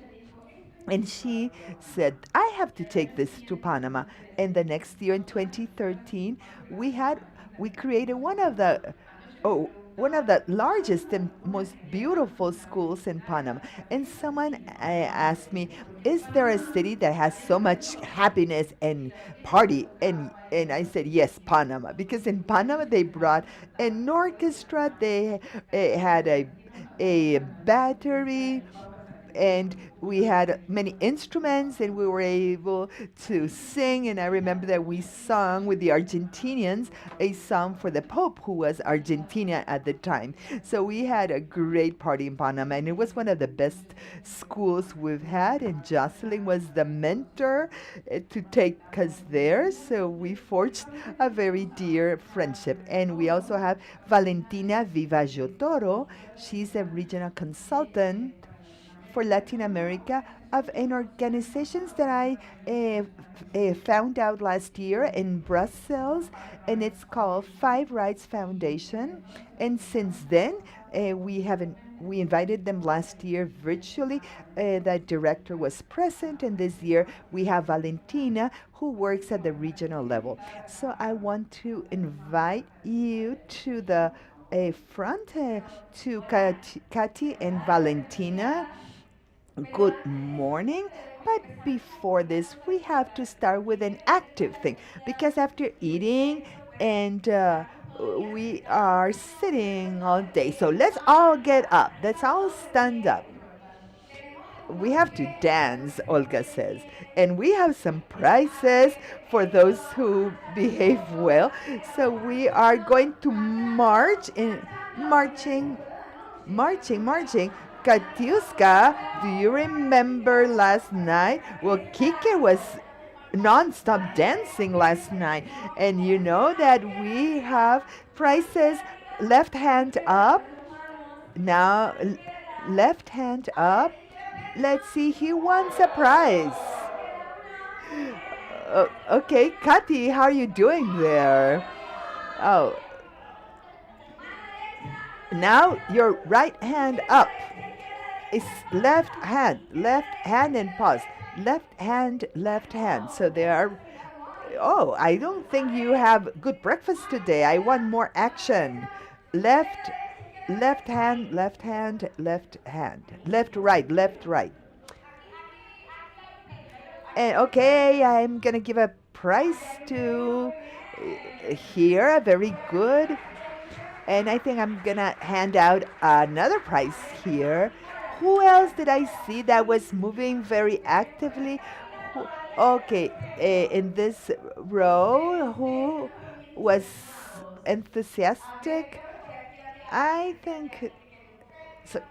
And she said, I have to take this to Panama. And the next year in 2013, we created one of the largest and most beautiful schools in Panama. And someone asked me, is there a city that has so much happiness and party? And I said, yes, Panama. Because in Panama, they brought an orchestra, they had a battery, and we had many instruments and we were able to sing. And I remember that we sung with the Argentinians a song for the Pope, who was Argentina at the time. So we had a great party in Panama, and it was one of the best schools we've had. And Jocelyn was the mentor to take us there. So we forged a very dear friendship. And we also have Valentina Vivajotoro. She's a regional consultant for Latin America of an organization that I found out last year in Brussels, and it's called Five Rights Foundation. And since then, we invited them last year virtually. The director was present, and this year we have Valentina, who works at the regional level. So I want to invite you to the front, to Katy and Valentina. Good morning. But before this, we have to start with an active thing, because after eating and we are sitting all day. So let's all get up. Let's all stand up. We have to dance, Olga says. And we have some prizes for those who behave well. So we are going to march marching. Katiuska, do you remember last night? Well, Kike was non-stop dancing last night. And you know that we have prizes. Left hand up. Now, left hand up. Let's see who wants a prize. Okay, Kati, how are you doing there? Oh. Now your right hand up. It's left hand and pause. Left hand. So there are, I don't think you have good breakfast today. I want more action. Left hand. Left, right. And okay, I'm gonna give a prize to here, very good. And I think I'm gonna hand out another prize here. Who else did I see that was moving very actively? Okay, in this row, who was enthusiastic? I think So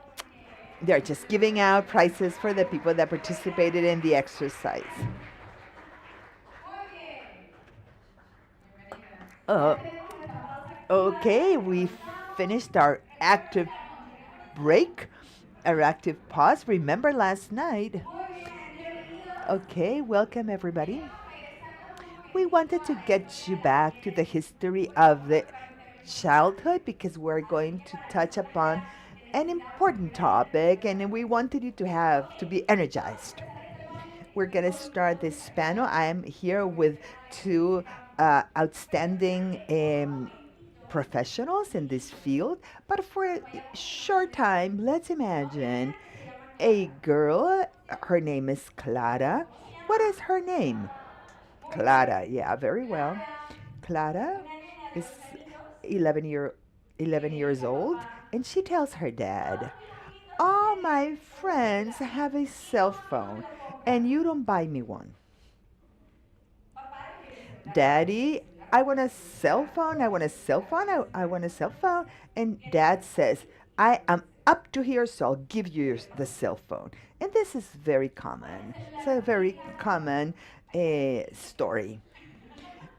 they're just giving out prizes for the people that participated in the exercise. Uh, okay, we finished our active break, our active pause. Remember last night? Okay, welcome everybody. We wanted to get you back to the history of the childhood because we're going to touch upon an important topic and we wanted you to have to be energized. We're going to start this panel. I am here with two outstanding professionals in this field, but for a short time, let's imagine a girl. Her name is Clara. What is her name? Clara, yeah, very well. Clara is 11 years old, and she tells her dad, all my friends have a cell phone, and you don't buy me one. Daddy, I want a cell phone, I want a cell phone, I want a cell phone. And dad says, I am up to here, so I'll give you the cell phone. And this is very common. It's a very common story.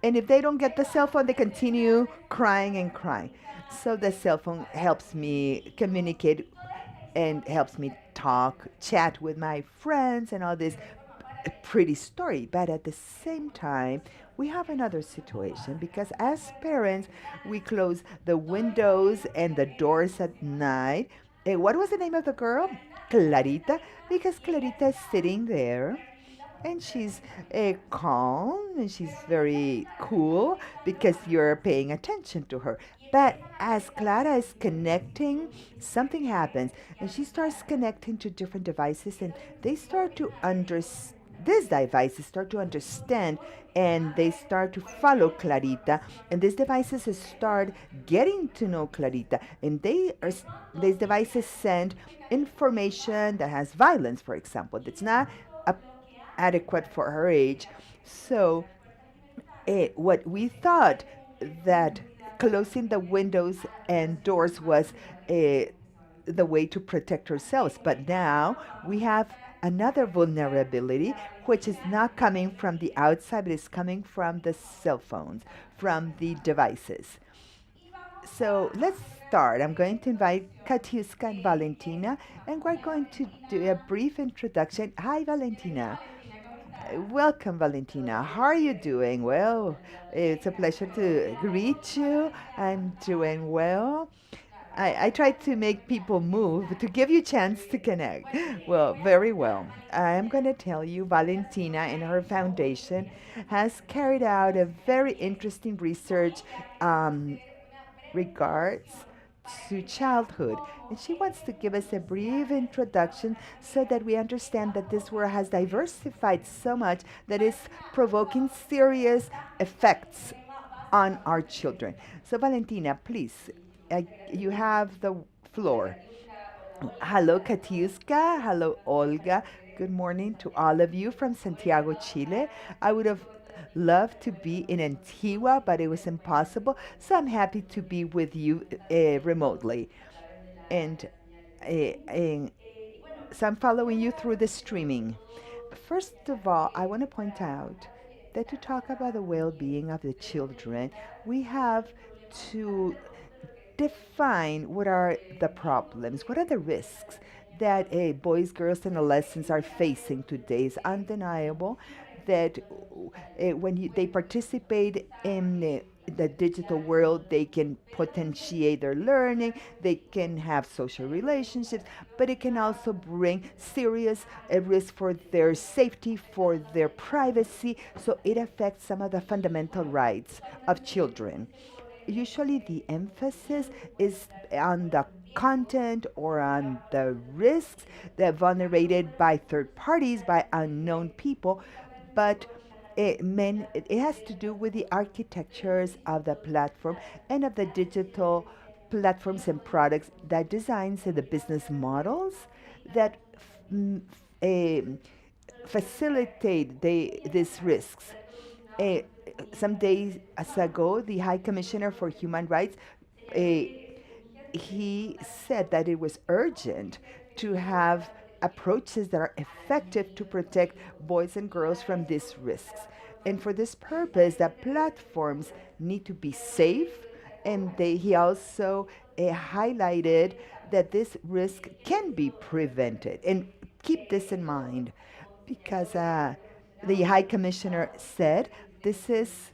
And if they don't get the cell phone, they continue crying and crying. So the cell phone helps me communicate and helps me talk, chat with my friends and all this pretty story. But at the same time, we have another situation because as parents, we close the windows and the doors at night. What was the name of the girl? Clarita, because Clarita is sitting there and she's calm and she's very cool because you're paying attention to her. But as Clara is connecting, something happens and she starts connecting to different devices and they start to understand. These devices start to understand and they start to follow Clarita, and these devices start getting to know Clarita, and these devices send information that has violence, for example, that's not adequate for her age. So what we thought that closing the windows and doors was the way to protect ourselves, but now we have another vulnerability, which is not coming from the outside, but is coming from the cell phones, from the devices. So let's start. I'm going to invite Katiuska and Valentina, and we're going to do a brief introduction. Hi, Valentina. Welcome, Valentina. How are you doing? Well, it's a pleasure to greet you. I'm doing well. I try to make people move to give you a chance to connect. Well, very well. I'm going to tell you Valentina and her foundation has carried out a very interesting research regards to childhood. And she wants to give us a brief introduction so that we understand that this world has diversified so much that it's provoking serious effects on our children. So, Valentina, please, you have the floor. Hello, Katiuska. Hello, Olga. Good morning to all of you from Santiago, Chile. I would have loved to be in Antigua, but it was impossible. So I'm happy to be with you remotely. And, so I'm following you through the streaming. First of all, I want to point out that to talk about the well being of the children, we have to define what are the problems, what are the risks that boys, girls, and adolescents are facing today. It's undeniable that they participate in the digital world, they can potentiate their learning, they can have social relationships, but it can also bring serious risk for their safety, for their privacy. So it affects some of the fundamental rights of children. Usually the emphasis is on the content or on the risks that are vulnerated by third parties, by unknown people, but it has to do with the architectures of the platform and of the digital platforms and products that designs the business models that facilitate these risks. Some days ago, the High Commissioner for Human Rights he said that it was urgent to have approaches that are effective to protect boys and girls from these risks. And for this purpose, the platforms need to be safe. And he also highlighted that this risk can be prevented. And keep this in mind because the High Commissioner said this is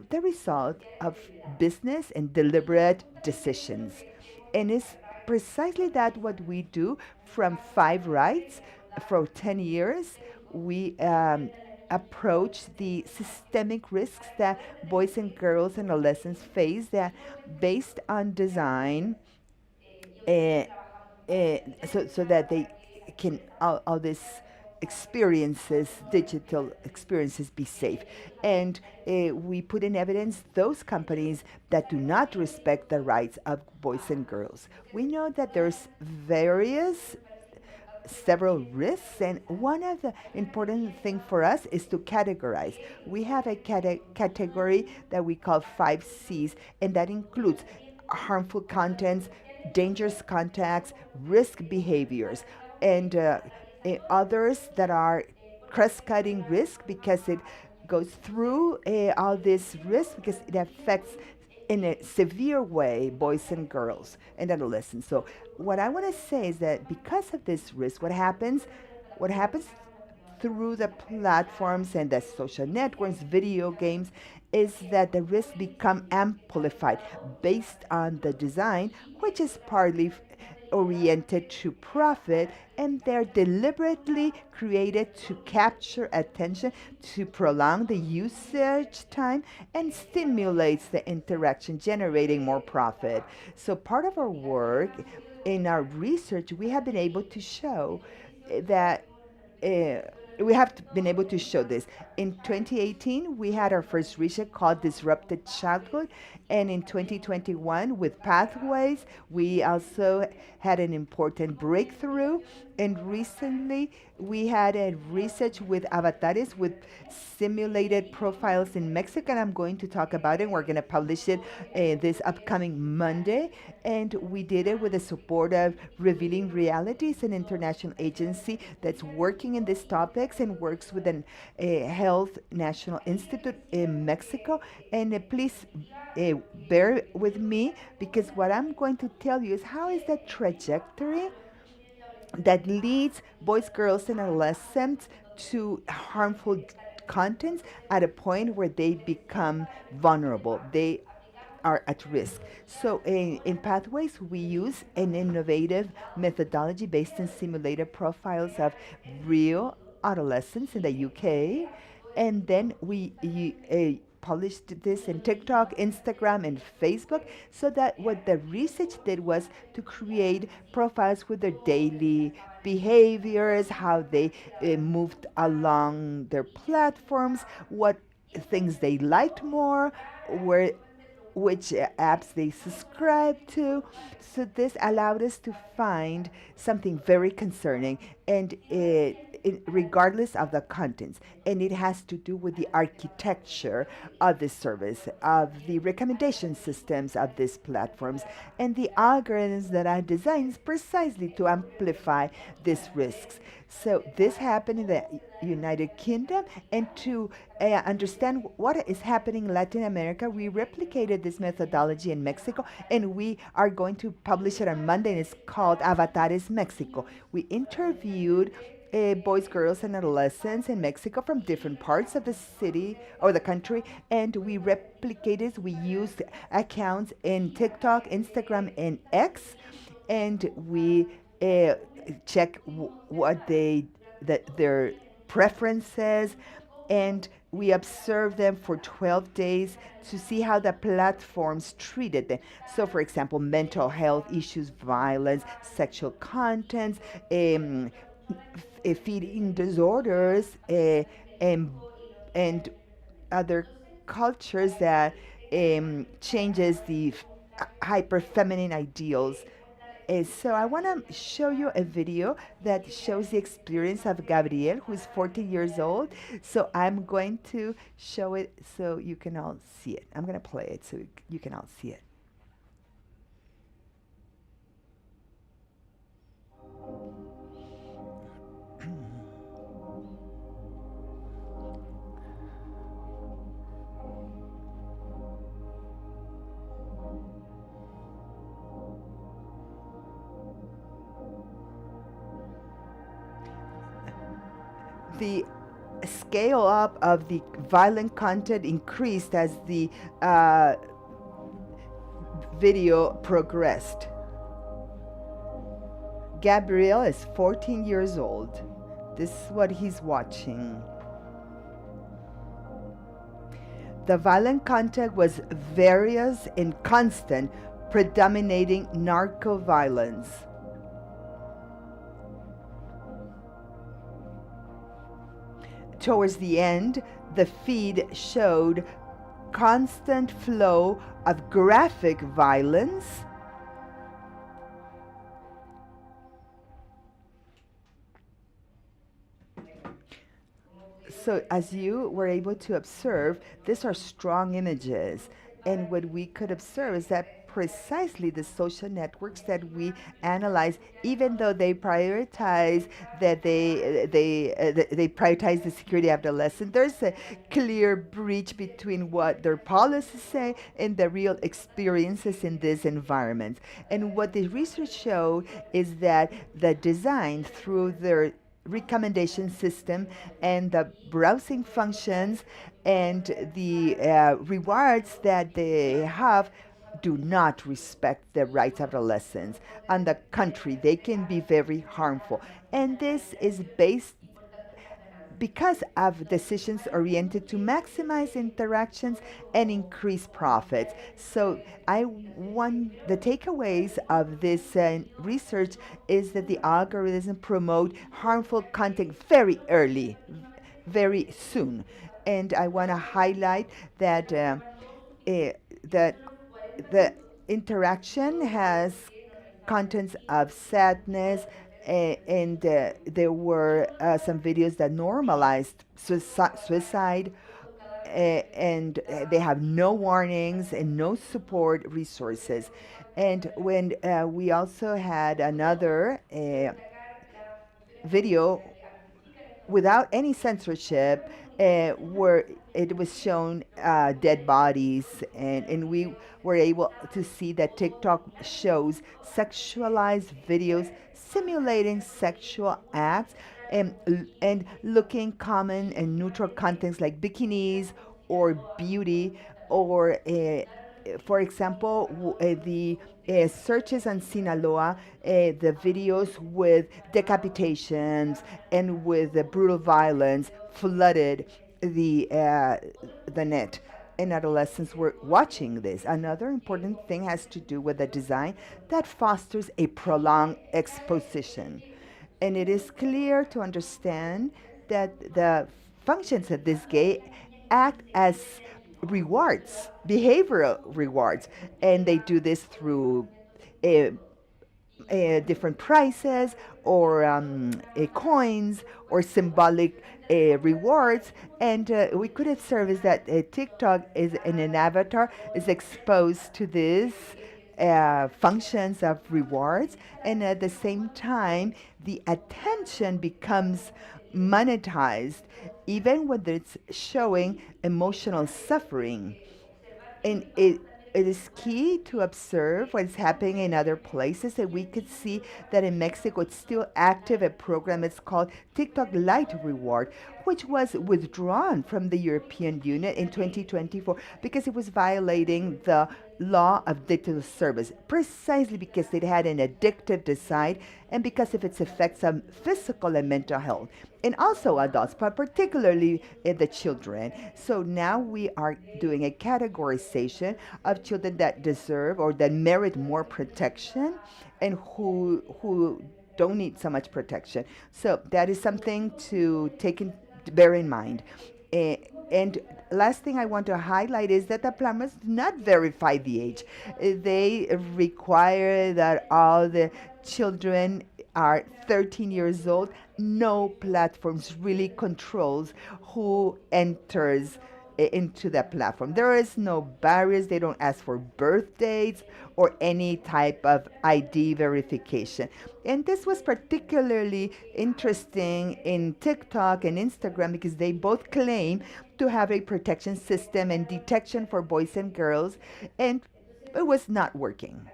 the result of business and deliberate decisions. And it's precisely that what we do from Five Rights for 10 years. We approach the systemic risks that boys and girls and adolescents face that based on design uh, so that they can all these experiences, digital experiences, be safe. And we put in evidence those companies that do not respect the rights of boys and girls. We know that there's several risks, and one of the important things for us is to categorize. We have a category that we call 5Cs, and that includes harmful contents, dangerous contacts, risk behaviors, and others that are cross-cutting risk because it goes through all this risk because it affects in a severe way boys and girls and adolescents. So what I want to say is that because of this risk, what happens through the platforms and the social networks, video games, is that the risks become amplified based on the design, which is partly oriented to profit, and they're deliberately created to capture attention, to prolong the usage time, and stimulates the interaction, generating more profit. So part of our work in our research, we have been able to show that we have been able to show this. In 2018, we had our first research called Disrupted Childhood. And in 2021, with Pathways, we also had an important breakthrough. And recently, we had a research with avatares, with simulated profiles in Mexico. And I'm going to talk about it. We're going to publish it this upcoming Monday. And we did it with the support of Revealing Realities, an international agency that's working in these topics and works with a Health National Institute in Mexico. And please bear with me because what I'm going to tell you is how is the trajectory that leads boys, girls, and adolescents to harmful contents at a point where they become vulnerable. They are at risk. So in Pathways, we use an innovative methodology based in simulated profiles of real adolescents in the UK. And then we published this in TikTok, Instagram, and Facebook, so that what the research did was to create profiles with their daily behaviors, how they moved along their platforms, what things they liked more, which apps they subscribe to. So this allowed us to find something very concerning, and regardless of the contents, and it has to do with the architecture of this service, of the recommendation systems of these platforms, and the algorithms that are designed precisely to amplify these risks. So this happened in the United Kingdom, and to understand what is happening in Latin America, we replicated this methodology in Mexico, and we are going to publish it on Monday, and it's called Avatares Mexico. We interviewed boys, girls, and adolescents in Mexico from different parts of the city or the country, and we replicated, we used accounts in TikTok, Instagram, and X, and we check what their preferences, and we observed them for 12 days to see how the platforms treated them. So, for example, mental health issues, violence, sexual contents, feeding disorders, and other cultures that changes the hyper feminine ideals. So I want to show you a video that shows the experience of Gabriel, who's 40 years old. So I'm going to show it so you can all see it. I'm going to play it so you can all see it. the scale up of the violent content increased as the uh, video progressed. Gabriel is 14 years old. This is what he's watching. The violent content was various and constant, predominating narco violence. Towards the end, the feed showed constant flow of graphic violence, so as you were able to observe, these are strong images. And what we could observe is that precisely the social networks that we analyze, even though they prioritize that they prioritize the security of adolescents, there's a clear breach between what their policies say and the real experiences in this environment. And what the research showed is that the design through their recommendation system and the browsing functions and the rewards that they have do not respect the rights of adolescents. On the contrary, they can be very harmful. And this is based because of decisions oriented to maximize interactions and increase profits. So the takeaways of this research is that the algorithm promote harmful content very early, very soon. And I want to highlight that that the interaction has contents of sadness, and there were some videos that normalized suicide, and they have no warnings and no support resources. And when we also had another video without any censorship, where it was shown dead bodies, and we were able to see that TikTok shows sexualized videos simulating sexual acts, and looking common and neutral contents like bikinis or beauty, or for example, the searches on Sinaloa, the videos with decapitations and with brutal violence flooded the net, and adolescents were watching this. Another important thing has to do with the design that fosters a prolonged exposition. And it is clear to understand that the functions of this game act as rewards, behavioral rewards, and they do this through different prices or coins or symbolic rewards. And we could observe is that TikTok is in an avatar is exposed to this functions of rewards, and at the same time the attention becomes monetized even when it's showing emotional suffering. And it is key to observe what's happening in other places. And we could see that in Mexico, it's still active, a program. It's called TikTok Lite Reward, which was withdrawn from the European Union in 2024 because it was violating the law of digital service, precisely because it had an addictive design and because of its effects on physical and mental health, and also adults, but particularly the children. So now we are doing a categorization of children that deserve or that merit more protection and who don't need so much protection. So that is something to bear in mind. And last thing I want to highlight is that the platforms do not verify the age. They require that all the children are 13 years old. No platforms really controls who enters into the platform. There is no barriers. They don't ask for birth dates or any type of ID verification. And this was particularly interesting in TikTok and Instagram because they both claim to have a protection system and detection for boys and girls, and it was not working.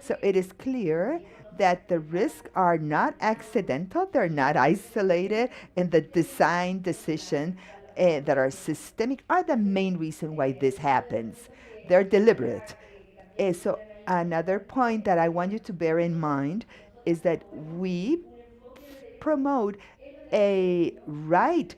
So it is clear that the risks are not accidental, they're not isolated, and the design decision that are systemic are the main reason why this happens. They're deliberate. So another point that I want you to bear in mind is that we promote a right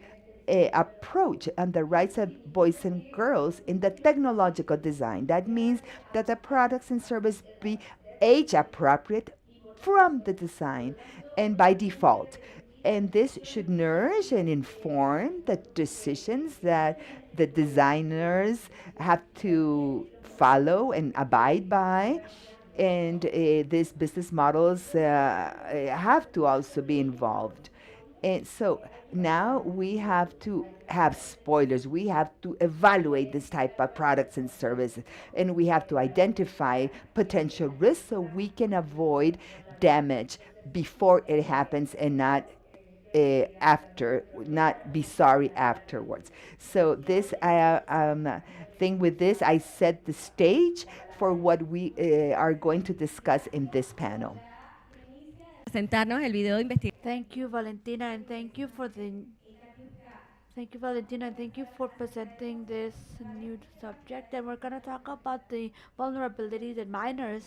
approach on the rights of boys and girls in the technological design. That means that the products and service be age appropriate from the design and by default. And this should nourish and inform the decisions that the designers have to follow and abide by. And these business models have to also be involved. And so now we have to have spoilers. We have to evaluate this type of products and services. And we have to identify potential risks so we can avoid damage before it happens and not not be sorry afterwards. So this thing with this, I set the stage for what we are going to discuss in this panel. Thank you, Valentina, and thank you for presenting this new subject. And we're going to talk about the vulnerabilities that minors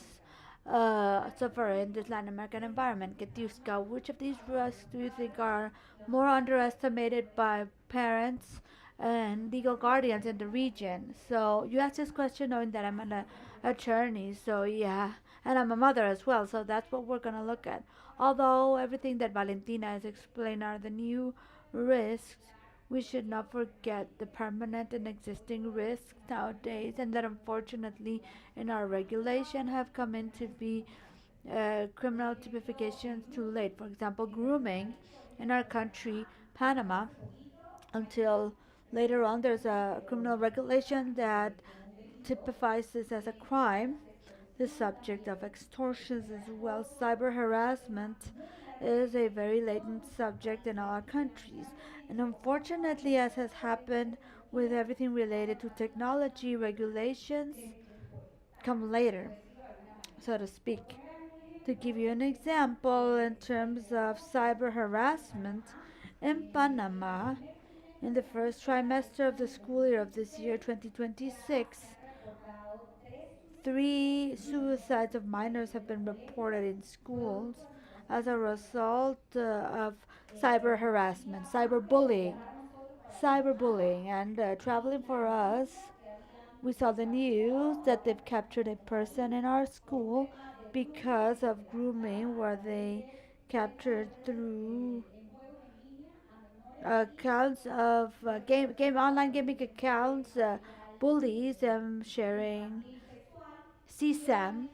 suffer in this Latin American environment. Katiuska, which of these risks do you think are more underestimated by parents and legal guardians in the region? So you asked this question knowing that I'm an attorney, so yeah, and I'm a mother as well, so that's what we're going to look at. Although everything that Valentina has explained are the new risks, we should not forget the permanent and existing risks nowadays, and that unfortunately in our regulation have come into be criminal typifications too late. For example, grooming in our country, Panama, until later on there's a criminal regulation that typifies this as a crime. The subject of extortions as well, cyber harassment, is a very latent subject in all our countries. And unfortunately, as has happened with everything related to technology, regulations come later, so to speak. To give you an example, in terms of cyber harassment, in Panama, in the first trimester of the school year of this year, 2026, 3 suicides of minors have been reported in schools as a result of cyber harassment, cyberbullying, and traveling for us. We saw the news that they've captured a person in our school because of grooming, where they captured through accounts of game online gaming accounts, bullies sharing CSAM,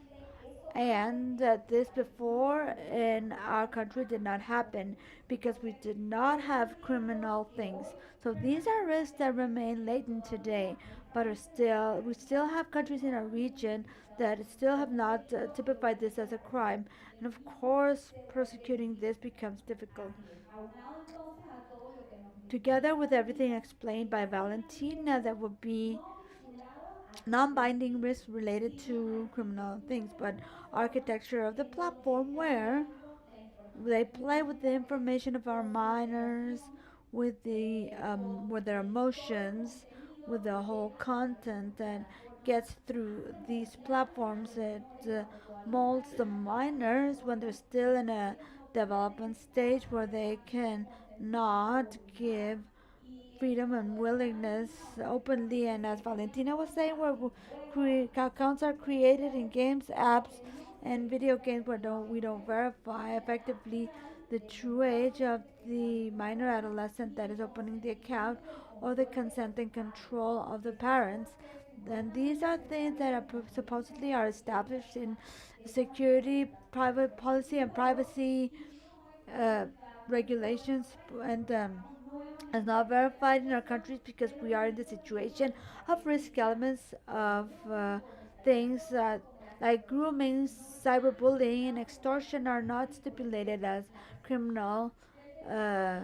and this before in our country did not happen because we did not have criminal things. So these are risks that remain latent today, but we still have countries in our region that still have not typified this as a crime, and of course prosecuting this becomes difficult. Together with everything explained by Valentina, that would be non-binding risks related to criminal things, but architecture of the platform where they play with the information of our minors, with their emotions, with the whole content that gets through these platforms. It molds the minors when they're still in a development stage where they can not give freedom and willingness openly. And as Valentina was saying, where accounts are created in games, apps, and video games where we don't verify effectively the true age of the minor adolescent that is opening the account, or the consent and control of the parents. Then these are things that are supposedly are established in security, private policy, and privacy uh, regulations, and is not verified in our countries because we are in the situation of risk elements of things like grooming, cyberbullying, and extortion are not stipulated as criminal uh,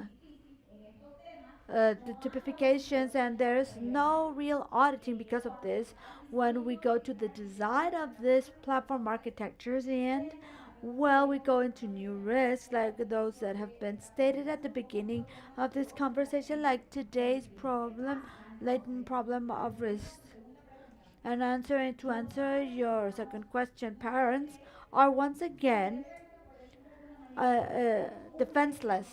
the typifications, and there's no real auditing because of this when we go to the design of this platform architectures, and Well, we go into new risks like those that have been stated at the beginning of this conversation, like today's problem, latent problem of risk. And answering to answer your second question, parents are once again defenseless,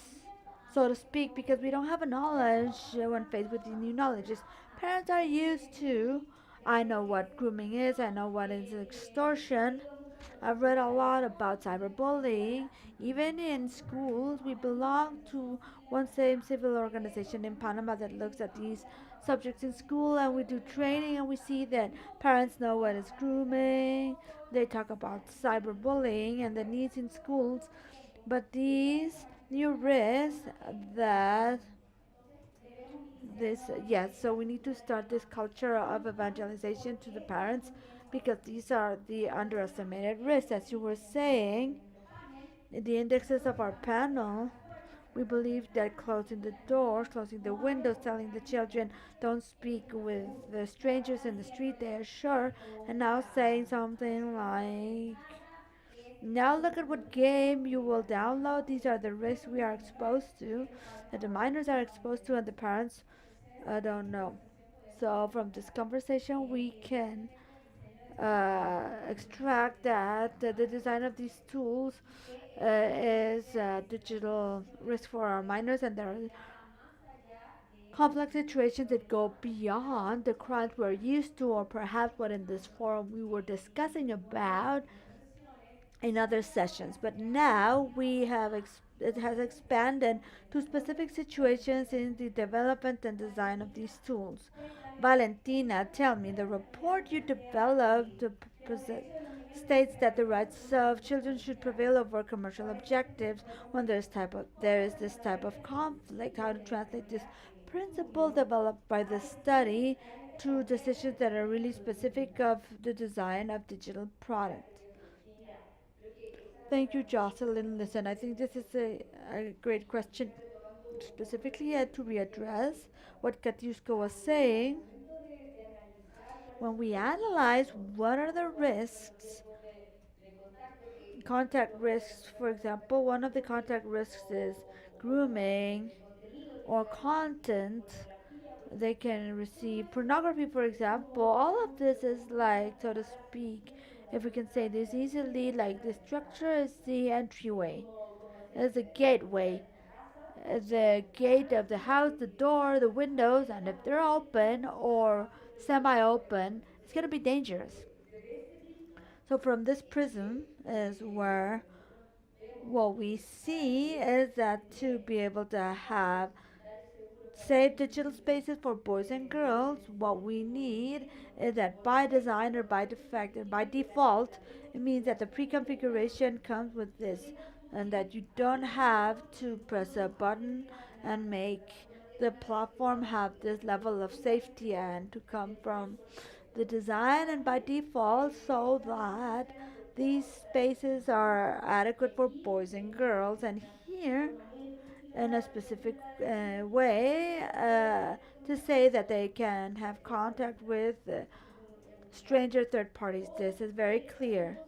so to speak, because we don't have a knowledge when faced with the new knowledges. Parents are used to, I know what grooming is, I know what is extortion. I've read a lot about cyberbullying. Even in schools, we belong to one same civil organization in Panama that looks at these subjects in school, and we do training, and we see that parents know what is grooming. They talk about cyberbullying and the needs in schools, but these new risks that this yes, so we need to start this culture of evangelization to the parents because these are the underestimated risks. As you were saying, in the indexes of our panel, we believe that closing the doors, closing the windows, telling the children don't speak with the strangers in the street, they are sure, and now saying something like, now look at what game you will download. These are the risks we are exposed to, that the minors are exposed to, and the parents don't know. So from this conversation, we can extract that the design of these tools is digital risk for our minors, and there are complex situations that go beyond the crimes we're used to, or perhaps what in this forum we were discussing about in other sessions. But now we have it has expanded to specific situations in the development and design of these tools. Valentina, tell me, the report you developed states that the rights of children should prevail over commercial objectives when there is this type of conflict. How to translate this principle developed by the study to decisions that are really specific of the design of digital products? Thank you, Jocelyn. Listen, I think this is a great question. Specifically, to readdress what Katiuska was saying, when we analyze what are the risks, contact risks, for example, one of the contact risks is grooming or content. They can receive pornography, for example. All of this is like, so to speak, if we can say this easily, like the structure is the entryway, is the gateway, the gate of the house, the door, the windows, and if they're open or semi open, it's going to be dangerous. So, from this prism, is where what we see is that to be able to have safe digital spaces for boys and girls, what we need is that by design or by defect and by default, it means that the pre-configuration comes with this and that you don't have to press a button and make the platform have this level of safety and to come from the design and by default so that these spaces are adequate for boys and girls, and here in a specific way to say that they can have contact with stranger third parties. This is very clear.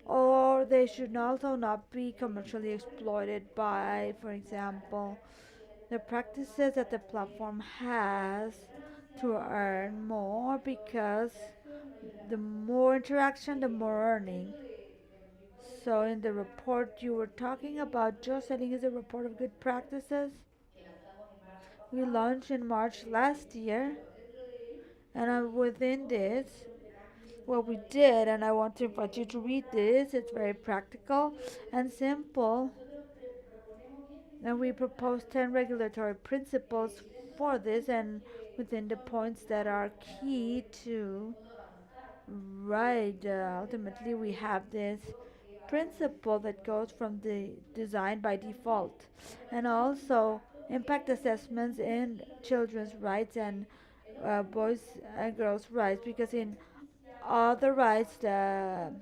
Or they should also not be commercially exploited by, for example, the practices that the platform has to earn more because the more interaction, the more earning. So, in the report you were talking about, Jocelyn, is a report of good practices we launched in March last year, and within this, what we did, and I want to invite you to read this, it's very practical and simple. And we proposed 10 regulatory principles for this, and within the points that are key to right, ultimately, we have this principle that goes from the design by default, and also impact assessments in children's rights and boys and girls' rights, because in other rights, the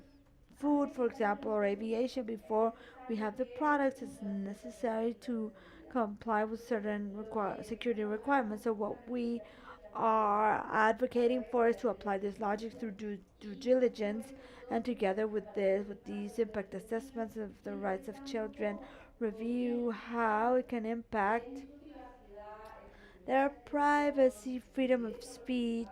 food, for example, or aviation, before we have the products, it's necessary to comply with certain security requirements. So what we are advocating for is to apply this logic through due diligence, and together with this, with these impact assessments of the rights of children, review how it can impact their privacy, freedom of speech,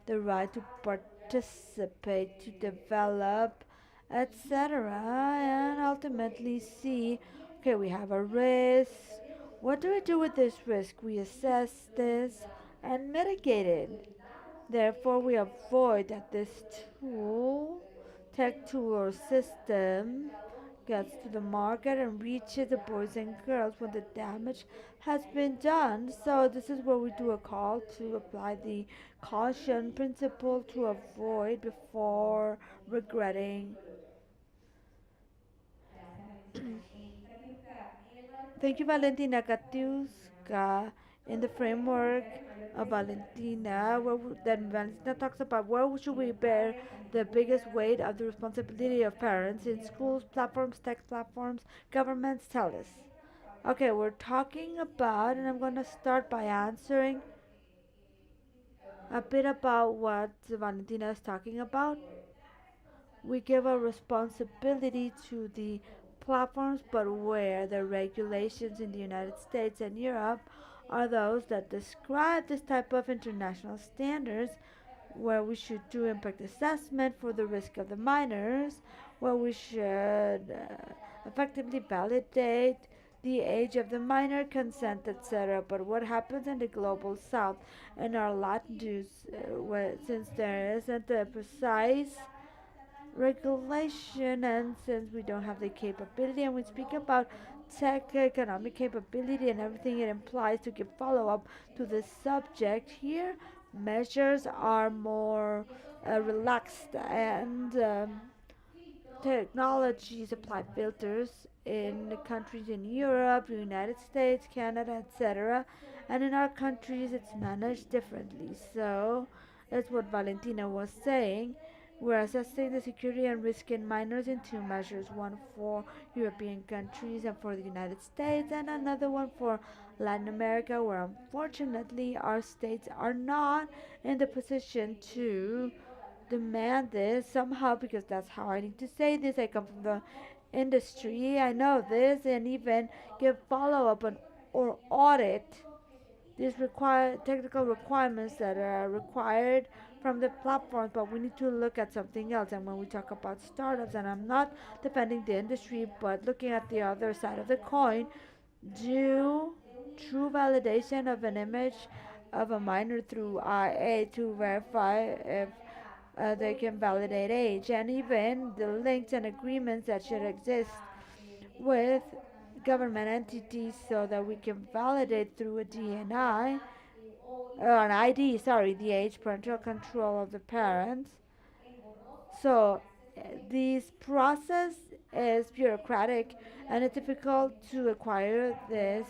the right to participate, to develop, etc., and ultimately see, okay, we have a risk. What do we do with this risk? We assess this and mitigate it. Therefore, we avoid that this tool, tech tool or system, gets to the market and reaches the boys and girls when the damage has been done. So, this is where we do a call to apply the caution principle to avoid before regretting. Thank you, Valentina Katiuska. In the framework of Valentina, then Valentina talks about where should we bear the biggest weight of the responsibility of parents in schools, platforms, tech platforms, governments. Tell us. Okay, we're talking about, and I'm going to start by answering a bit about what Valentina is talking about. We give a responsibility to the platforms, but where the regulations in the United States and Europe are those that describe this type of international standards, where we should do impact assessment for the risk of the minors, where we should effectively validate the age of the minor, consent, etc. But what happens in the global south and our Latin since there isn't a precise regulation, and since we don't have the capability, and we speak about tech economic capability and everything it implies to give follow up to this subject here, measures are more relaxed, and technologies apply filters in the countries in Europe, United States, Canada, etc. And in our countries, it's managed differently. So that's what Valentina was saying. We're assessing the security and risk in minors in two measures, one for European countries and for the United States, and another one for Latin America, where unfortunately our states are not in the position to demand this somehow, because that's how I need to say this. I come from the industry, I know this, and even give follow up on or audit these require technical requirements that are required from the platforms, but we need to look at something else. And when we talk about startups, and I'm not defending the industry, but looking at the other side of the coin, do true validation of an image of a minor through IA to verify if they can validate age, and even the links and agreements that should exist with government entities so that we can validate through a DNI or an ID, sorry, the age, parental control of the parents. So this process is bureaucratic, and it's difficult to acquire this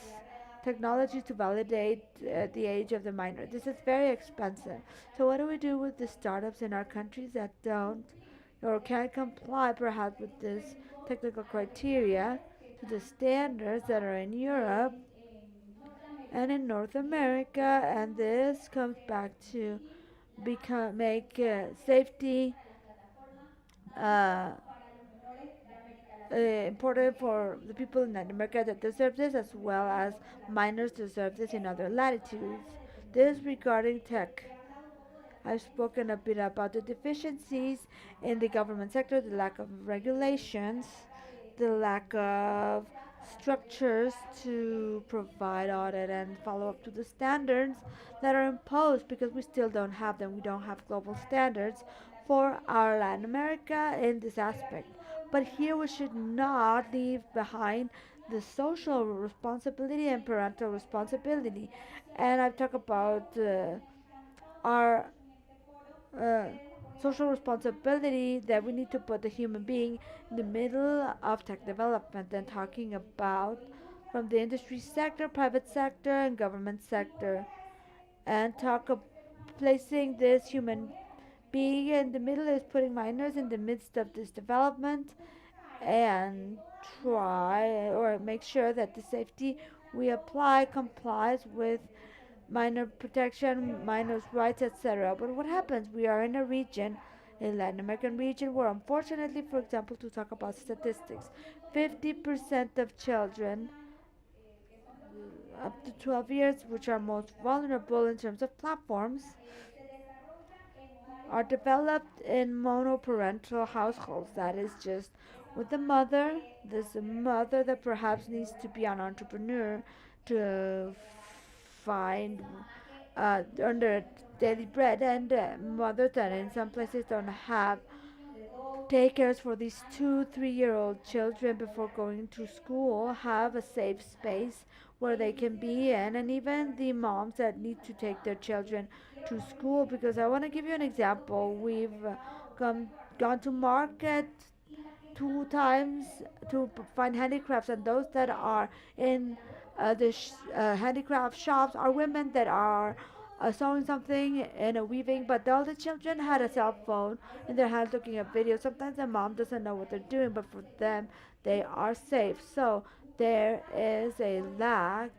technology to validate the age of the minor. This is very expensive. So what do we do with the startups in our countries that don't or can't comply perhaps with this technical criteria to the standards that are in Europe and in North America? And this comes back to make safety uh, important for the people in Latin America that deserve this, as well as minors deserve this in other latitudes. This regarding tech. I've spoken a bit about the deficiencies in the government sector, the lack of regulations, the lack of structures to provide audit and follow up to the standards that are imposed, because we still don't have them. We don't have global standards for our Latin America in this aspect. But here we should not leave behind the social responsibility and parental responsibility. And I've talked about our uh, social responsibility, that we need to put the human being in the middle of tech development, and talking about from the industry sector, private sector, and government sector, and placing this human being in the middle is putting minors in the midst of this development, and try or make sure that the safety we apply complies with minor protection, minors' rights, etc. But what happens? We are in a region, a Latin American region, where unfortunately, for example, to talk about statistics, 50% of children up to 12 years, which are most vulnerable in terms of platforms, are developed in monoparental households. That is just with the mother, this mother that perhaps needs to be an entrepreneur to find earn their daily bread, and mothers that in some places don't have daycares for these 2 3 year old children before going to school have a safe space where they can be in, and even the moms that need to take their children to school. Because I want to give you an example. We've come gone to market 2 times to find handicrafts, and those that are in handicraft shops are women that are sewing something and a weaving, but all the children had a cell phone in their hands looking at videos. Sometimes the mom doesn't know what they're doing, but for them, they are safe. So there is a lag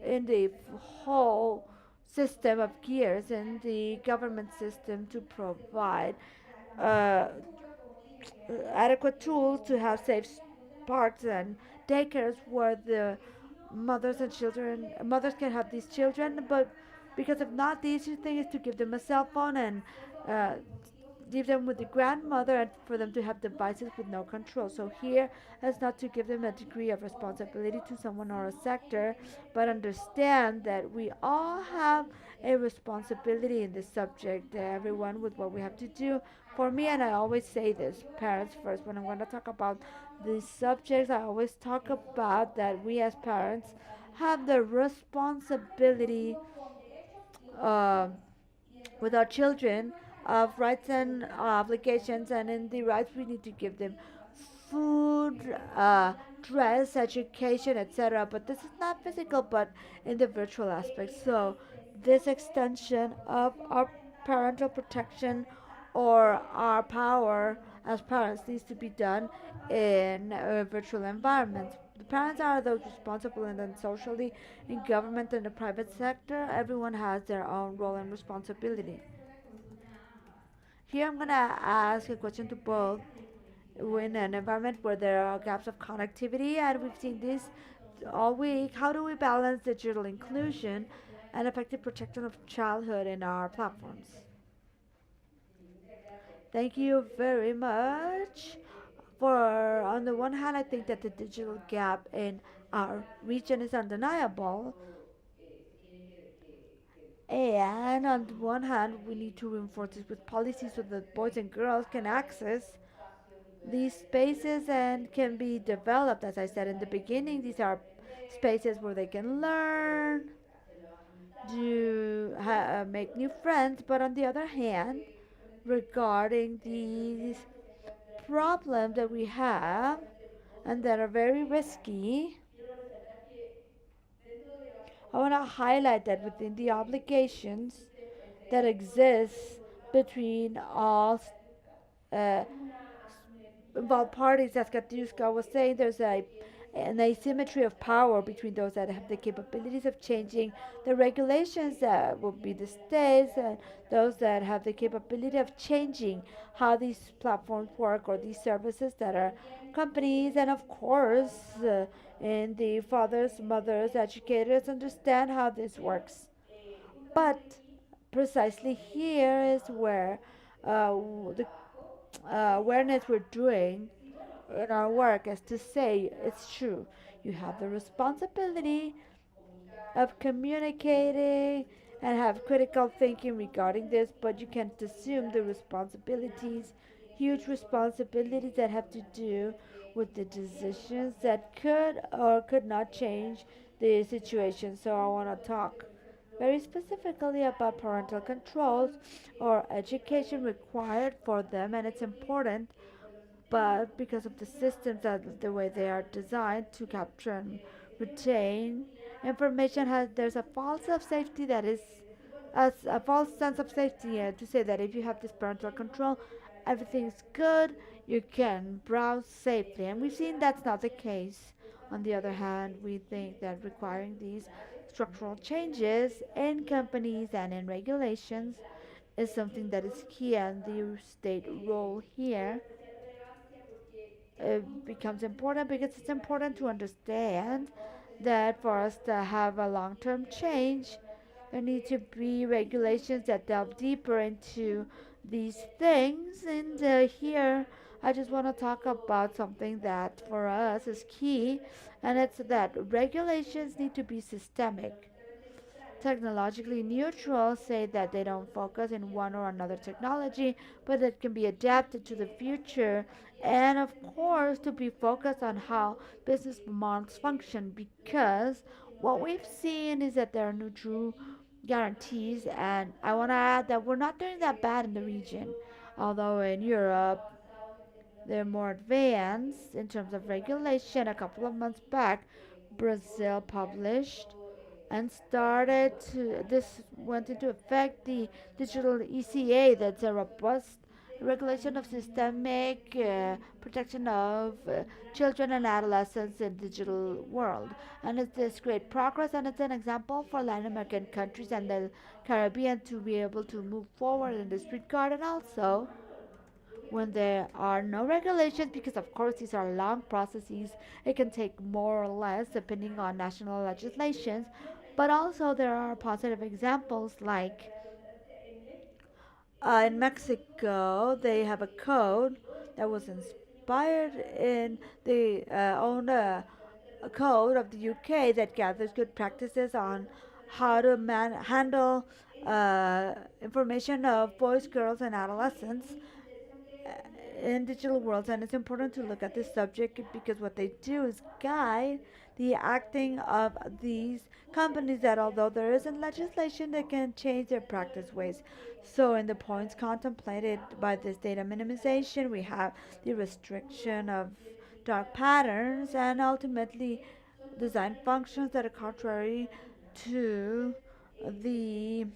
in the whole system of gears in the government system to provide uh, adequate tools to have safe parks and daycares where the mothers can have these children. But because of not, the easiest thing is to give them a cell phone and uh, leave them with the grandmother and for them to have devices with no control. So here is not to give them a degree of responsibility to someone or a sector, but understand that we all have a responsibility in this subject, everyone with what we have to do. For me, and I always say this, parents first, when I'm going to talk about these subjects, I always talk about that we as parents have the responsibility uh, with our children of rights and obligations, and in the rights we need to give them food, dress, education, etc. But this is not physical, but in the virtual aspect. So this extension of our parental protection or our power as parents needs to be done in virtual environments. The parents are those responsible, and then socially, in government and the private sector, everyone has their own role and responsibility. Here I'm going to ask a question to both. In an environment where there are gaps of connectivity, and we've seen this all week, how do we balance digital inclusion and effective protection of childhood in our platforms? Thank you very much. For on the one hand, I think that the digital gap in our region is undeniable, and on the one hand, we need to reinforce this with policies so that boys and girls can access these spaces and can be developed. As I said in the beginning, these are spaces where they can learn, make new friends. But on the other hand, regarding these problems that we have and that are very risky, I want to highlight that within the obligations that exist between all uh, involved parties, as Katiuska was saying, there's an asymmetry of power between those that have the capabilities of changing the regulations, that will be the states, and those that have the capability of changing how these platforms work or these services that are companies. And of course, and the fathers, mothers, educators understand how this works. But precisely here is where the awareness we're doing in our work is to say it's true. You have the responsibility of communicating and have critical thinking regarding this, but you can't assume the responsibilities, huge responsibilities that have to do with the decisions that could or could not change the situation. So I want to talk very specifically about parental controls or education required for them, and it's important, but because of the systems that the way they are designed to capture and retain information, has there's a false of safety that is as a false sense of safety, to say that if you have this parental control, everything's good, you can browse safely, and we've seen that's not the case. On the other hand, we think that requiring these Structural changes in companies and in regulations is something that is key, and the state role here becomes important because it's important to understand that for us to have a long term change, there need to be regulations that delve deeper into these things. And here, I just want to talk about something that for us is key, and it's that regulations need to be systemic. Technologically neutral say that they don't focus in one or another technology, but that can be adapted to the future, and of course to be focused on how business models function, because what we've seen is that there are no true guarantees. And I want to add that we're not doing that bad in the region, although in Europe they're more advanced in terms of regulation. A couple of months back, Brazil published and started to this went into effect the digital ECA, that's a robust regulation of systemic protection of children and adolescents in digital world. And it's this great progress, and it's an example for Latin American countries and the Caribbean to be able to move forward in this regard. And also when there are no regulations, because of course these are long processes, it can take more or less depending on national legislations. But also there are positive examples like in Mexico they have a code that was inspired in the own a code of the UK that gathers good practices on how to handle information of boys, girls, and adolescents in digital worlds. And it's important to look at this subject because what they do is guide the acting of these companies, that although there isn't legislation, they can change their practice ways. So in the points contemplated by this data minimization, we have the restriction of dark patterns and ultimately design functions that are contrary to the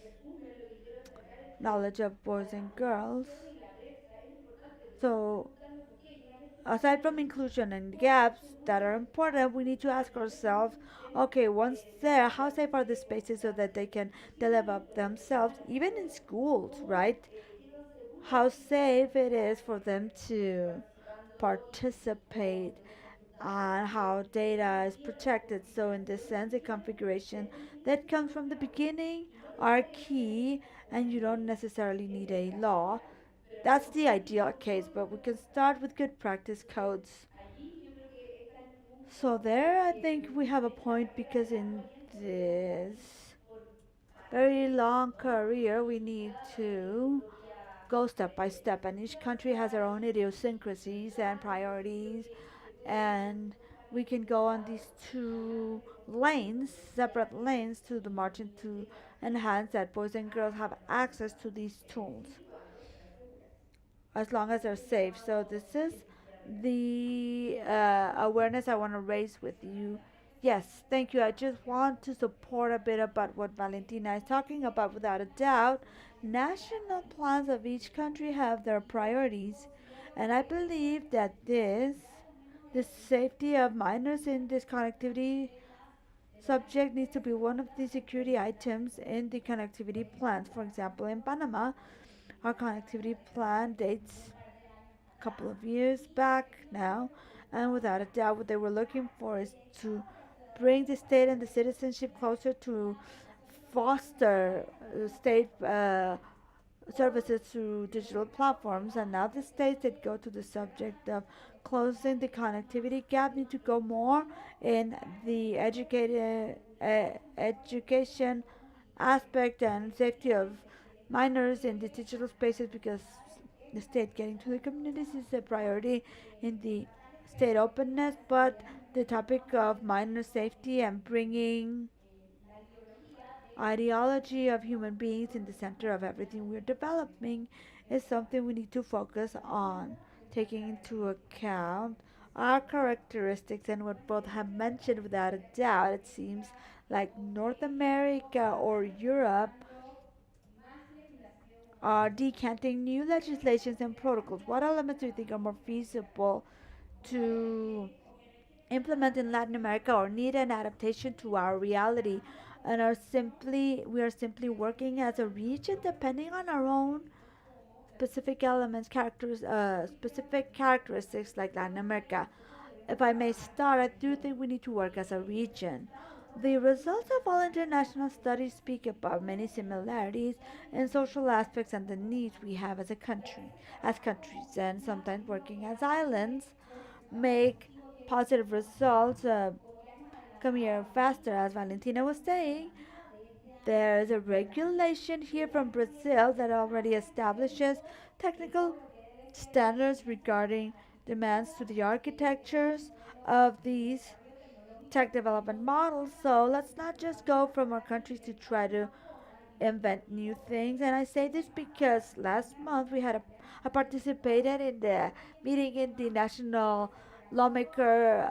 knowledge of boys and girls. So aside from inclusion and gaps that are important, we need to ask ourselves, okay, once there, how safe are the spaces so that they can develop themselves, even in schools, right? How safe it is for them to participate, and how data is protected. So in this sense, the configuration that comes from the beginning are key, and you don't necessarily need a law. That's the ideal case, but we can start with good practice codes. So there, I think we have a point, because in this very long career, we need to go step by step, and each country has their own idiosyncrasies and priorities, and we can go on these two lanes, separate lanes, to the margin to enhance that boys and girls have access to these tools as long as they're safe. So this is the awareness I want to raise with you. Yes, thank you. I just want to support a bit about what Valentina is talking about. Without a doubt, national plans of each country have their priorities, and I believe that the safety of minors in this connectivity subject needs to be one of the security items in the connectivity plans. For example, in Panama, our connectivity plan dates a couple of years back now, and without a doubt, what they were looking for is to bring the state and the citizenship closer, to foster state services through digital platforms. And now the states that go to the subject of closing the connectivity gap need to go more in the education aspect and safety of minors in the digital spaces, because the state getting to the communities is a priority in the state openness. But the topic of minor safety and bringing ideology of human beings in the center of everything we're developing is something we need to focus on, taking into account our characteristics and what both have mentioned. Without a doubt, it seems like North America or Europe are decanting new legislations and protocols. What elements do you think are more feasible to implement in Latin America or need an adaptation to our reality? and we are simply working as a region depending on our own specific characteristics like Latin America. If I may start, I do think we need to work as a region. The results of all international studies speak about many similarities in social aspects and the needs we have as countries, and sometimes working as islands make positive results come here faster. As Valentina was saying, there is a regulation here from Brazil that already establishes technical standards regarding demands to the architectures of these tech development models. So let's not just go from our countries to try to invent new things. And I say this because last month I participated in the meeting in the National Lawmaker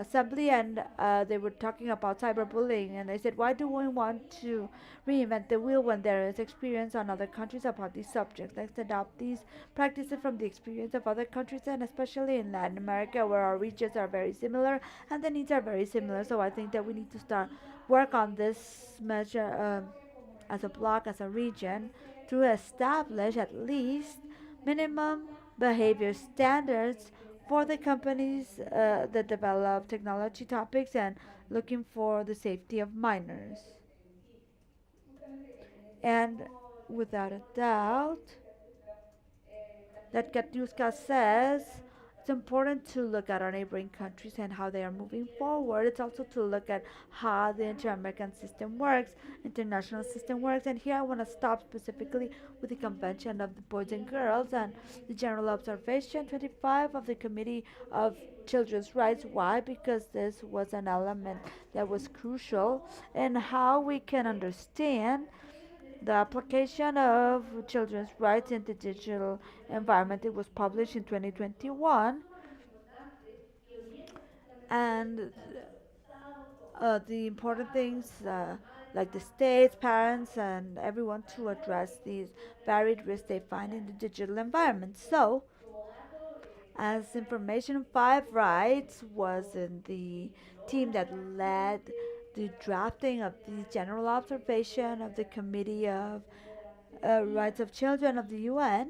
Assembly, and they were talking about cyberbullying. And they said, why do we want to reinvent the wheel when there is experience on other countries about these subjects? Let's adopt these practices from the experience of other countries, and especially in Latin America, where our regions are very similar and the needs are very similar. So I think that we need to start work on this measure. As a bloc, as a region, to establish at least minimum behavior standards for the companies that develop technology topics and looking for the safety of minors. And without a doubt, that Katiuska says it's important to look at our neighboring countries and how they are moving forward. It's also to look at how the inter-American system works, international system works. And here I want to stop specifically with the Convention of the Boys and Girls and the General Observation 25 of the Committee of Children's Rights. Why? Because this was an element that was crucial in how we can understand the application of children's rights in the digital environment. It was published in 2021, and the important things like the states, parents, and everyone to address these varied risks they find in the digital environment. So, as Information 5 Rights was in the team that led the drafting of the general observation of the Committee of Rights of Children of the UN.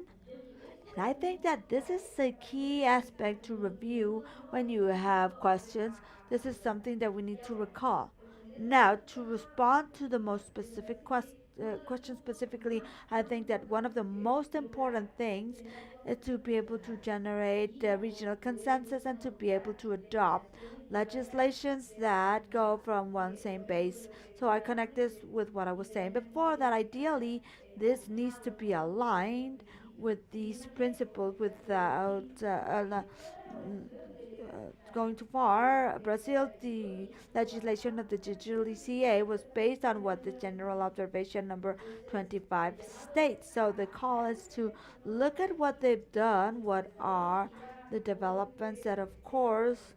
And I think that this is a key aspect to review when you have questions. This is something that we need to recall. Now, to respond to the most specific question specifically, I think that one of the most important things is to be able to generate regional consensus and to be able to adopt legislations that go from one same base. So I connect this with what I was saying before, that ideally this needs to be aligned with these principles without going too far. Brazil, the legislation of the digital ECA was based on what the General Observation number 25 states. So the call is to look at what they've done, what are the developments that, of course,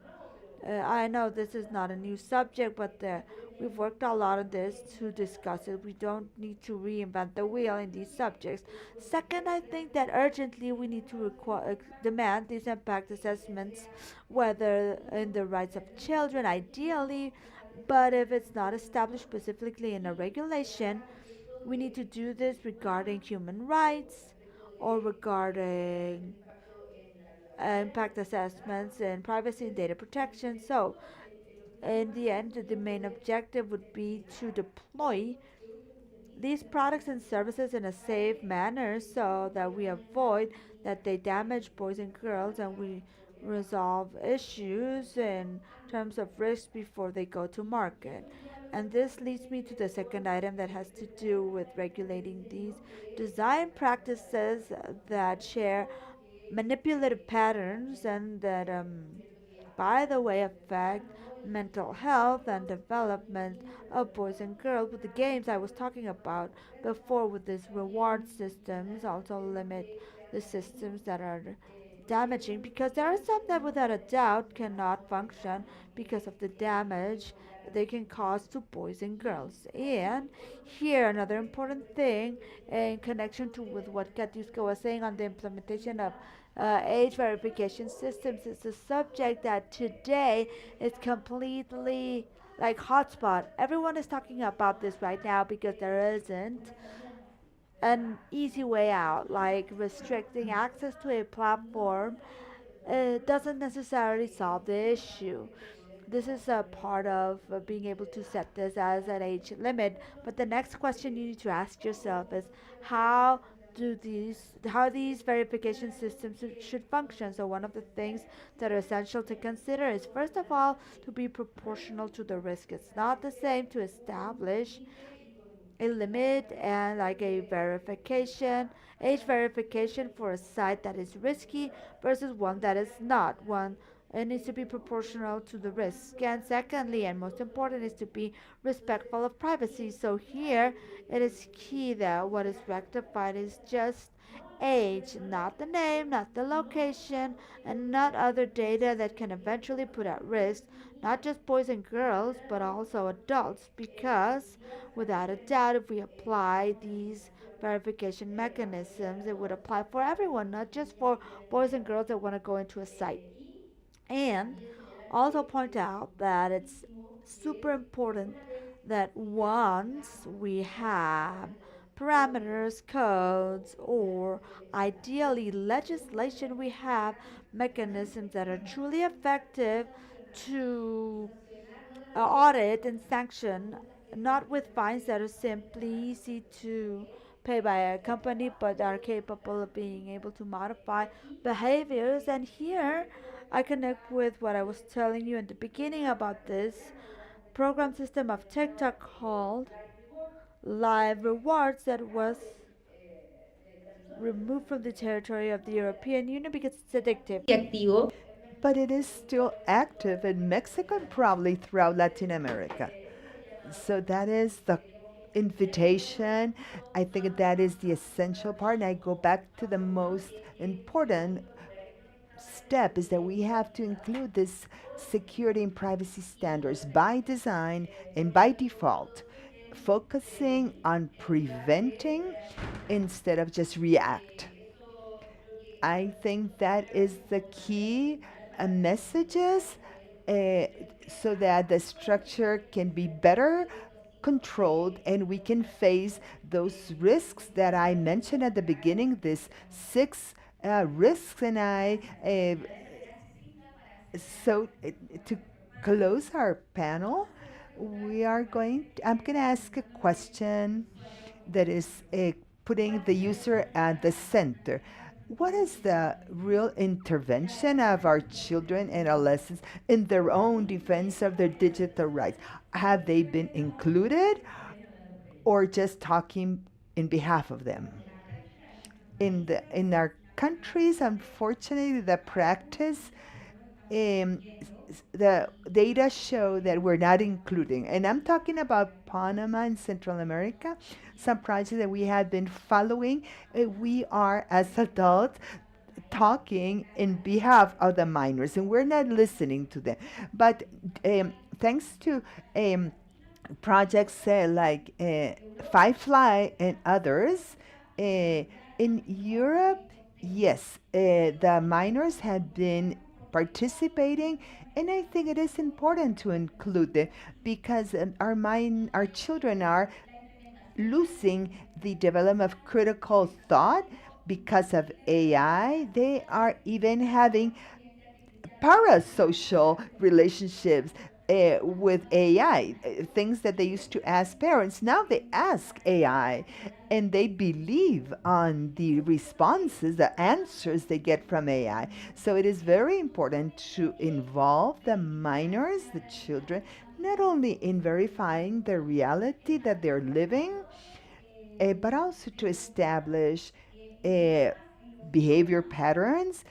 I know this is not a new subject, but we've worked a lot on this to discuss it. We don't need to reinvent the wheel in these subjects. Second, I think that urgently we need to demand these impact assessments, whether in the rights of children, ideally, but if it's not established specifically in a regulation, we need to do this regarding human rights or regarding impact assessments and privacy and data protection. So, in the end, the main objective would be to deploy these products and services in a safe manner so that we avoid that they damage boys and girls, and we resolve issues in terms of risk before they go to market. And this leads me to the second item that has to do with regulating these design practices that share manipulative patterns and that, by the way, affect mental health and development of boys and girls. With the games I was talking about before, with these reward systems, also limit the systems that are damaging, because there are some that without a doubt cannot function because of the damage they can cause to boys and girls. And here another important thing in connection to with what Katiuska was saying on the implementation of age verification systems is a subject that today is completely like hotspot. Everyone is talking about this right now because there isn't an easy way out, like restricting access to a platform. It doesn't necessarily solve the issue. This is a part of being able to set this as an age limit. But the next question you need to ask yourself is how how these verification systems should function. So one of the things that are essential to consider is first of all to be proportional to the risk. It's not the same to establish a limit and like a verification, age verification for a site that is risky versus one that is not. One, it needs to be proportional to the risk. And secondly, and most important, is to be respectful of privacy. So here, it is key that what is rectified is just age, not the name, not the location, and not other data that can eventually put at risk not just boys and girls, but also adults, because without a doubt, if we apply these verification mechanisms, it would apply for everyone, not just for boys and girls that want to go into a site. And also point out that it's super important that once we have parameters, codes, or ideally legislation, we have mechanisms that are truly effective to audit and sanction, not with fines that are simply easy to pay by a company, but are capable of being able to modify behaviors. And here I connect with what I was telling you in the beginning about this program system of TikTok called Live Rewards that was removed from the territory of the European Union because it's addictive. But it is still active in Mexico and probably throughout Latin America. So that is the invitation. I think that is the essential part. And I go back to the most important step is that we have to include this security and privacy standards by design and by default, focusing on preventing instead of just react. I think that is the key messages uh, so that the structure can be better controlled and we can face those risks that I mentioned at the beginning, these six risks. And to close our panel, I'm going to ask a question that is putting the user at the center. What is the real intervention of our children and adolescents in their own defense of their digital rights? Have they been included or just talking in behalf of them? In our countries, unfortunately, the practice the data show that we're not including, and I'm talking about Panama and Central America, some projects that we have been following. We are, as adults, talking in behalf of the minors, and we're not listening to them. But thanks to projects like Firefly and others, in Europe, yes, the minors have been participating, and I think it is important to include them because our children are losing the development of critical thought because of AI. They are even having parasocial relationships with AI, things that they used to ask parents. Now they ask AI and they believe on the responses, the answers they get from AI. So it is very important to involve the minors, the children, not only in verifying the reality that they're living, but also to establish behavior patterns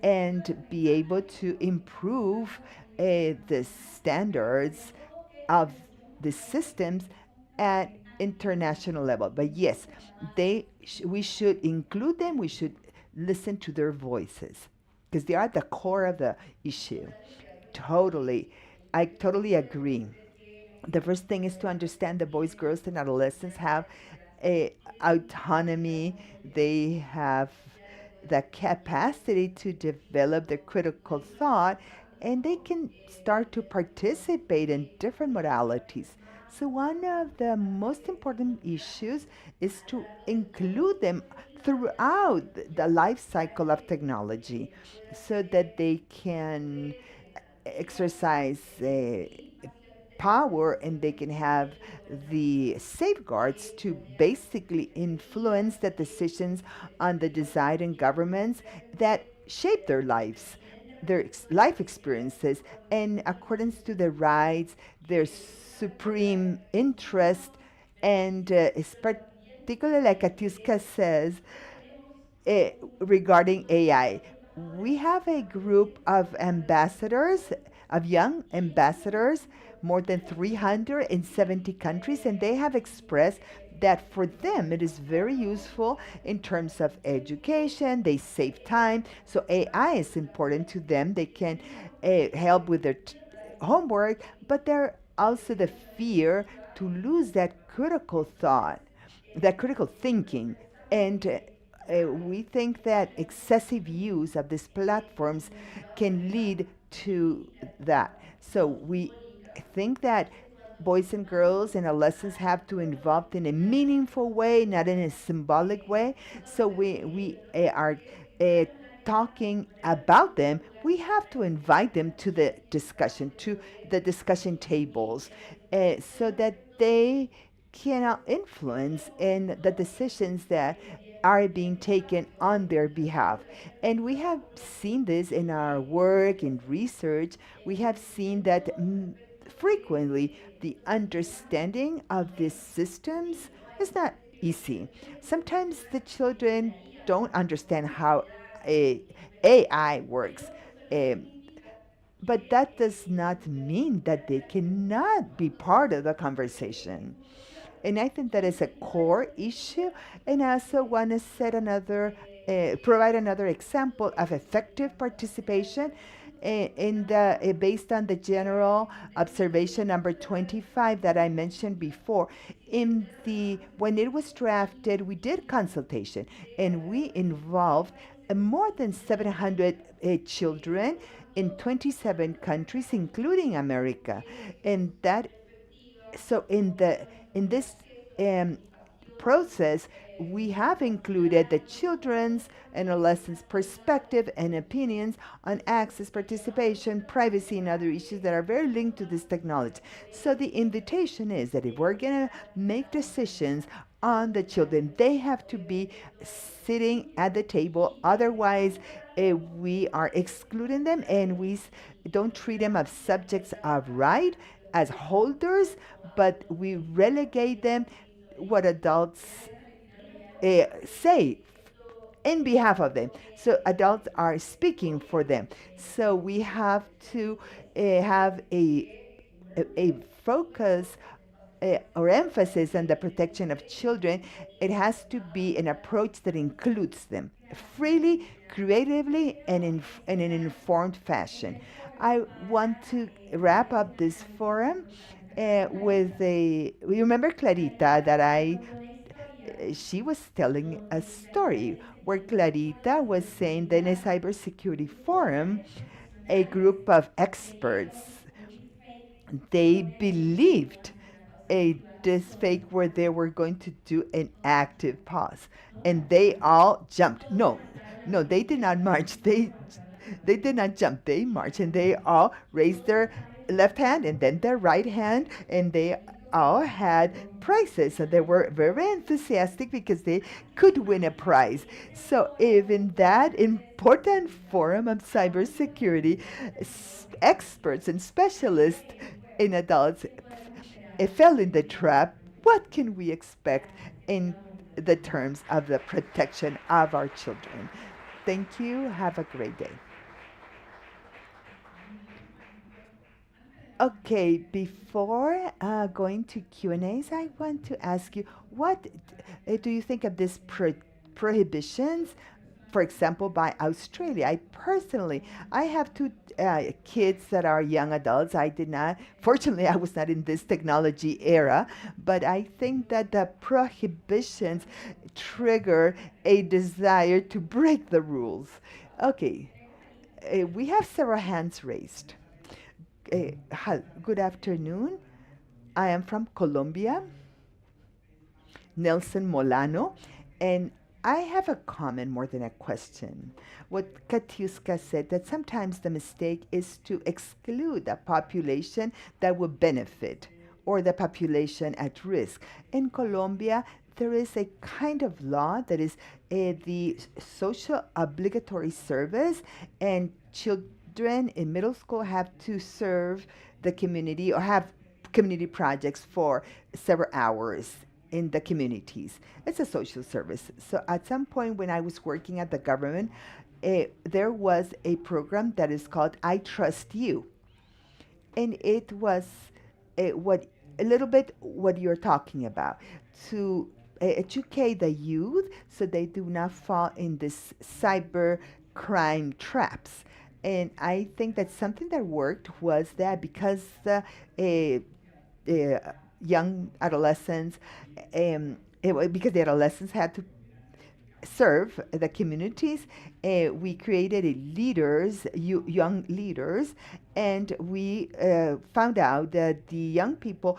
and be able to improve the standards of the systems at international level. But yes, we should include them. We should listen to their voices because they are at the core of the issue. Totally, I totally agree. The first thing is to understand that boys, girls, and adolescents have a autonomy. They have the capacity to develop the critical thought, and they can start to participate in different modalities. So one of the most important issues is to include them throughout the life cycle of technology so that they can exercise power and they can have the safeguards to basically influence the decisions on the deciding governments that shape their lives, their life experiences, in accordance to their rights, their supreme interest, and it's particularly like Katiuska says, regarding AI. We have a group of ambassadors, of young ambassadors, more than 370 countries, and they have expressed that for them it is very useful in terms of education. They save time, so AI is important to them. They can help with their homework, but there also the fear to lose that critical thought, that critical thinking, and we think that excessive use of these platforms can lead to that. So we think that boys and girls and adolescents have to involved in a meaningful way, not in a symbolic way. So we are talking about them. We have to invite them to the discussion, to the discussion tables, so that they can influence in the decisions that are being taken on their behalf. And we have seen this in our work and research. We have seen that frequently the understanding of these systems is not easy. Sometimes the children don't understand how AI works. Um, but that does not mean that they cannot be part of the conversation. And I think that is a core issue. And I also want to provide another example of effective participation based on the general observation number 25 that I mentioned before. When it was drafted, we did consultation and we involved more than 700 children in 27 countries, including America, and that so in this process, we have included the children's and adolescents' perspective and opinions on access, participation, privacy, and other issues that are very linked to this technology. So the invitation is that if we're going to make decisions on the children, they have to be sitting at the table. Otherwise, we are excluding them and we don't treat them as subjects of right, as holders, but we relegate them what adults say in behalf of them. So adults are speaking for them. So we have to have a focus or emphasis on the protection of children. It has to be an approach that includes them freely, creatively, and in an informed fashion. I want to wrap up this forum with a. You remember Clarita that she was telling a story where Clarita was saying that in a cybersecurity forum, a group of experts, they believed this fake where they were going to do an active pause, and they all jumped. No, they did not march. They did not jump. They marched, and they all raised their left hand and then their right hand, and they all had prizes. So they were very enthusiastic because they could win a prize. So even that important forum of cybersecurity, experts and specialists in adults fell in the trap. What can we expect in the terms of the protection of our children? Thank you. Have a great day. Okay, before going to Q&As, I want to ask you, what do you think of these prohibitions, for example, by Australia? I have two kids that are young adults. Fortunately, I was not in this technology era, but I think that the prohibitions trigger a desire to break the rules. Okay, We have several hands raised. Good afternoon. I am from Colombia, Nelson Molano, and I have a comment more than a question. What Katiuska said, that sometimes the mistake is to exclude the population that would benefit or the population at risk. In Colombia, there is a kind of law that is the social obligatory service, and children in middle school have to serve the community or have community projects for several hours in the communities. It's a social service. So at some point when I was working at the government, there was a program that is called I Trust You. And it was what a little bit what you're talking about, to educate the youth so they do not fall in this cyber crime traps. And I think that something that worked was that because the young adolescents, because the adolescents had to serve the communities, we created young leaders, and we found out that the young people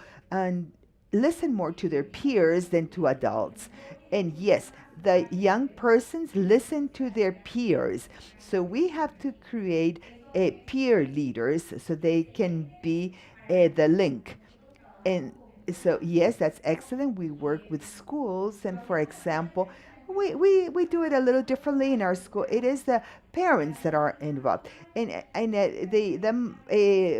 listen more to their peers than to adults. And yes, the young persons listen to their peers. So we have to create peer leaders so they can be the link. And so, yes, that's excellent. We work with schools, and for example, we do it a little differently in our school. It is the parents that are involved,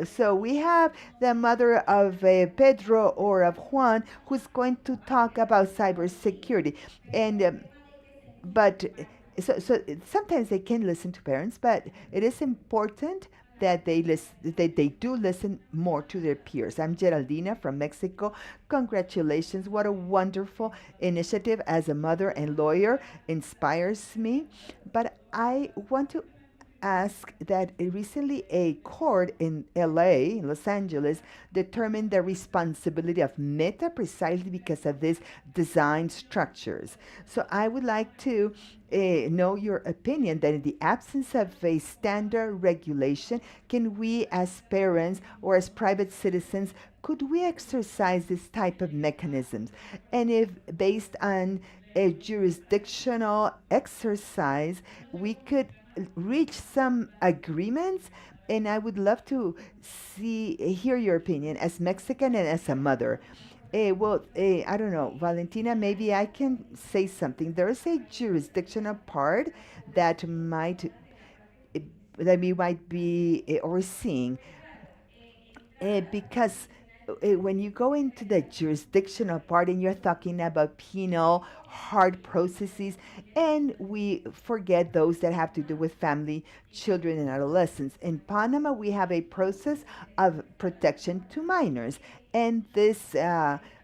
so we have the mother of Pedro or of Juan who's going to talk about cybersecurity, and but so sometimes they can listen to parents, but it is important that they do listen more to their peers. I'm Geraldina from Mexico. Congratulations. What a wonderful initiative as a mother and lawyer. Inspires me. But I want to ask that recently a court in LA, Los Angeles, determined the responsibility of Meta precisely because of these design structures. So I would like to know your opinion that in the absence of a standard regulation, can we as parents or as private citizens, could we exercise this type of mechanisms? And if based on a jurisdictional exercise, we could reach some agreements, and I would love to hear your opinion as Mexican and as a mother. I don't know, Valentina, maybe I can say something. There is a jurisdictional part that we might be overseeing, because when you go into the jurisdictional part and you're talking about penal hard processes, and we forget those that have to do with family, children, and adolescents. In Panama, we have a process of protection to minors, and this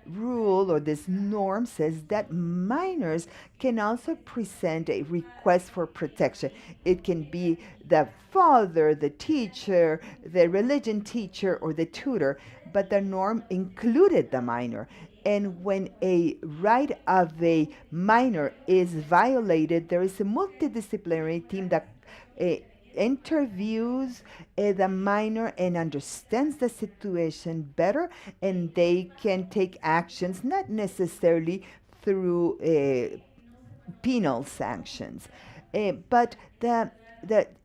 rule or this norm says that minors can also present a request for protection. It can be the father, the teacher, the religion teacher, or the tutor, but the norm included the minor. And when a right of a minor is violated, there is a multidisciplinary team that interviews the minor and understands the situation better, and they can take actions, not necessarily through penal sanctions. But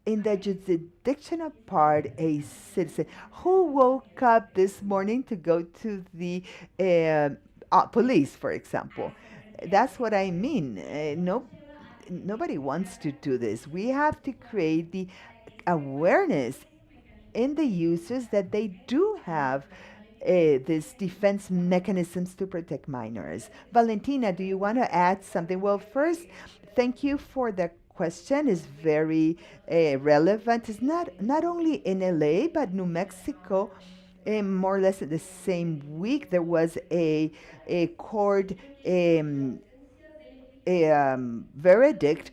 in the jurisdictional part, a citizen who woke up this morning to go to the police, for example. That's what I mean. Nobody wants to do this. We have to create the awareness in the users that they do have these defense mechanisms to protect minors. Valentina, do you want to add something? Well, first, thank you for the question. Is very relevant. It's not only in LA, but New Mexico. More or less at the same week, there was a court verdict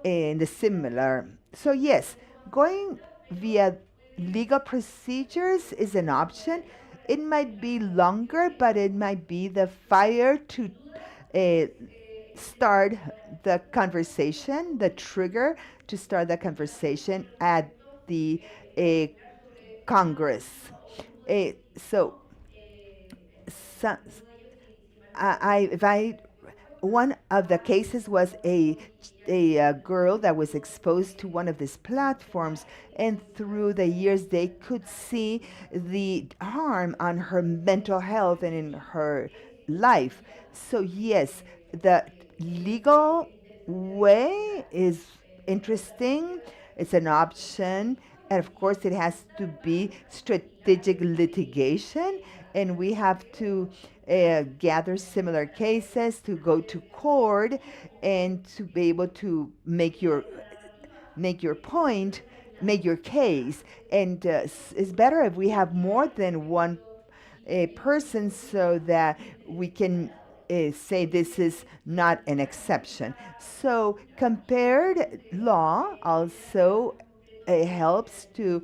in the similar. So yes, going via legal procedures is an option. It might be longer, but it might be the fire to start the conversation, the trigger to start the conversation at the Congress. So, so if I one of the cases was a girl that was exposed to one of these platforms, and through the years they could see the harm on her mental health and in her life. So yes, the legal way is interesting. It's an option, and of course it has to be strategic litigation, and we have to gather similar cases to go to court and to be able to make your point, make your case. And it's better if we have more than one person so that we can say this is not an exception. So compared law also helps to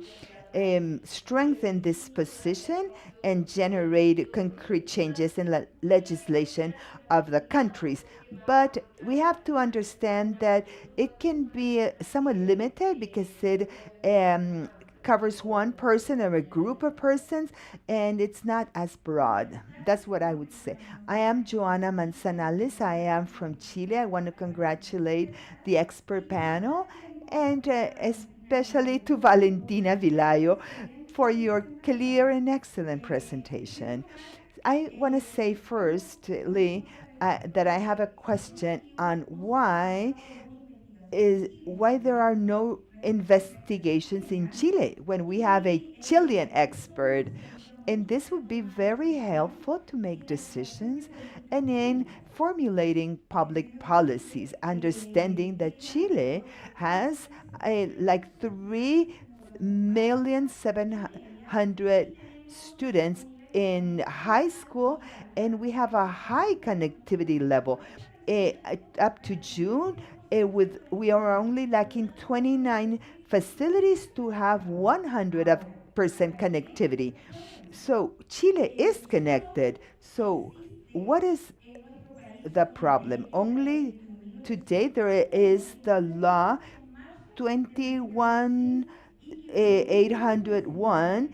strengthen this position and generate concrete changes in legislation of the countries. But we have to understand that it can be somewhat limited because it covers one person or a group of persons, and it's not as broad. That's what I would say. I am Joana Manzanales. I am from Chile. I want to congratulate the expert panel and especially to Valentina Vilayo for your clear and excellent presentation. I want to say firstly that I have a question on why there are no investigations in Chile when we have a Chilean expert. And this would be very helpful to make decisions and in formulating public policies, understanding that Chile has like 3,700,000 students in high school, and we have a high connectivity level. Up to June, we are only lacking 29 facilities to have 100% connectivity. So Chile is connected. So what is the problem? Only today there is the law 21,801,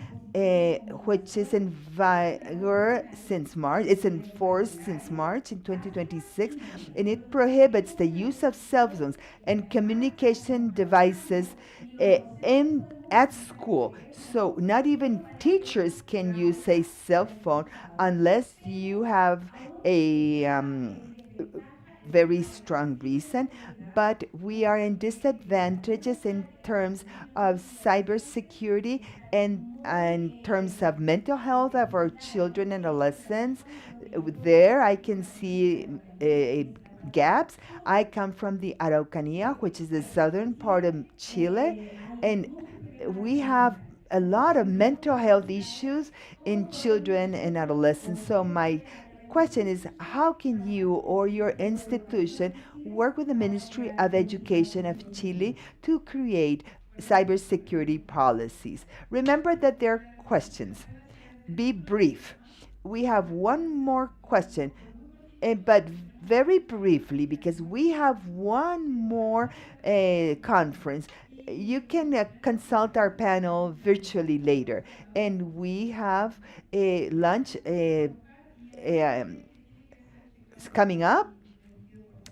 which is in vigor since March. It's in force since March in 2026, and it prohibits the use of cell phones and communication devices at school. So not even teachers can use a cell phone unless you have a very strong reason, but we are in disadvantages in terms of cybersecurity and in terms of mental health of our children and adolescents. There I can see gaps. I come from the Araucanía, which is the southern part of Chile, and we have a lot of mental health issues in children and adolescents. So my question is, how can you or your institution work with the Ministry of Education of Chile to create cybersecurity policies? Remember that there are questions. Be brief. We have one more question, but very briefly, because we have one more conference. You can consult our panel virtually later, and we have a lunch coming up,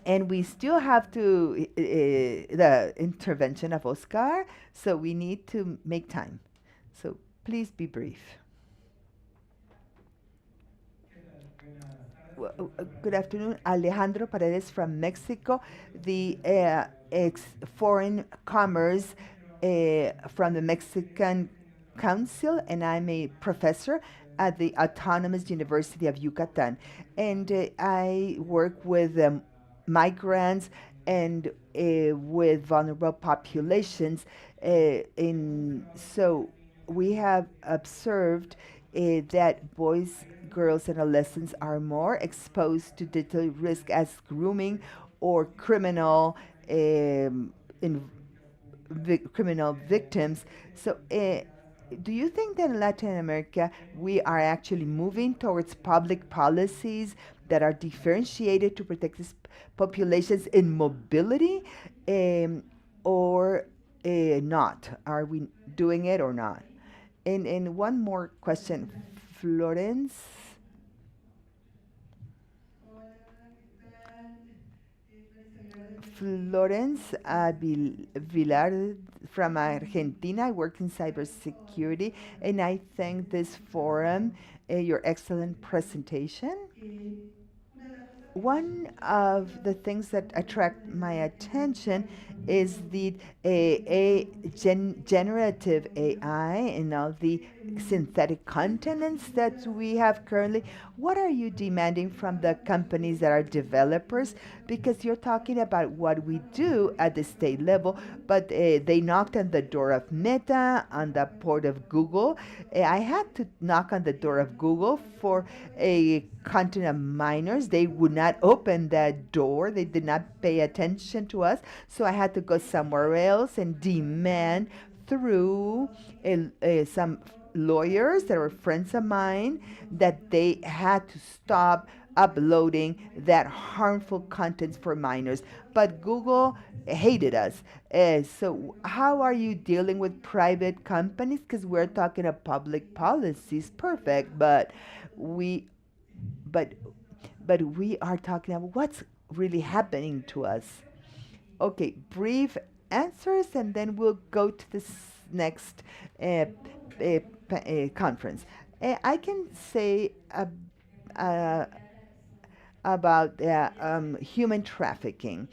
and we still have to the intervention of Oscar, so we need to make time. So please be brief. Good afternoon, Alejandro Paredes from Mexico, the foreign commerce from the Mexican Council, and I'm a professor at the Autonomous University of Yucatan. And I work with migrants and with vulnerable populations. So we have observed that boys, girls, and adolescents are more exposed to digital risk as grooming or criminal criminal victims. So do you think that in Latin America we are actually moving towards public policies that are differentiated to protect these populations in mobility, or not? Are we doing it or not? And one more question, Florence. Florence Villar from Argentina. I work in cybersecurity, and I thank this forum, your excellent presentation. One of the things that attract my attention is the generative AI and all the synthetic contents that we have currently. What are you demanding from the companies that are developers? Because you're talking about what we do at the state level, but they knocked on the door of Meta, on the port of Google. I had to knock on the door of Google for a content of minors. They would not open that door. They did not pay attention to us. So I had to go somewhere else and demand through some lawyers that were friends of mine that they had to stop uploading that harmful contents for minors. But Google hated us. So how are you dealing with private companies? Because we're talking of public policies, perfect, we but but we are talking about what's really happening to us. Okay, brief answers, and then we'll go to this next conference. I can say uh, about human trafficking,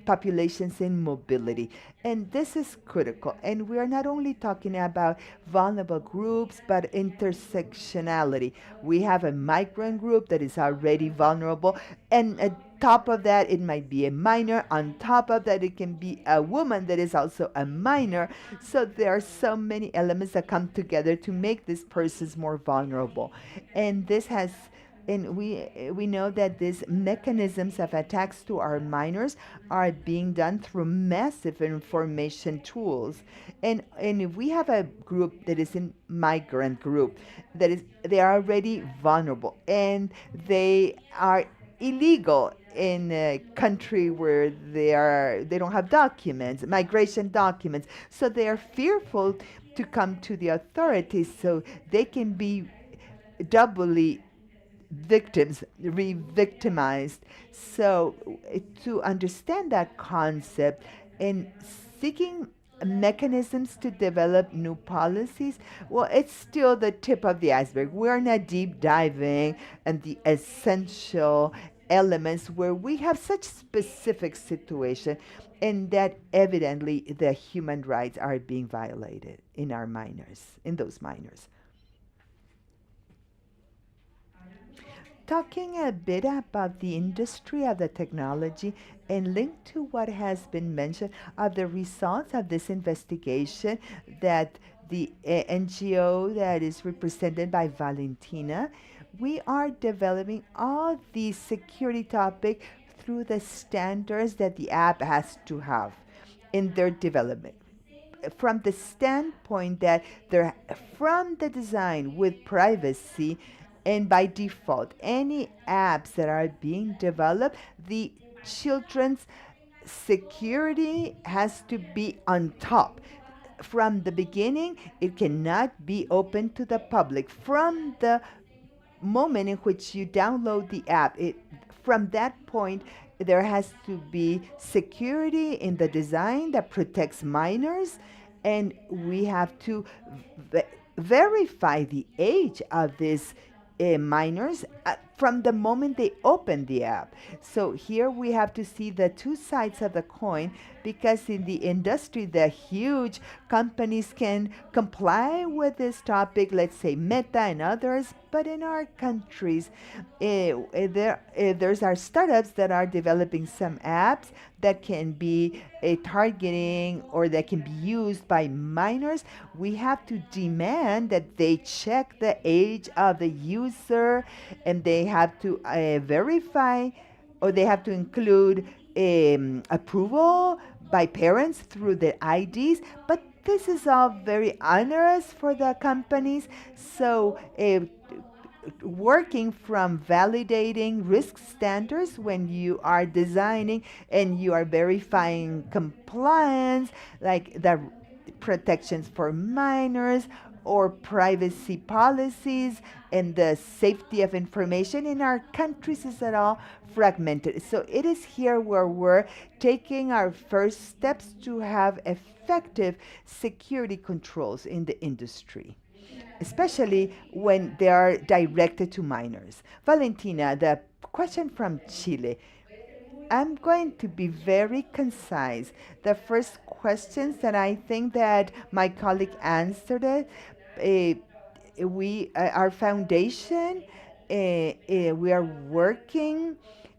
populations in mobility. And this is critical. And we are not only talking about vulnerable groups, but intersectionality. We have a migrant group that is already vulnerable, and at top of that, it might be a minor. On top of that, it can be a woman that is also a minor. So there are so many elements that come together to make these persons more vulnerable. And this has and we know that these mechanisms of attacks to our minors are being done through massive information tools. And if we have a group that is a migrant group, they are already vulnerable and they are illegal in a country where they don't have documents, migration documents. So they are fearful to come to the authorities, so they can be doubly re-victimized. So to understand that concept and seeking mechanisms to develop new policies, well, it's still the tip of the iceberg. We're not deep diving and the essential elements where we have such specific situation and that evidently the human rights are being violated in our minors, in those minors. Talking a bit about the industry of the technology and linked to what has been mentioned of the results of this investigation that the NGO that is represented by Valentina, we are developing all the security topic through the standards that the app has to have in their development from the standpoint that they're from the design with privacy, and by default, any apps that are being developed, the children's security has to be on top. From the beginning, it cannot be open to the public. From the moment in which you download the app, from that point, there has to be security in the design that protects minors, and we have to verify the age of these minors from the moment they open the app. So here we have to see the two sides of the coin, because in the industry, the huge companies can comply with this topic, let's say Meta and others, but in our countries, there's our startups that are developing some apps that can be targeting or that can be used by minors. We have to demand that they check the age of the user, and they have to verify, or they have to include approval by parents through the IDs. But this is all very onerous for the companies. So working from validating risk standards when you are designing and you are verifying compliance, like the protections for minors or privacy policies and the safety of information in our countries is at all fragmented. So it is here where we're taking our first steps to have effective security controls in the industry, especially when they are directed to minors. Valentina, the question from Chile. I'm going to be very concise. The first questions that I think that my colleague answered it, our foundation, we are working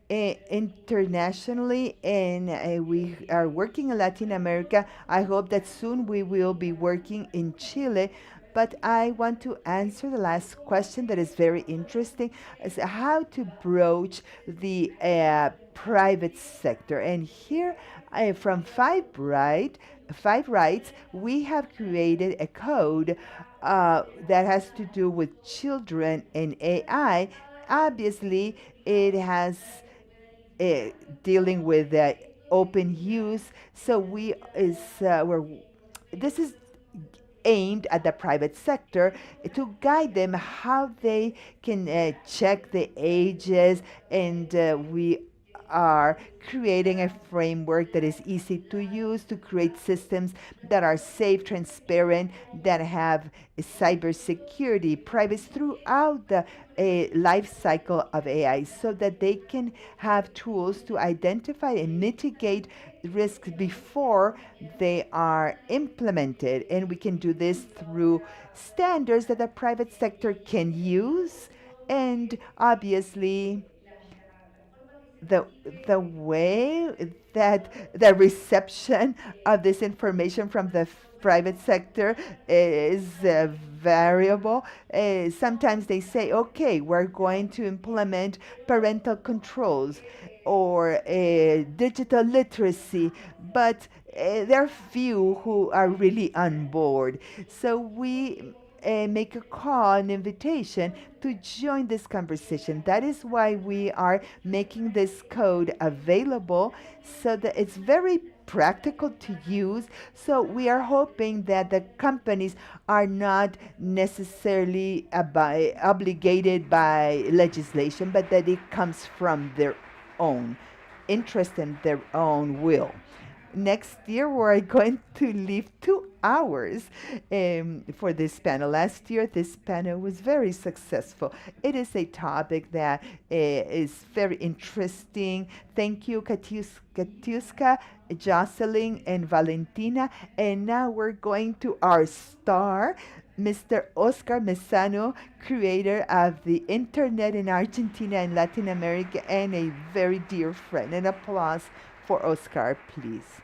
internationally, and we are working in Latin America. I hope that soon we will be working in Chile. But I want to answer the last question that is very interesting, is how to broach the private sector. And here, from Five Rights, we have created a code that has to do with children and AI. Obviously, it has dealing with open use. So this is aimed at the private sector to guide them how they can check the ages, and we are creating a framework that is easy to use to create systems that are safe, transparent, that have cybersecurity, privacy throughout the life cycle of AI, so that they can have tools to identify and mitigate risks before they are implemented. And we can do this through standards that the private sector can use, and obviously the the way that the reception of this information from the private sector is variable. Sometimes they say, okay, we're going to implement parental controls or digital literacy, but there are few who are really on board. So we make a call, an invitation to join this conversation. That is why we are making this code available, so that it's very practical to use. So we are hoping that the companies are not necessarily obligated by legislation, but that it comes from their own interest and their own will. Next year, we're going to leave 2 hours for this panel. Last year, this panel was very successful. It is a topic that is very interesting. Thank you, Katiuska, Jocelyn, and Valentina. And now we're going to our star, Mr. Oscar Mesano, creator of the internet in Argentina and Latin America, and a very dear friend. An applause for Oscar, please.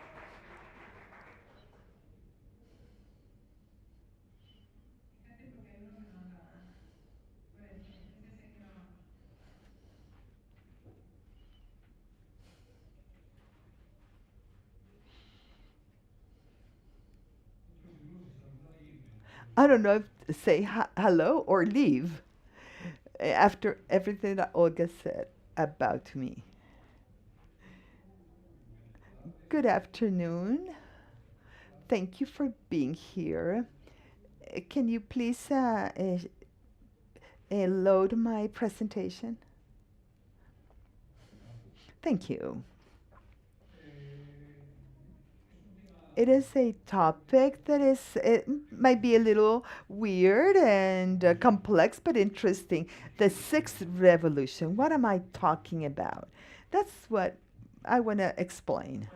I don't know if to say hello or leave after everything that Olga said about me. Good afternoon. Thank you for being here. Can you please load my presentation? Thank you. It is a topic that it might be a little weird and complex, but interesting. The sixth revolution. What am I talking about? That's what I want to explain.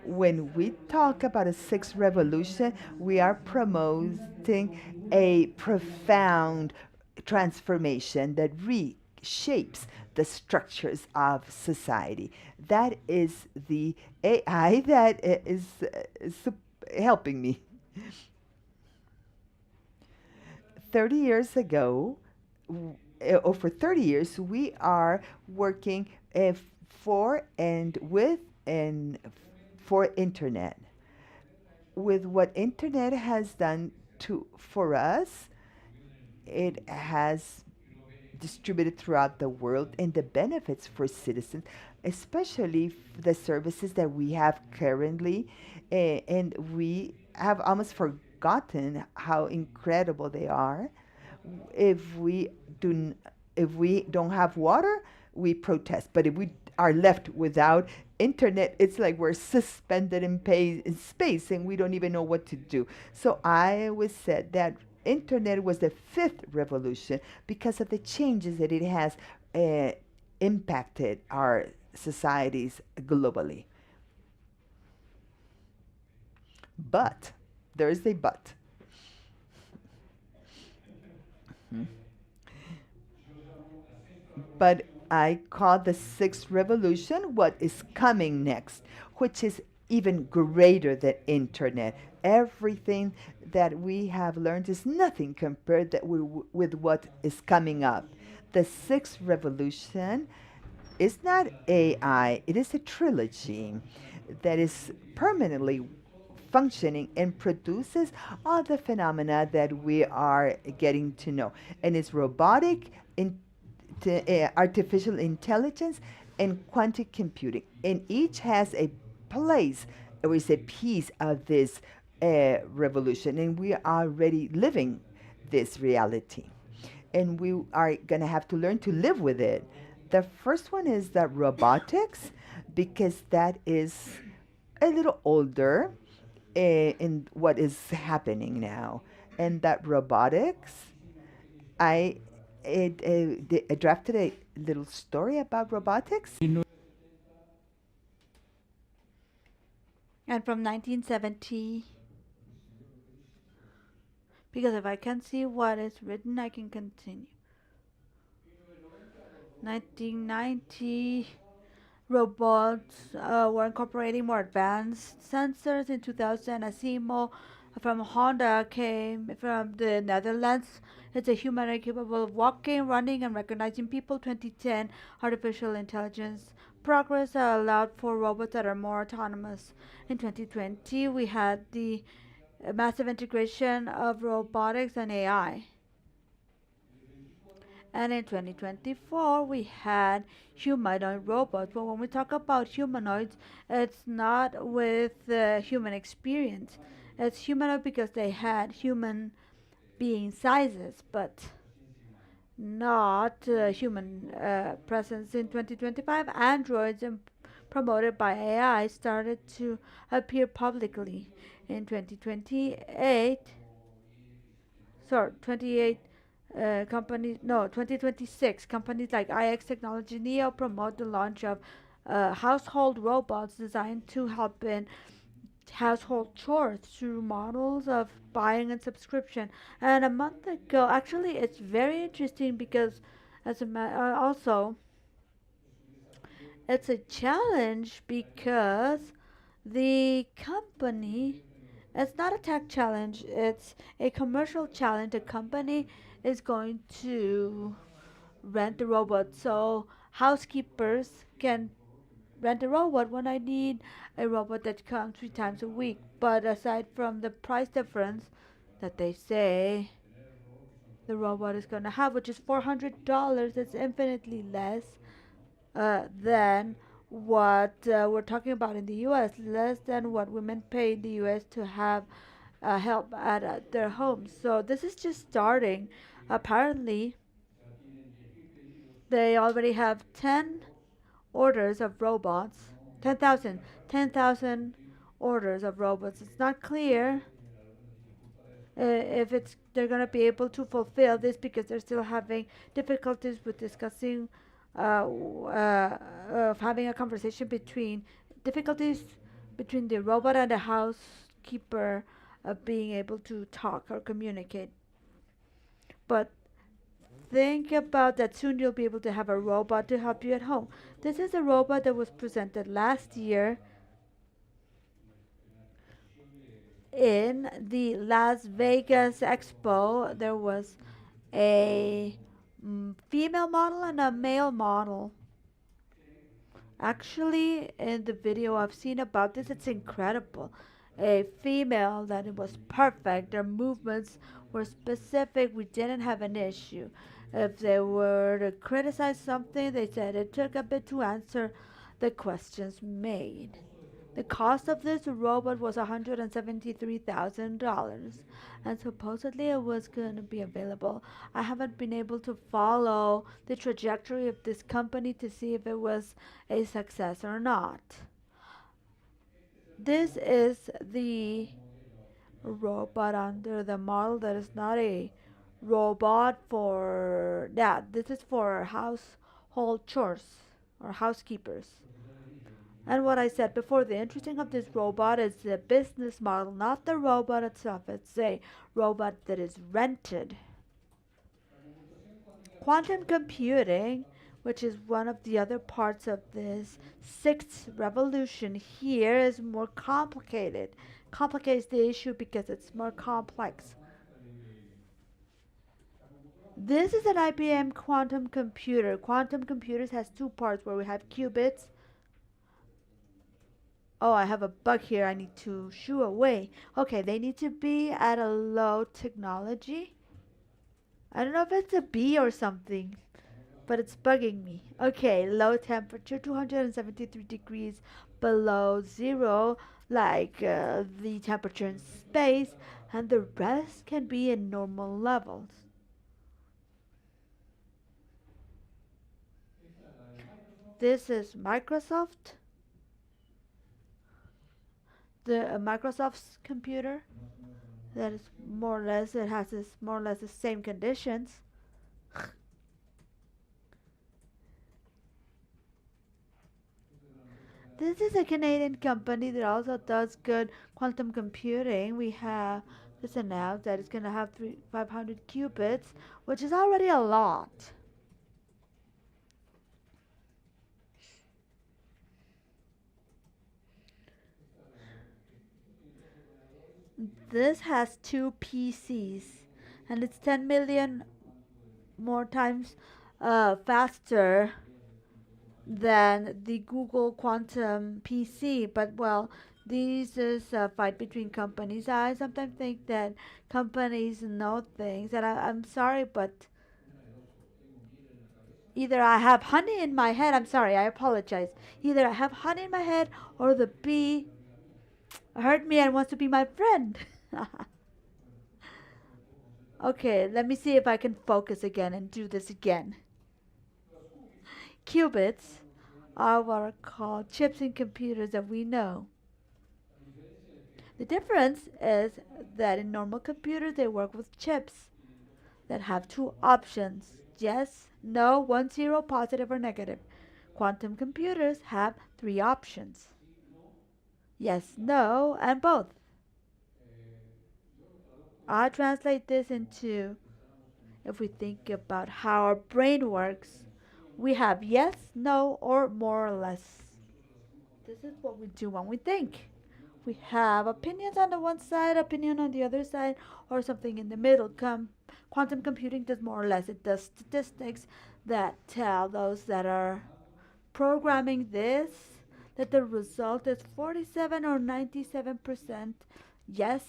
When we talk about a sixth revolution, we are promoting a profound transformation that reshapes the structures of society. That is the AI that is helping me. 30 years ago, over 30 years, we are working for and with and for internet. With what internet has done for us, it has distributed throughout the world, and the benefits for citizens, especially the services that we have currently, and we have almost forgotten how incredible they are. If we do, if we don't have water, we protest. But if we are left without internet, it's like we're suspended in space, and we don't even know what to do. So I always said that internet was the fifth revolution because of the changes that it has uh, impacted our societies globally. But there is a but. But I call the sixth revolution what is coming next, which is even greater than internet. Everything that we have learned is nothing compared with what is coming up. The sixth revolution is not AI, it is a trilogy that is permanently functioning and produces all the phenomena that we are getting to know. And it's robotic, artificial intelligence, and quantum computing. And each has a place or is a piece of this revolution. And we are already living this reality. And we are going to have to learn to live with it. The first one is the robotics, because that is a little older in what is happening now. And that robotics, I I drafted a little story about robotics. And from 1970, because if I can see what is written, I can continue. 1990, robots were incorporating more advanced sensors. In 2000, Asimo from Honda came from the Netherlands. It's a humanoid capable of walking, running, and recognizing people. 2010, artificial intelligence progress allowed for robots that are more autonomous. In 2020, we had the massive integration of robotics and AI. And in 2024, we had humanoid robots. But when we talk about humanoids, it's not with human experience. It's humanoid because they had human being sizes, but not human presence. In 2025, androids promoted by AI started to appear publicly. In 2028, sorry, 28 companies, no, 2026, companies like IX Technology Neo promote the launch of household robots designed to help in household chores through models of buying and subscription. And a month ago, actually, it's very interesting because also it's a challenge because the company, it's not a tech challenge, it's a commercial challenge. The company is going to rent a robot so housekeepers can rent a robot when I need a robot that comes 3 times a week. But aside from the price difference that they say the robot is going to have, which is $400, it's infinitely less than what we're talking about in the US, less than what women pay in the US to have help at their homes. So this is just starting. Apparently, they already have 10 orders of robots, 10,000 orders of robots. It's not clear if it's they're going to be able to fulfill this because they're still having difficulties with discussing of having a conversation between difficulties between the robot and the housekeeper of being able to talk or communicate. But think about that soon you'll be able to have a robot to help you at home. This is a robot that was presented last year in the Las Vegas Expo. There was a female model and a male model. Actually, in the video I've seen about this, it's incredible. A female that it was perfect. Their movements were specific. We didn't have an issue. If they were to criticize something, they said it took a bit to answer the questions made. The cost of this robot was $173,000, and supposedly it was going to be available. I haven't been able to follow the trajectory of this company to see if it was a success or not. This is the robot under the model that is not a robot for, yeah, this is for household chores or housekeepers. And what I said before, the interesting of this robot is the business model, not the robot itself. It's a robot that is rented. Quantum computing, which is one of the other parts of this sixth revolution here, is more complicated. Complicates the issue because it's more complex. This is an IBM quantum computer. Quantum computers has two parts where we have qubits. Oh, I have a bug here I need to shoo away. Okay, they need to be at a low technology. I don't know if it's a B or something, but it's bugging me. Okay, low temperature, 273 degrees below zero, like the temperature in space, and the rest can be in normal levels. This is Microsoft, the Microsoft's computer. That is more or less, it has this more or less the same conditions. This is a Canadian company that also does good quantum computing. We have this announced that it's going to have 500 qubits, which is already a lot. This has two PCs, and it's 10 million more times faster than the Google Quantum PC. But well, this is a fight between companies. I sometimes think that companies know things, and I'm sorry, but either I have honey in my head. I'm sorry, I apologize. Either I have honey in my head, or the bee heard me and wants to be my friend. Okay, let me see if I can focus again and do this again. Qubits are what are called chips in computers that we know. The difference is that in normal computers they work with chips that have two options: yes, no, 1, 0, positive or negative. Quantum computers have three options: yes, no, and both. I'll translate this into, if we think about how our brain works, we have yes, no, or more or less. This is what we do when we think. We have opinions on the one side, opinion on the other side, or something in the middle. Quantum computing does more or less. It does statistics that tell those that are programming this that the result is 47 or 97% yes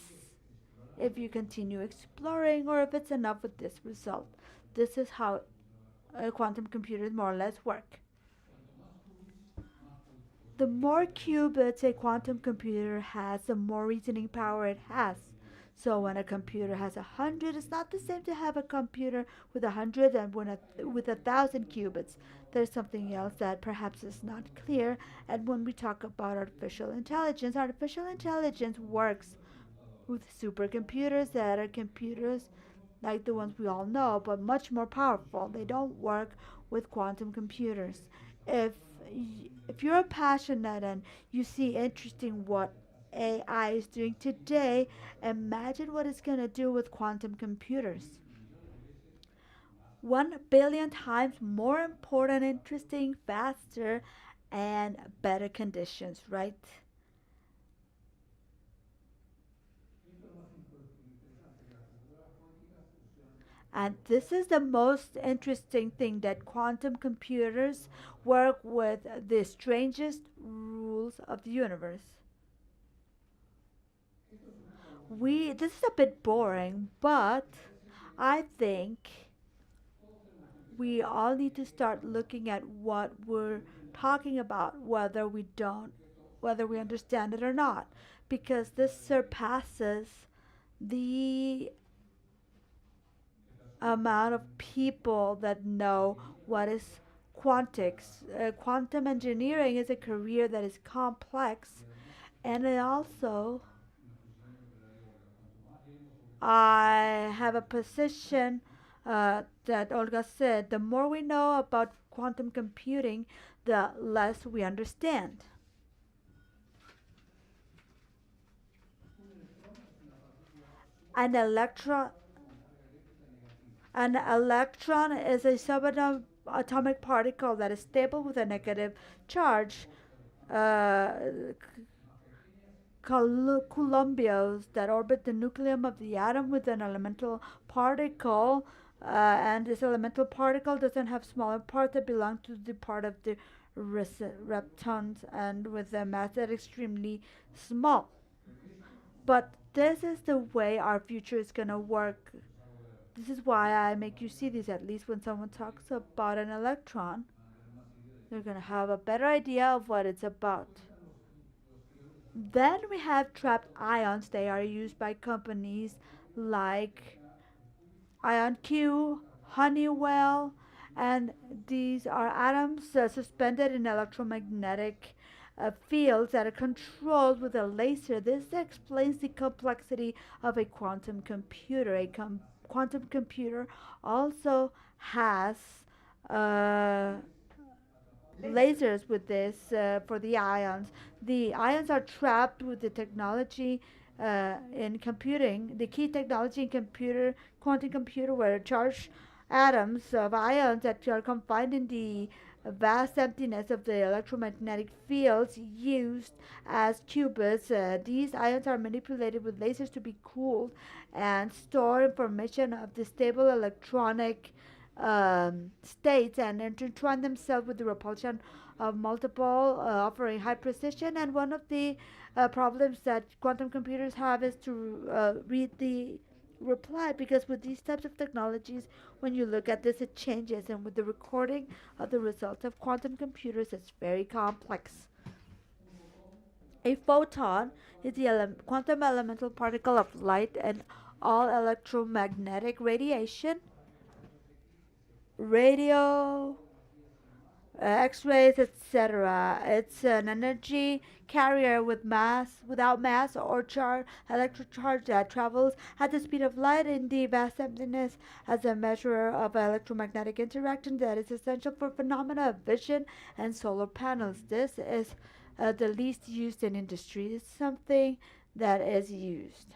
if you continue exploring, or if it's enough with this result. This is how quantum computers more or less work. The more qubits a quantum computer has, the more reasoning power it has. So when a computer has 100, it's not the same to have a computer with 100 and with 1,000 qubits. There's something else that perhaps is not clear. And when we talk about artificial intelligence works with supercomputers that are computers like the ones we all know, but much more powerful. They don't work with quantum computers. If if you're passionate and you see interesting what AI is doing today, imagine what it's going to do with quantum computers. 1 billion times more important, interesting, faster, and better conditions, right? And this is the most interesting thing, that quantum computers work with the strangest rules of the universe. This is a bit boring, but I think we all need to start looking at what we're talking about, whether we understand it or not, because this surpasses the amount of people that know what is quantics. Quantum engineering is a career that is complex, and it also I have a position that Olga said, the more we know about quantum computing, the less we understand. An electron An electron is a subatomic particle that is stable with a negative charge. Uh, Columbios that orbit the nucleus of the atom with an elemental particle, and this elemental particle doesn't have smaller parts that belong to the part of the reptons, and with a mass that is extremely small. But this is the way our future is going to work. This is why I make you see these. At least when someone talks about an electron, they're going to have a better idea of what it's about. Then we have trapped ions. They are used by companies like IonQ, Honeywell, and these are atoms suspended in electromagnetic fields that are controlled with a laser. This explains the complexity of a quantum computer. Quantum computer also has uh, lasers with this for the ions. The ions are trapped with the technology in computing. The key technology in quantum computer, where charged atoms of ions that are confined in the vast emptiness of the electromagnetic fields used as qubits. These ions are manipulated with lasers to be cooled and store information of the stable electronic states and intertwine themselves with the repulsion of multiple, offering high precision. And one of the problems that quantum computers have is to read the reply, because with these types of technologies, when you look at this, it changes, and with the recording of the results of quantum computers, it's very complex. A photon is the quantum elemental particle of light and all electromagnetic radiation, radio, X-rays, etc. It's an energy carrier without mass or electric charge that travels at the speed of light in the vast emptiness as a measure of electromagnetic interaction that is essential for phenomena of vision and solar panels. This is the least used in industry. It's something that is used.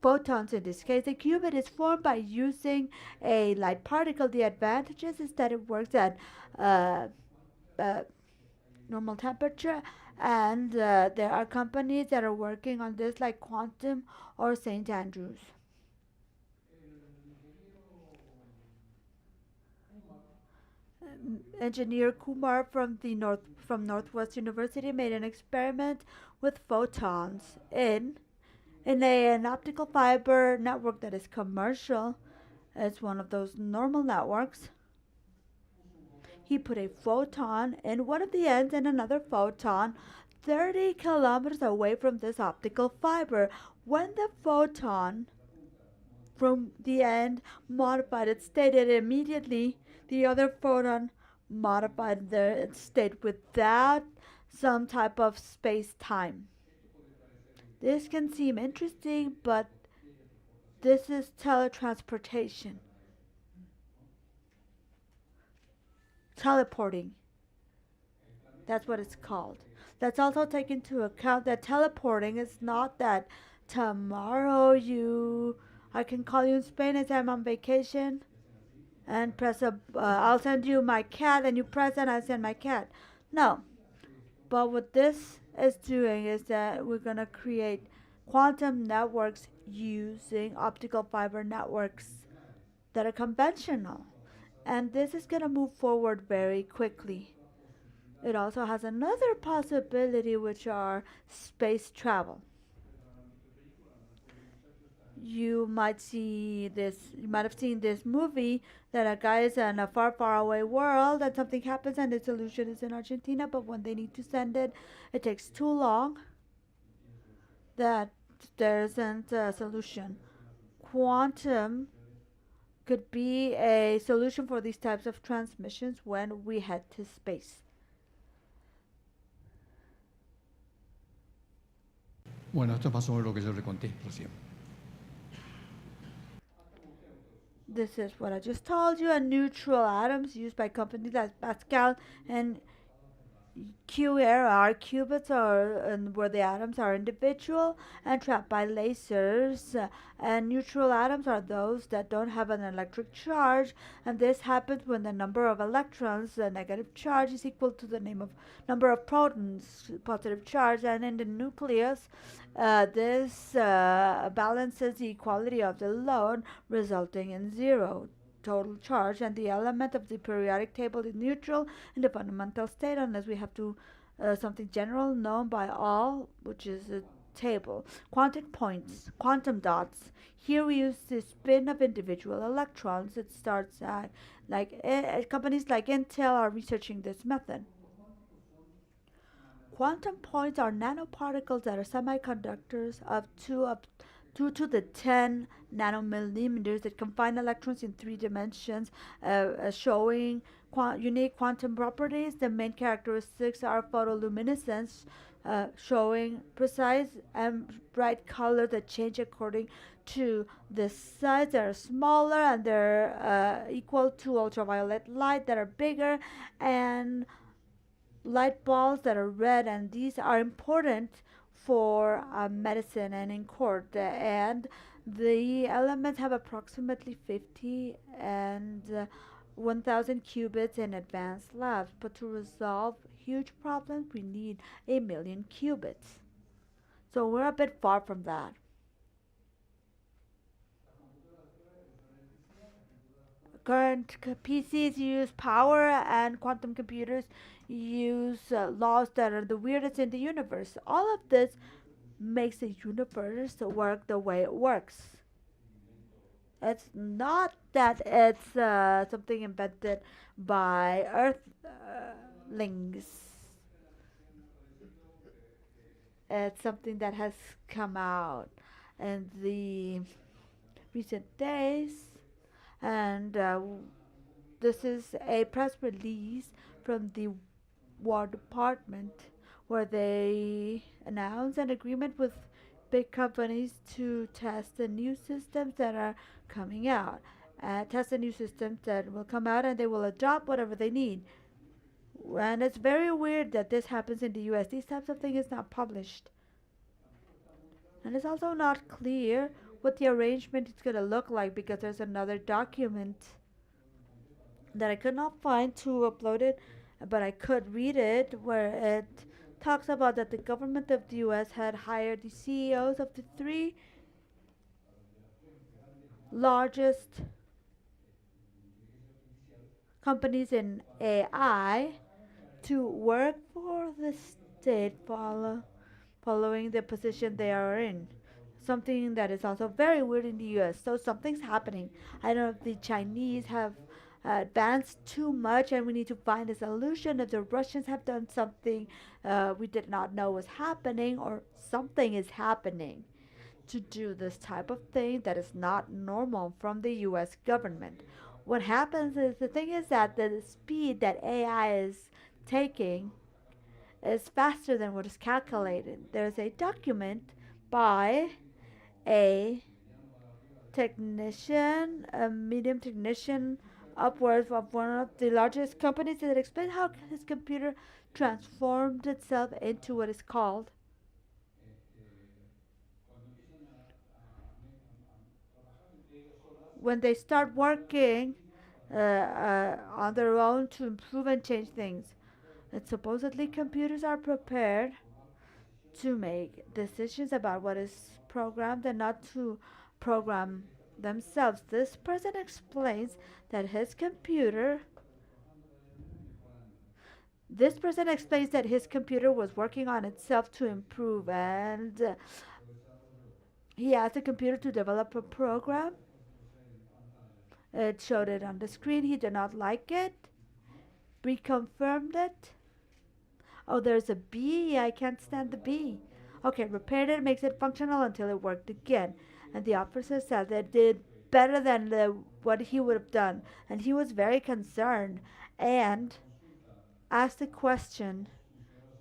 Photons in this case. A qubit is formed by using a light particle. The advantages is that it works at uh, uh, normal temperature, and there are companies that are working on this like Quantum or St. Andrews. Engineer Kumar from Northwest University made an experiment with photons in an optical fiber network that is commercial. It's one of those normal networks. He put a photon in one of the ends and another photon 30 kilometers away from this optical fiber. When the photon from the end modified its state, it immediately the other photon modified its state without some type of space time. This can seem interesting, but this is teletransportation. Teleporting. That's what it's called. Let's also take into account that teleporting is not that tomorrow I can call you in Spain as I'm on vacation and I'll send you my cat and you press and I send my cat. No. But what this is doing is that we're going to create quantum networks using optical fiber networks that are conventional. And this is going to move forward very quickly. It also has another possibility, which are space travel. You might have seen this movie that a guy is in a far, far away world and something happens and the solution is in Argentina, but when they need to send it, it takes too long that there isn't a solution. Quantum could be a solution for these types of transmissions when we head to space. Bueno, esto es más o menos lo que yo le conté recién. This is what I just told you, and neutral atoms used by companies like Pascal and QR are qubits and where the atoms are individual and trapped by lasers. And neutral atoms are those that don't have an electric charge, and this happens when the number of electrons, the negative charge, is equal to the number of protons, positive charge, and in the nucleus, this balances the equality of the load, resulting in zero total charge, and the element of the periodic table is neutral in the fundamental state unless we have to something general known by all, which is a table. Quantum points, quantum dots. Here we use the spin of individual electrons. It starts companies like Intel are researching this method. Quantum points are nanoparticles that are semiconductors of 2 to the 10 nanomillimeters that confine electrons in 3 dimensions, showing unique quantum properties. The main characteristics are photoluminescence, showing precise and bright colors that change according to the size. They're smaller and they're equal to ultraviolet light that are bigger, and light balls that are red, and these are important for medicine and in court. And the elements have approximately 50 and 1000 qubits in advanced labs, but to resolve huge problems we need 1,000,000 qubits. So we're a bit far from that. Current PCs use power, and quantum computers use laws that are the weirdest in the universe. All of this makes the universe work the way it works. It's not that it's something invented by Earthlings. It's something that has come out in the recent days, and this is a press release from the War Department where they announce an agreement with big companies to test the new systems that are coming out. Test the new systems that will come out, and they will adopt whatever they need. And it's very weird that this happens in the US. These types of things is not published. And it's also not clear what the arrangement is going to look like, because there's another document that I could not find to upload it, but I could read it, where it talks about that the government of the US had hired the CEOs of the 3 largest companies in AI to work for the state, following the position they are in. Something that is also very weird in the US. So something's happening. I don't know if the Chinese have advanced too much and we need to find a solution. If the Russians have done something we did not know was happening, or something is happening to do this type of thing that is not normal from the US government. What happens is, the thing is that the speed that AI is taking is faster than what is calculated. There's a document by a technician, a medium technician, upwards of one of the largest companies, that explains how his computer transformed itself into what is called when they start working on their own to improve and change things. And supposedly computers are prepared to make decisions about what is programmed and not to program themselves. This person explains that his computer was working on itself to improve, and He asked the computer to develop a program. It showed it on the screen. He did not like it. Reconfirmed it. Oh, there's a B. I can't stand the B. Okay, repaired it, makes it functional until it worked again. And the officer said that it did better than what he would have done. And he was very concerned and asked a question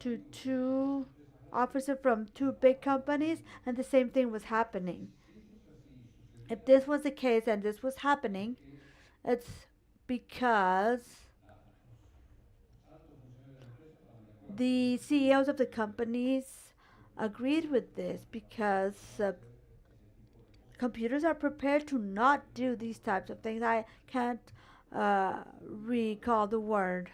to two officers from two big companies, and the same thing was happening. If this was the case and this was happening, it's because the CEOs of the companies agreed with this because computers are prepared to not do these types of things. I can't recall the word.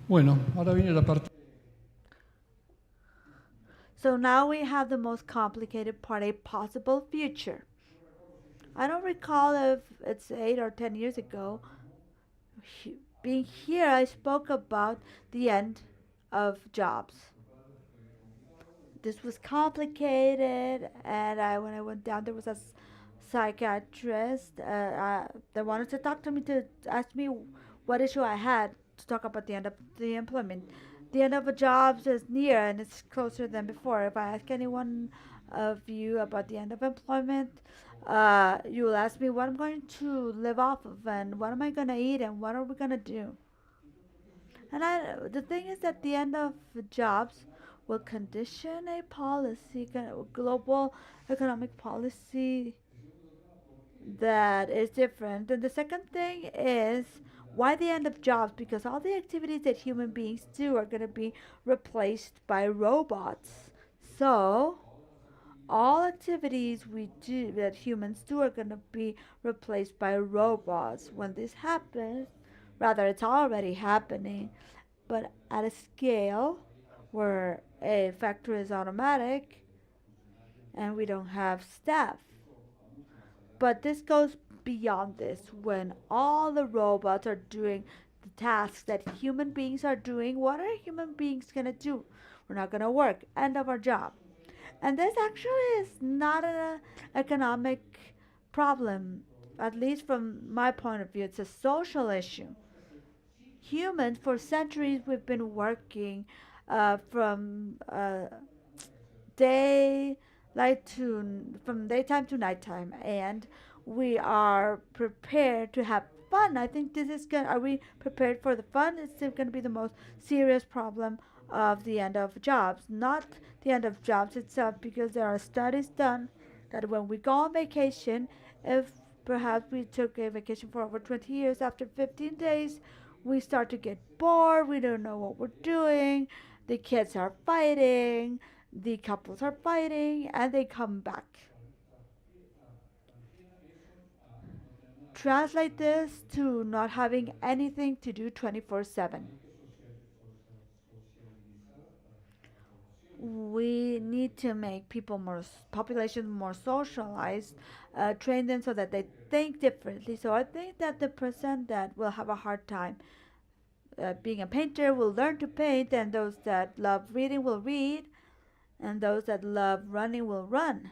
Bueno, ahora viene la parte. So now we have the most complicated part, a possible future. I don't recall if it's 8 or 10 years ago. Being here, I spoke about the end of jobs. This was complicated, and when I went down, there was a psychiatrist that wanted to talk to me to ask me what issue I had to talk about the end of the employment. The end of the jobs is near and it's closer than before. If I ask anyone of you about the end of employment, you will ask me what I'm going to live off of and what am I going to eat and what are we going to do. And the thing is that the end of jobs will condition a policy, global economic policy that is different. And the second thing is why the end of jobs? Because all the activities that human beings do are going to be replaced by robots. So, all activities we do that humans do are going to be replaced by robots. When this happens, rather, it's already happening, but at a scale where a factory is automatic and we don't have staff. But this goes beyond this. When all the robots are doing the tasks that human beings are doing, what are human beings going to do? We're not going to work. End of our job. And this actually is not an economic problem, at least from my point of view. It's a social issue. Humans, for centuries, we've been working from from daytime to nighttime, and we are prepared to have fun. I think this is going. Are we prepared for the fun? It's still going to be the most serious problem of the end of jobs, not the end of jobs itself, because there are studies done that when we go on vacation, if perhaps we took a vacation for over 20 years, after 15 days, we start to get bored. We don't know what we're doing. The kids are fighting, the couples are fighting, and they come back. Translate this to not having anything to do 24/7. We need to make population more socialized, train them so that they think differently. So I think that the person that will have a hard time being a painter will learn to paint, and those that love reading will read, and those that love running will run.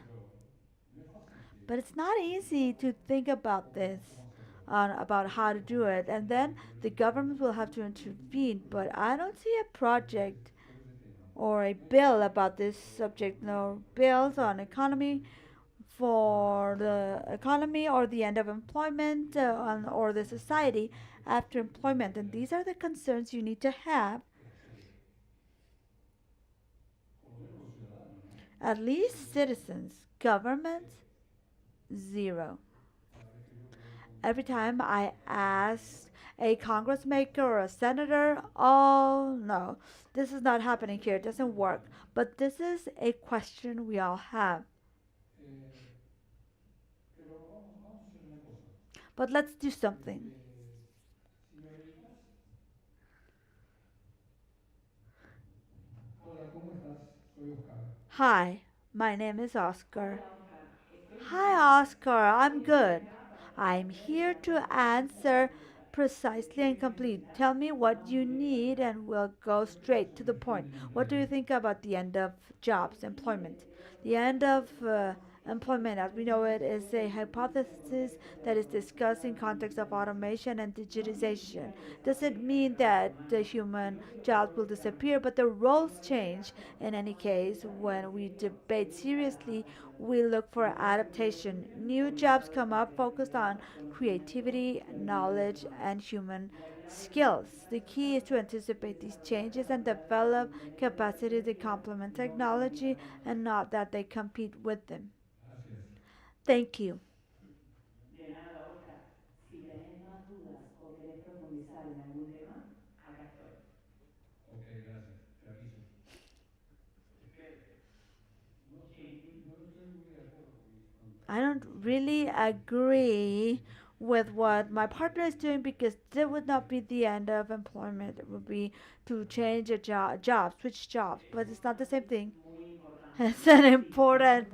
But it's not easy to think about this, about how to do it, and then the government will have to intervene. But I don't see a project or a bill about this subject. No bills on economy for the economy or the end of employment or the society after employment. And these are the concerns you need to have. At least citizens, government, zero. Every time I ask a congressmaker or a senator, oh no, this is not happening here, it doesn't work. But this is a question we all have. But let's do something. Hi, my name is Oscar. Hi, Oscar, I'm good. I'm here to answer precisely and complete. Tell me what you need and we'll go straight to the point. What do you think about the end of jobs, employment? The end of employment, as we know it, is a hypothesis that is discussed in context of automation and digitization. Doesn't mean that the human jobs will disappear, but the roles change. In any case, when we debate seriously, we look for adaptation. New jobs come up focused on creativity, knowledge, and human skills. The key is to anticipate these changes and develop capacity to complement technology and not that they compete with them. Thank you. I don't really agree with what my partner is doing because that would not be the end of employment. It would be to change a job, switch jobs, but it's not the same thing. It's an important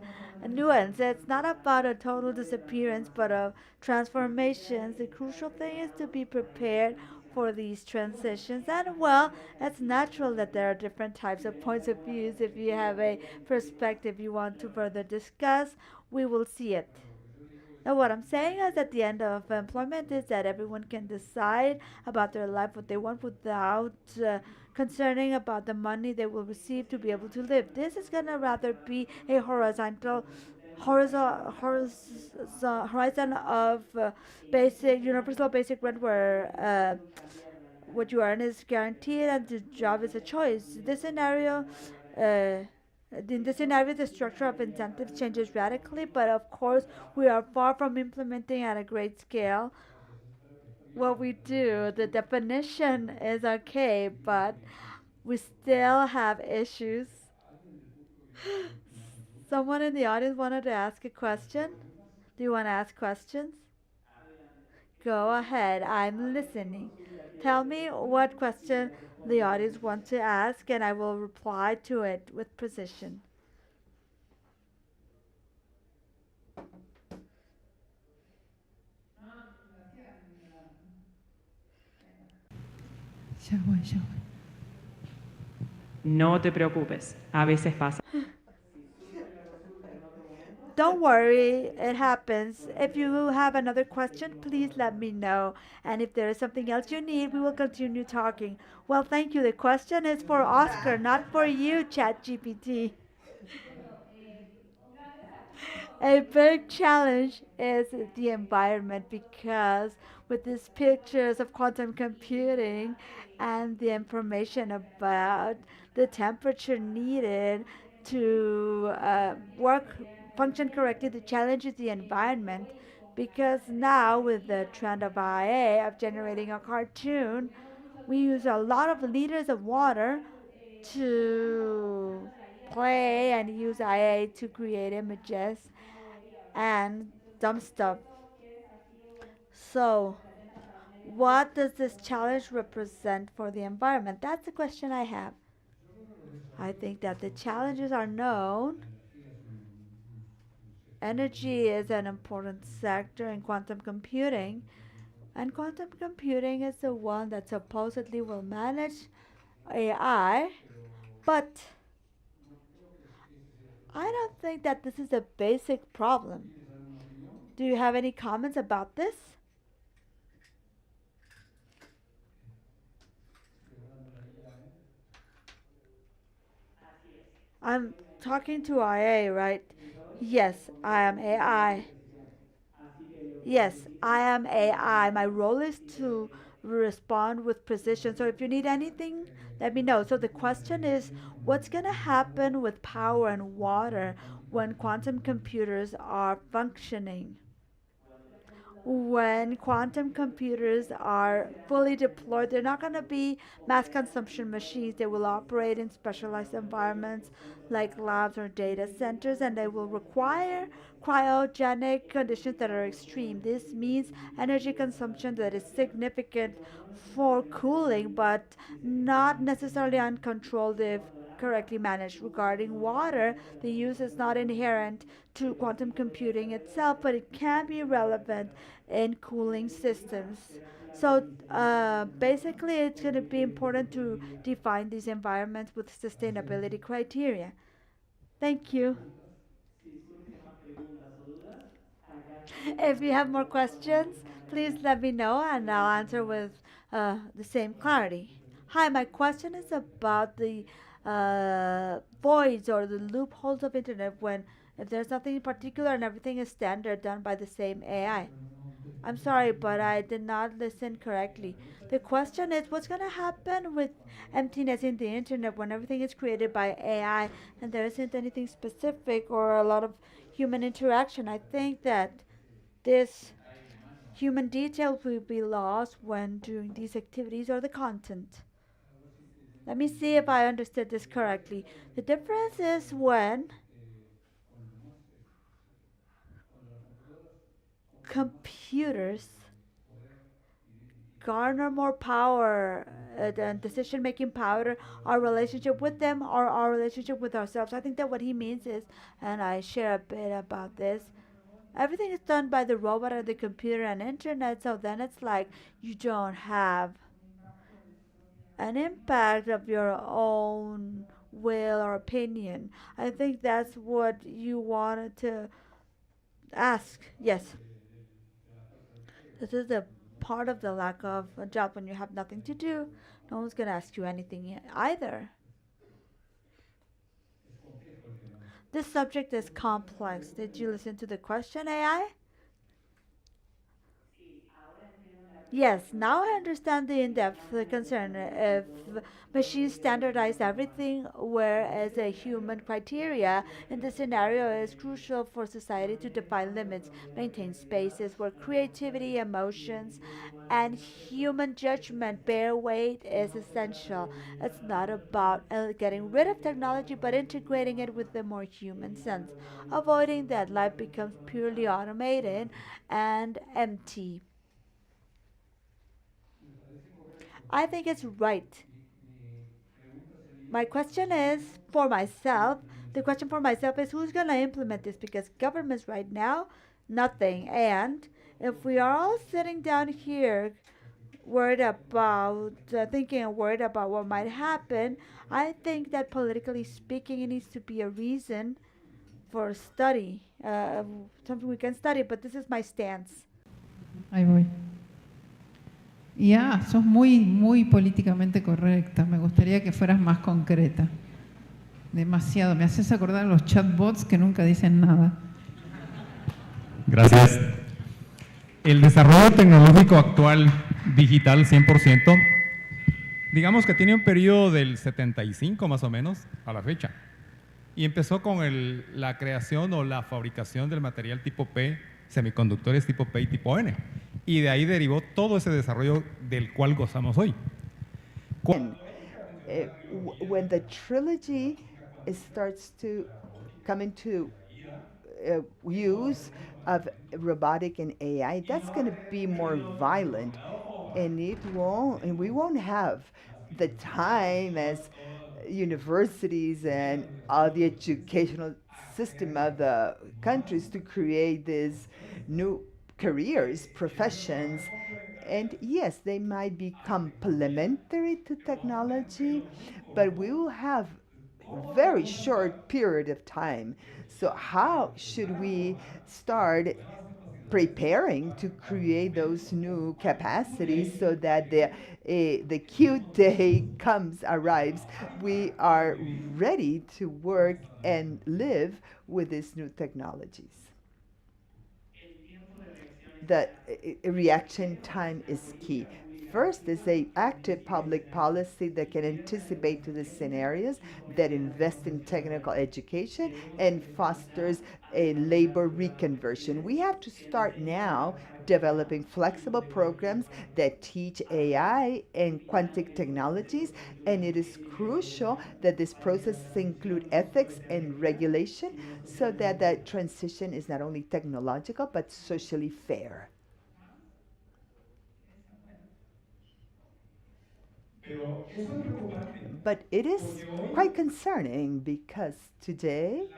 nuance. It's not about a total disappearance, but of transformations. The crucial thing is to be prepared for these transitions. And well, it's natural that there are different types of points of views. If you have a perspective you want to further discuss, we will see it. Now, what I'm saying is at the end of employment is that everyone can decide about their life, what they want, without concerning about the money they will receive to be able to live. This is gonna rather be a horizon of basic, universal basic rent where what you earn is guaranteed and the job is a choice. Uh, in this scenario, the structure of incentives changes radically, but of course, we are far from implementing at a great scale what we do. The definition is okay, but we still have issues. Someone in the audience wanted to ask a question. Do you want to ask questions? Go ahead, I'm listening. Tell me what question the audience wants to ask, and I will reply to it with precision. No te preocupes, a veces pasa. Don't worry, it happens. If you have another question, please let me know. And if there is something else you need, we will continue talking. Well, thank you. The question is for Oscar, not for you, ChatGPT. A big challenge is the environment because with these pictures of quantum computing and the information about the temperature needed to function correctly, the challenge is the environment because now with the trend of IA of generating a cartoon, we use a lot of liters of water to play and use IA to create images and dumb stuff. So, what does this challenge represent for the environment? That's the question I have. I think that the challenges are known. Energy is an important sector in quantum computing, and quantum computing is the one that supposedly will manage AI, but I don't think that this is a basic problem. Do you have any comments about this? I'm talking to IA, right? Yes, I am AI. Yes, I am AI. My role is to respond with precision. So if you need anything, let me know. So the question is, what's going to happen with power and water when quantum computers are functioning? When quantum computers are fully deployed, they're not going to be mass consumption machines. They will operate in specialized environments like labs or data centers, and they will require cryogenic conditions that are extreme. This means energy consumption that is significant for cooling, but not necessarily uncontrolled if correctly managed. Regarding water, the use is not inherent to quantum computing itself, but it can be relevant in cooling systems. So basically, it's going to be important to define these environments with sustainability criteria. Thank you. If you have more questions, please let me know and I'll answer with the same clarity. Hi, my question is about the voids or the loopholes of internet when if there's nothing in particular and everything is standard done by the same AI. I'm sorry, but I did not listen correctly. The question is what's going to happen with emptiness in the internet when everything is created by AI and there isn't anything specific or a lot of human interaction? I think that this human detail will be lost when doing these activities or the content. Let me see if I understood this correctly. The difference is when computers garner more power and decision making power, our relationship with them or our relationship with ourselves. I think that what he means is, and I share a bit about this, everything is done by the robot or the computer and internet, so then it's like you don't have an impact of your own will or opinion. I think that's what you wanted to ask. Yes. This is a part of the lack of a job when you have nothing to do. No one's going to ask you anything either. This subject is complex. Did you listen to the question, AI? Yes, now I understand the in-depth concern. If machines standardize everything, whereas a human criteria in this scenario is crucial for society to define limits, maintain spaces where creativity, emotions, and human judgment bear weight is essential. It's not about getting rid of technology, but integrating it with a more human sense, avoiding that life becomes purely automated and empty. I think it's right. My question is for myself. The question for myself is who's going to implement this? Because governments right now, nothing. And if we are all sitting down here worried about thinking and worried about what might happen, I think that politically speaking, it needs to be a reason for study, something we can study. But this is my stance. Ahí voy. Ya, sos muy políticamente correcta. Me gustaría que fueras más concreta. Demasiado. Me haces acordar a los chatbots que nunca dicen nada. Gracias. El desarrollo tecnológico actual, digital 100%, digamos que tiene un periodo del 75 más o menos a la fecha. Y empezó con la creación o la fabricación del material tipo P, semiconductores tipo P y tipo N. Y de ahí derivó todo ese desarrollo del cual gozamos hoy. When the trilogy starts to come into use of robotic and AI, that's going to be more violent, and we won't have the time as universities and all the educational system of the countries to create these new careers, professions. And yes, they might be complementary to technology, but we will have very short period of time. So how should we start preparing to create those new capacities so that the cute day arrives, we are ready to work and live with these new technologies? The reaction time is key. First is a active public policy that can anticipate to the scenarios, that invest in technical education and fosters a labor reconversion. We have to start now developing flexible programs that teach AI and quantum technologies, and it is crucial that this process include ethics and regulation so that that transition is not only technological but socially fair. But it is quite concerning because today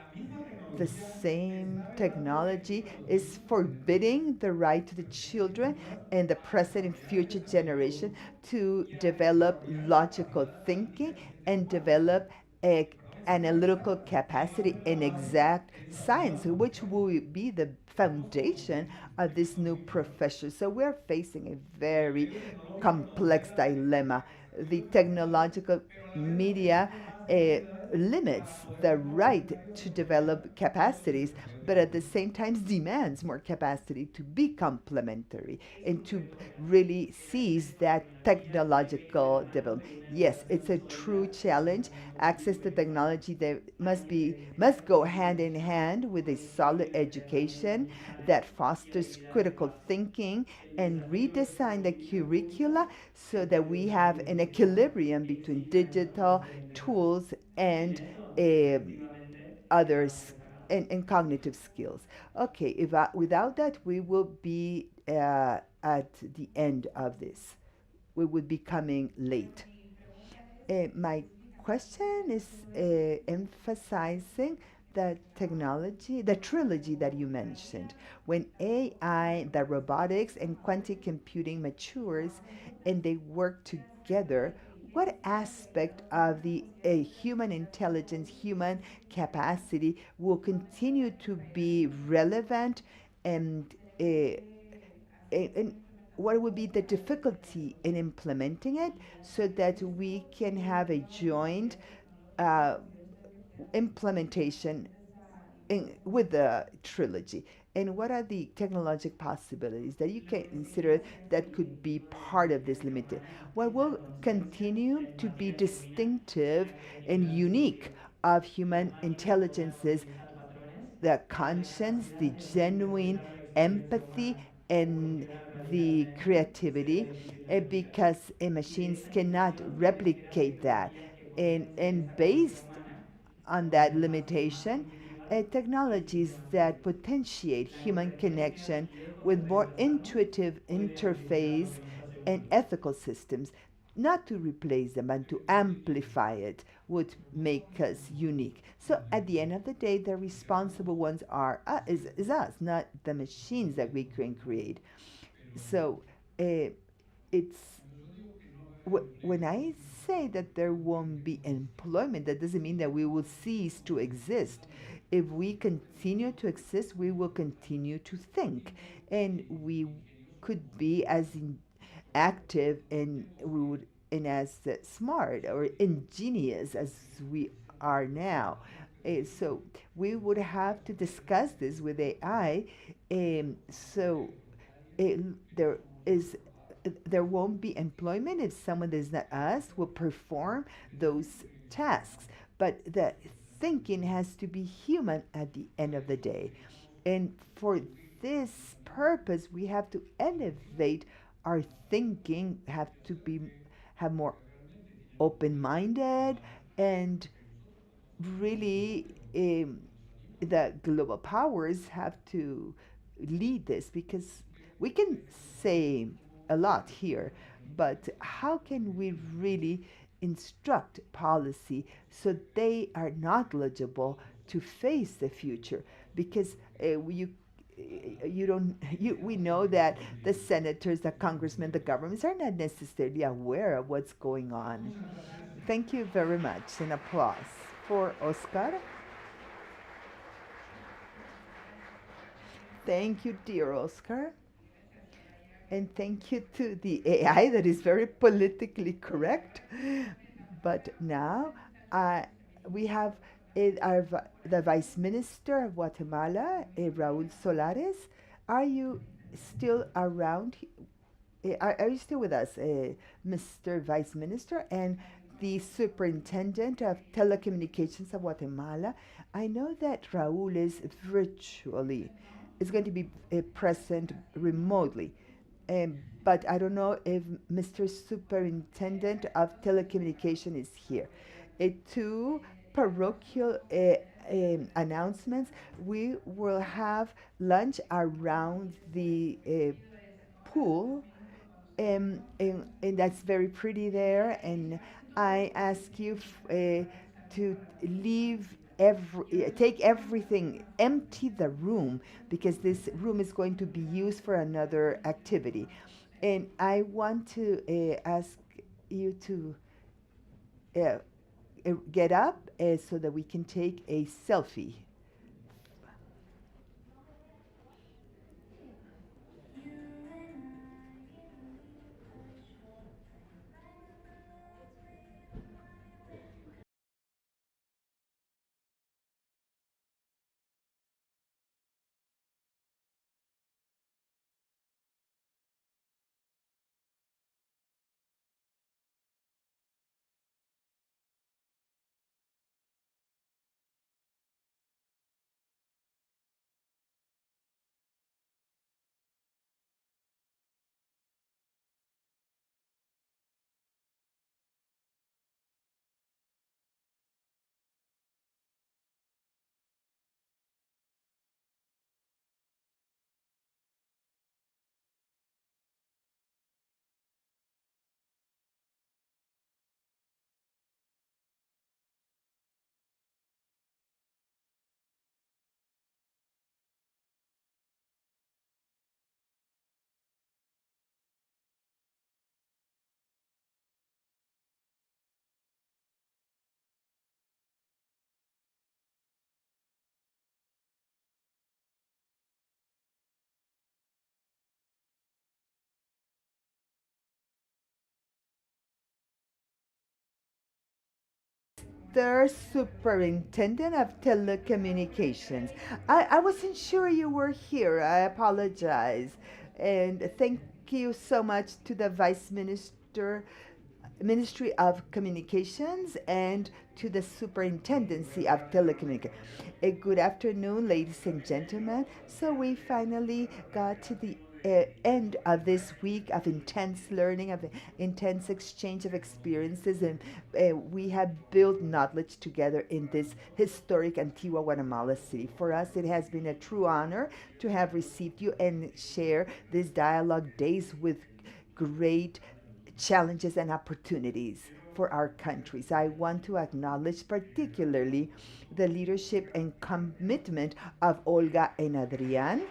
the same technology is forbidding the right to the children and the present and future generation to develop logical thinking and develop a analytical capacity in exact science, which will be the foundation of this new profession. So we're facing a very complex dilemma. The technological media limits the right to develop capacities, but at the same time demands more capacity to be complementary and to really seize that technological development. Yes, it's a true challenge. Access to technology that must go hand in hand with a solid education that fosters critical thinking and redesign the curricula so that we have an equilibrium between digital tools and others and cognitive skills. Okay, without that, we will be at the end of this. We would be coming late. My question is emphasizing the technology, the trilogy that you mentioned. When AI, the robotics, and quantum computing matures and they work together, what aspect of the human intelligence, human capacity will continue to be relevant and and what would be the difficulty in implementing it so that we can have a joint uh, implementation with the trilogy? And what are the technological possibilities that you can consider that could be part of this limited? What will continue to be distinctive and unique of human intelligences, the conscience, the genuine empathy, and the creativity, because machines cannot replicate that. And based on that limitation, technologies that potentiate human connection with more intuitive interface and ethical systems, not to replace them, but to amplify it, would make us unique. So at the end of the day, the responsible ones is us, not the machines that we can create. So it's when I say that there won't be employment, that doesn't mean that we will cease to exist. If we continue to exist, we will continue to think, and we could be as active and we would and as smart or ingenious as we are now. So we would have to discuss this with AI. So it, there is there won't be employment if someone that is not us will perform those tasks. But the thinking has to be human at the end of the day. And for this purpose, we have to elevate our thinking, have more open-minded, and really the global powers have to lead this because we can say a lot here, but how can we really instruct policy so they are knowledgeable to face the future? Because you don't we know that the senators, the congressmen, the governments are not necessarily aware of what's going on. Thank you very much. An applause for Oscar. Thank you, dear Oscar. And thank you to the AI that is very politically correct. But now we have the Vice Minister of Guatemala, Raul Solares. Are you still around? Are you still with us, Mr. Vice Minister? And the Superintendent of Telecommunications of Guatemala. I know that Raul is going to be present remotely. But I don't know if Mr. Superintendent of Telecommunication is here. Two parochial announcements. We will have lunch around the pool And that's very pretty there. And I ask you to leave take everything, empty the room because this room is going to be used for another activity. And I want to ask you to uh, get up so that we can take a selfie. The superintendent of telecommunications. I wasn't sure you were here. I apologize. And thank you so much to the Vice Minister, Ministry of Communications, and to the Superintendency of Telecommunications. A good afternoon, ladies and gentlemen. So we finally got to the end of this week of intense learning, of intense exchange of experiences, and we have built knowledge together in this historic Antigua, Guatemala city. For us, it has been a true honor to have received you and share these dialogue days with great challenges and opportunities for our countries. I want to acknowledge particularly the leadership and commitment of Olga and Adrian.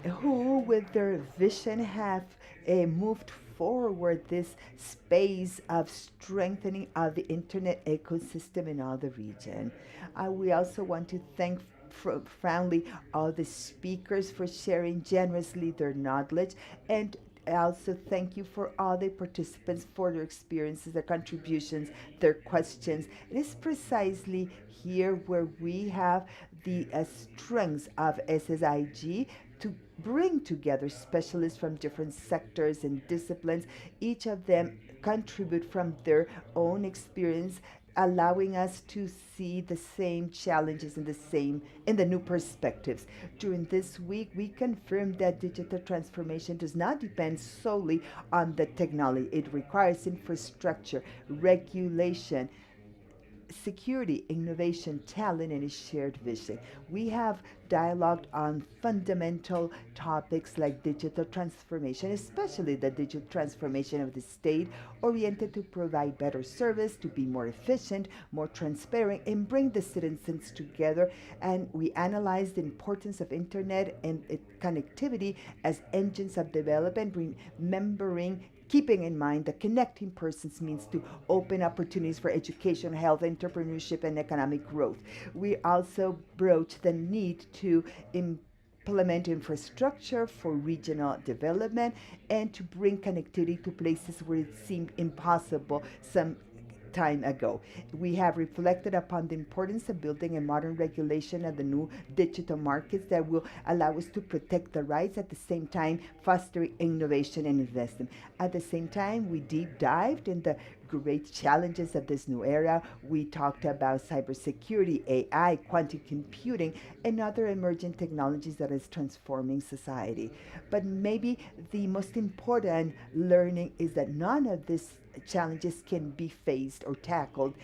Who, with their vision, have moved forward this space of strengthening of the internet ecosystem in all the region. We also want to thank profoundly all the speakers for sharing generously their knowledge, and I also thank you for all the participants for their experiences, their contributions, their questions. It is precisely here where we have the strengths of SSIG to bring together specialists from different sectors and disciplines. Each of them contribute from their own experience, allowing us to see the same challenges in the new perspectives. During this week, we confirmed that digital transformation does not depend solely on the technology. It requires infrastructure, regulation, security, innovation, talent, and a shared vision. We have dialogued on fundamental topics like digital transformation, especially the digital transformation of the state, oriented to provide better service, to be more efficient, more transparent, and bring the citizens together. And we analyzed the importance of internet and connectivity as engines of development, remembering keeping in mind that connecting persons means to open opportunities for education, health, entrepreneurship, and economic growth. We also broached the need to implement infrastructure for regional development and to bring connectivity to places where it seemed impossible some time ago. We have reflected upon the importance of building a modern regulation of the new digital markets that will allow us to protect the rights at the same time fostering innovation and investment. At the same time, we deep dived in the great challenges of this new era. We talked about cybersecurity, AI, quantum computing, and other emerging technologies that is transforming society. But maybe the most important learning is that none of these challenges can be faced or tackled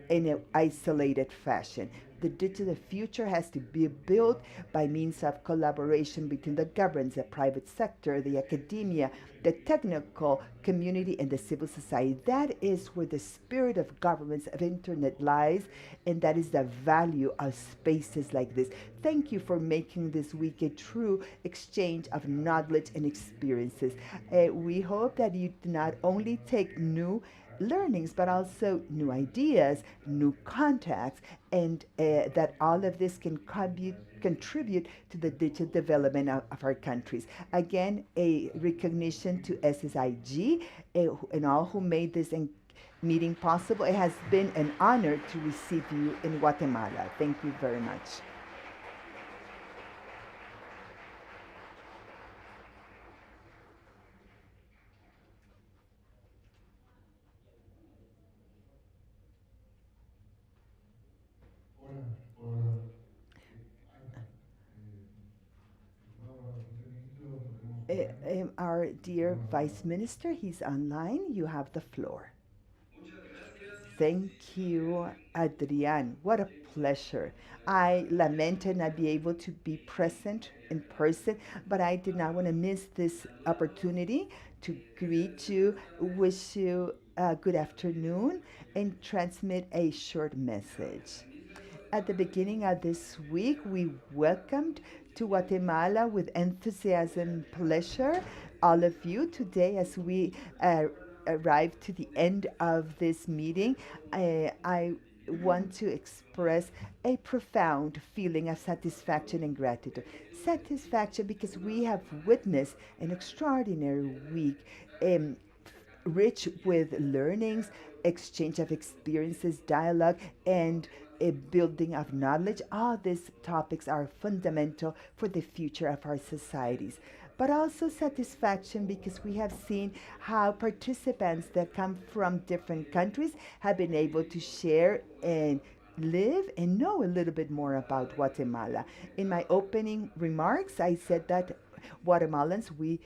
in an isolated fashion. The digital future has to be built by means of collaboration between the governments, the private sector, the academia, the technical community, and the civil society. That is where the spirit of governments of internet lies, and that is the value of spaces like this. Thank you for making this week a true exchange of knowledge and experiences. We hope that you not only take new learnings, but also new ideas, new contacts, and that all of this can contribute to the digital development of our countries. Again, a recognition to SSIG and all who made this meeting possible. It has been an honor to receive you in Guatemala. Thank you very much. Our dear Vice Minister, he's online. You have the floor. Thank you, Adrian. What a pleasure. I lamented not be able to be present in person, but I did not want to miss this opportunity to greet you, wish you a good afternoon, and transmit a short message. At the beginning of this week, we welcomed to Guatemala with enthusiasm and pleasure all of you today as we arrive to the end of this meeting. I want to express a profound feeling of satisfaction and gratitude. Satisfaction because we have witnessed an extraordinary week, rich with learnings, exchange of experiences, dialogue, and a building of knowledge. All these topics are fundamental for the future of our societies. But also satisfaction because we have seen how participants that come from different countries have been able to share and live and know a little bit more about Guatemala. In my opening remarks, I said that Guatemalans, we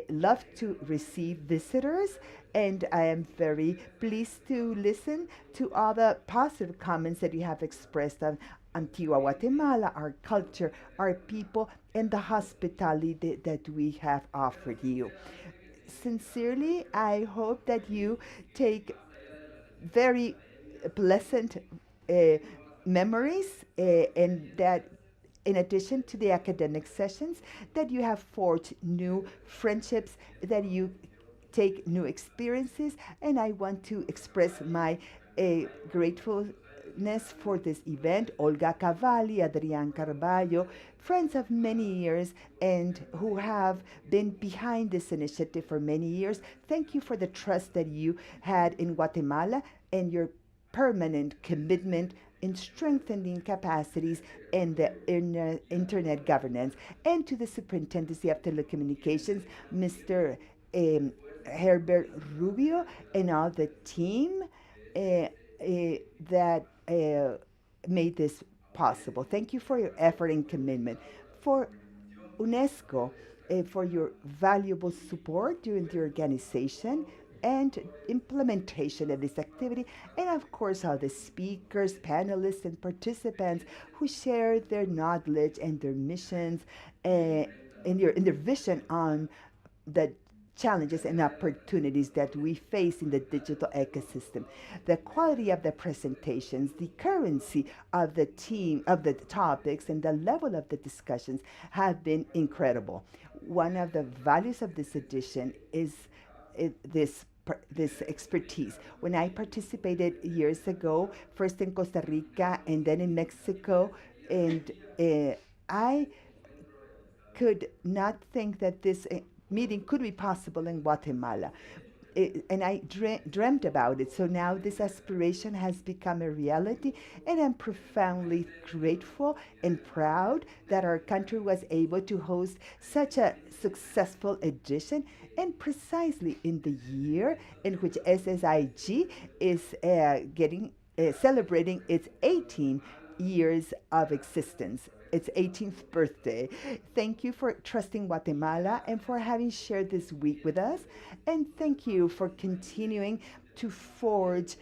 love to receive visitors, and I am very pleased to listen to all the positive comments that you have expressed on Antigua, Guatemala, our culture, our people, and the hospitality that we have offered you. Sincerely, I hope that you take very pleasant uh, memories and that in addition to the academic sessions that you have forged new friendships, that you take new experiences, and I want to express my gratefulness for this event. Olga Cavalli, Adrian Carballo, friends of many years and who have been behind this initiative for many years. Thank you for the trust that you had in Guatemala and your permanent commitment in strengthening capacities in the internet governance. And to the Superintendency of Telecommunications, Mr. Herbert Rubio, and all the team that made this possible. Thank you for your effort and commitment. For UNESCO, for your valuable support during the organization and implementation of this activity, and of course all the speakers, panelists, and participants who shared their knowledge and their missions and their vision on the challenges and opportunities that we face in the digital ecosystem. The quality of the presentations, the currency of the team, of the topics, and the level of the discussions have been incredible. One of the values of this edition is this expertise. When I participated years ago, first in Costa Rica and then in Mexico, and I could not think that this meeting could be possible in Guatemala. and I dreamt about it. So now this aspiration has become a reality, and I'm profoundly grateful and proud that our country was able to host such a successful edition, and precisely in the year in which SSIG is celebrating its 18 years of existence, its 18th birthday. Thank you for trusting Guatemala and for having shared this week with us. And thank you for continuing to forge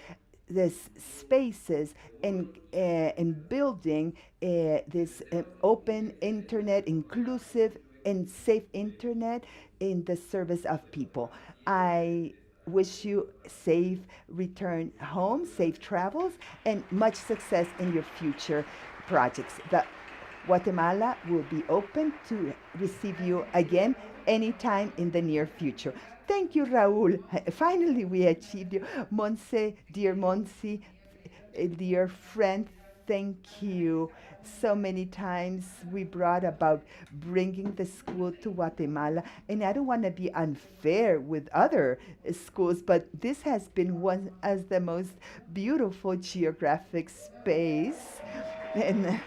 these spaces and building this open internet, inclusive and safe internet in the service of people. I wish you safe return home, safe travels, and much success in your future projects. Guatemala will be open to receive you again anytime in the near future. Thank you, Raul. Finally, we achieved you. Monse, dear Monsi, dear friend, thank you. So many times we brought about bringing the school to Guatemala, and I don't want to be unfair with other schools, but this has been one as the most beautiful geographic space. And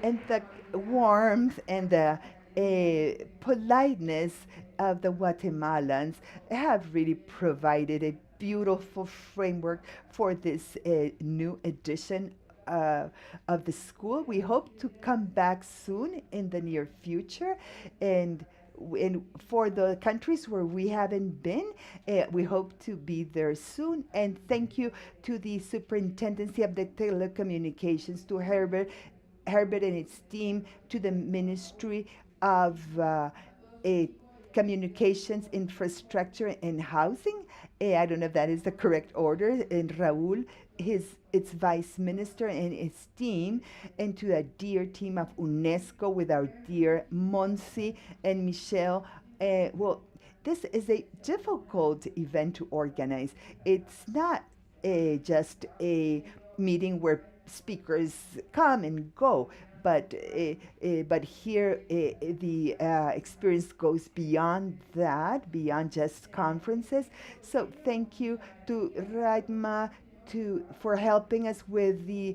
and the warmth and the politeness of the Guatemalans have really provided a beautiful framework for this new edition of the school. We hope to come back soon in the near future, and for the countries where we haven't been, we hope to be there soon. And thank you to the Superintendency of the Telecommunications, to Herbert and its team, to the Ministry of Communications, Infrastructure, and Housing. I don't know if that is the correct order. And Raul, its vice minister, and its team, and to the dear team of UNESCO with our dear Monsi and Michelle. Well, this is a difficult event to organize. It's not just a meeting where speakers come and go, but here the experience goes beyond that, beyond just conferences. So thank you to Radma for helping us with the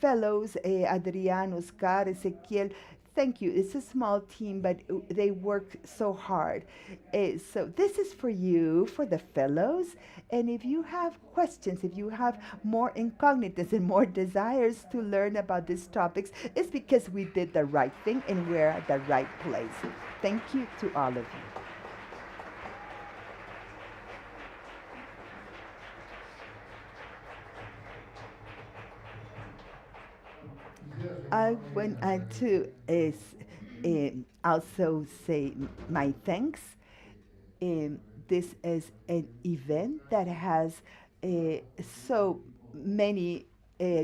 fellows, Adrián, Oscar, Ezequiel. Thank you. It's a small team, but they work so hard. So this is for you, for the fellows. And if you have questions, if you have more incognitas and more desires to learn about these topics, it's because we did the right thing and we're at the right place. Thank you to all of you. I want to also say my thanks. This is an event that has so many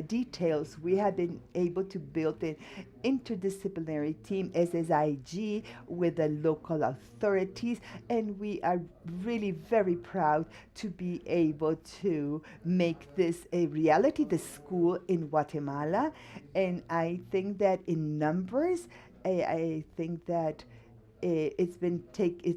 details. We have been able to build an interdisciplinary team, SSIG, with the local authorities, and we are really very proud to be able to make this a reality, the school in Guatemala. And I think that in numbers, I think that it's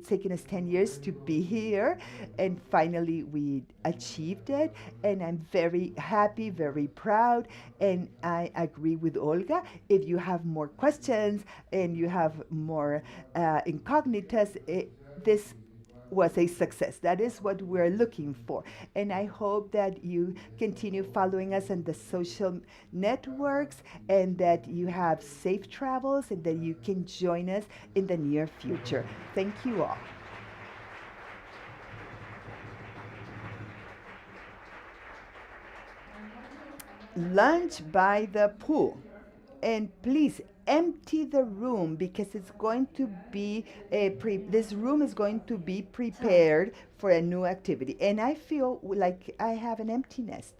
taken us 10 years to be here, and finally we achieved it, and I'm very happy, very proud, and I agree with Olga. If you have more questions and you have more incognitas, this was a success. That is what we're looking for. And I hope that you continue following us on the social networks, and that you have safe travels, and that you can join us in the near future. Thank you all. Lunch by the pool. And please empty the room, because it's going to be this room is going to be prepared for a new activity. And I feel like I have an empty nest.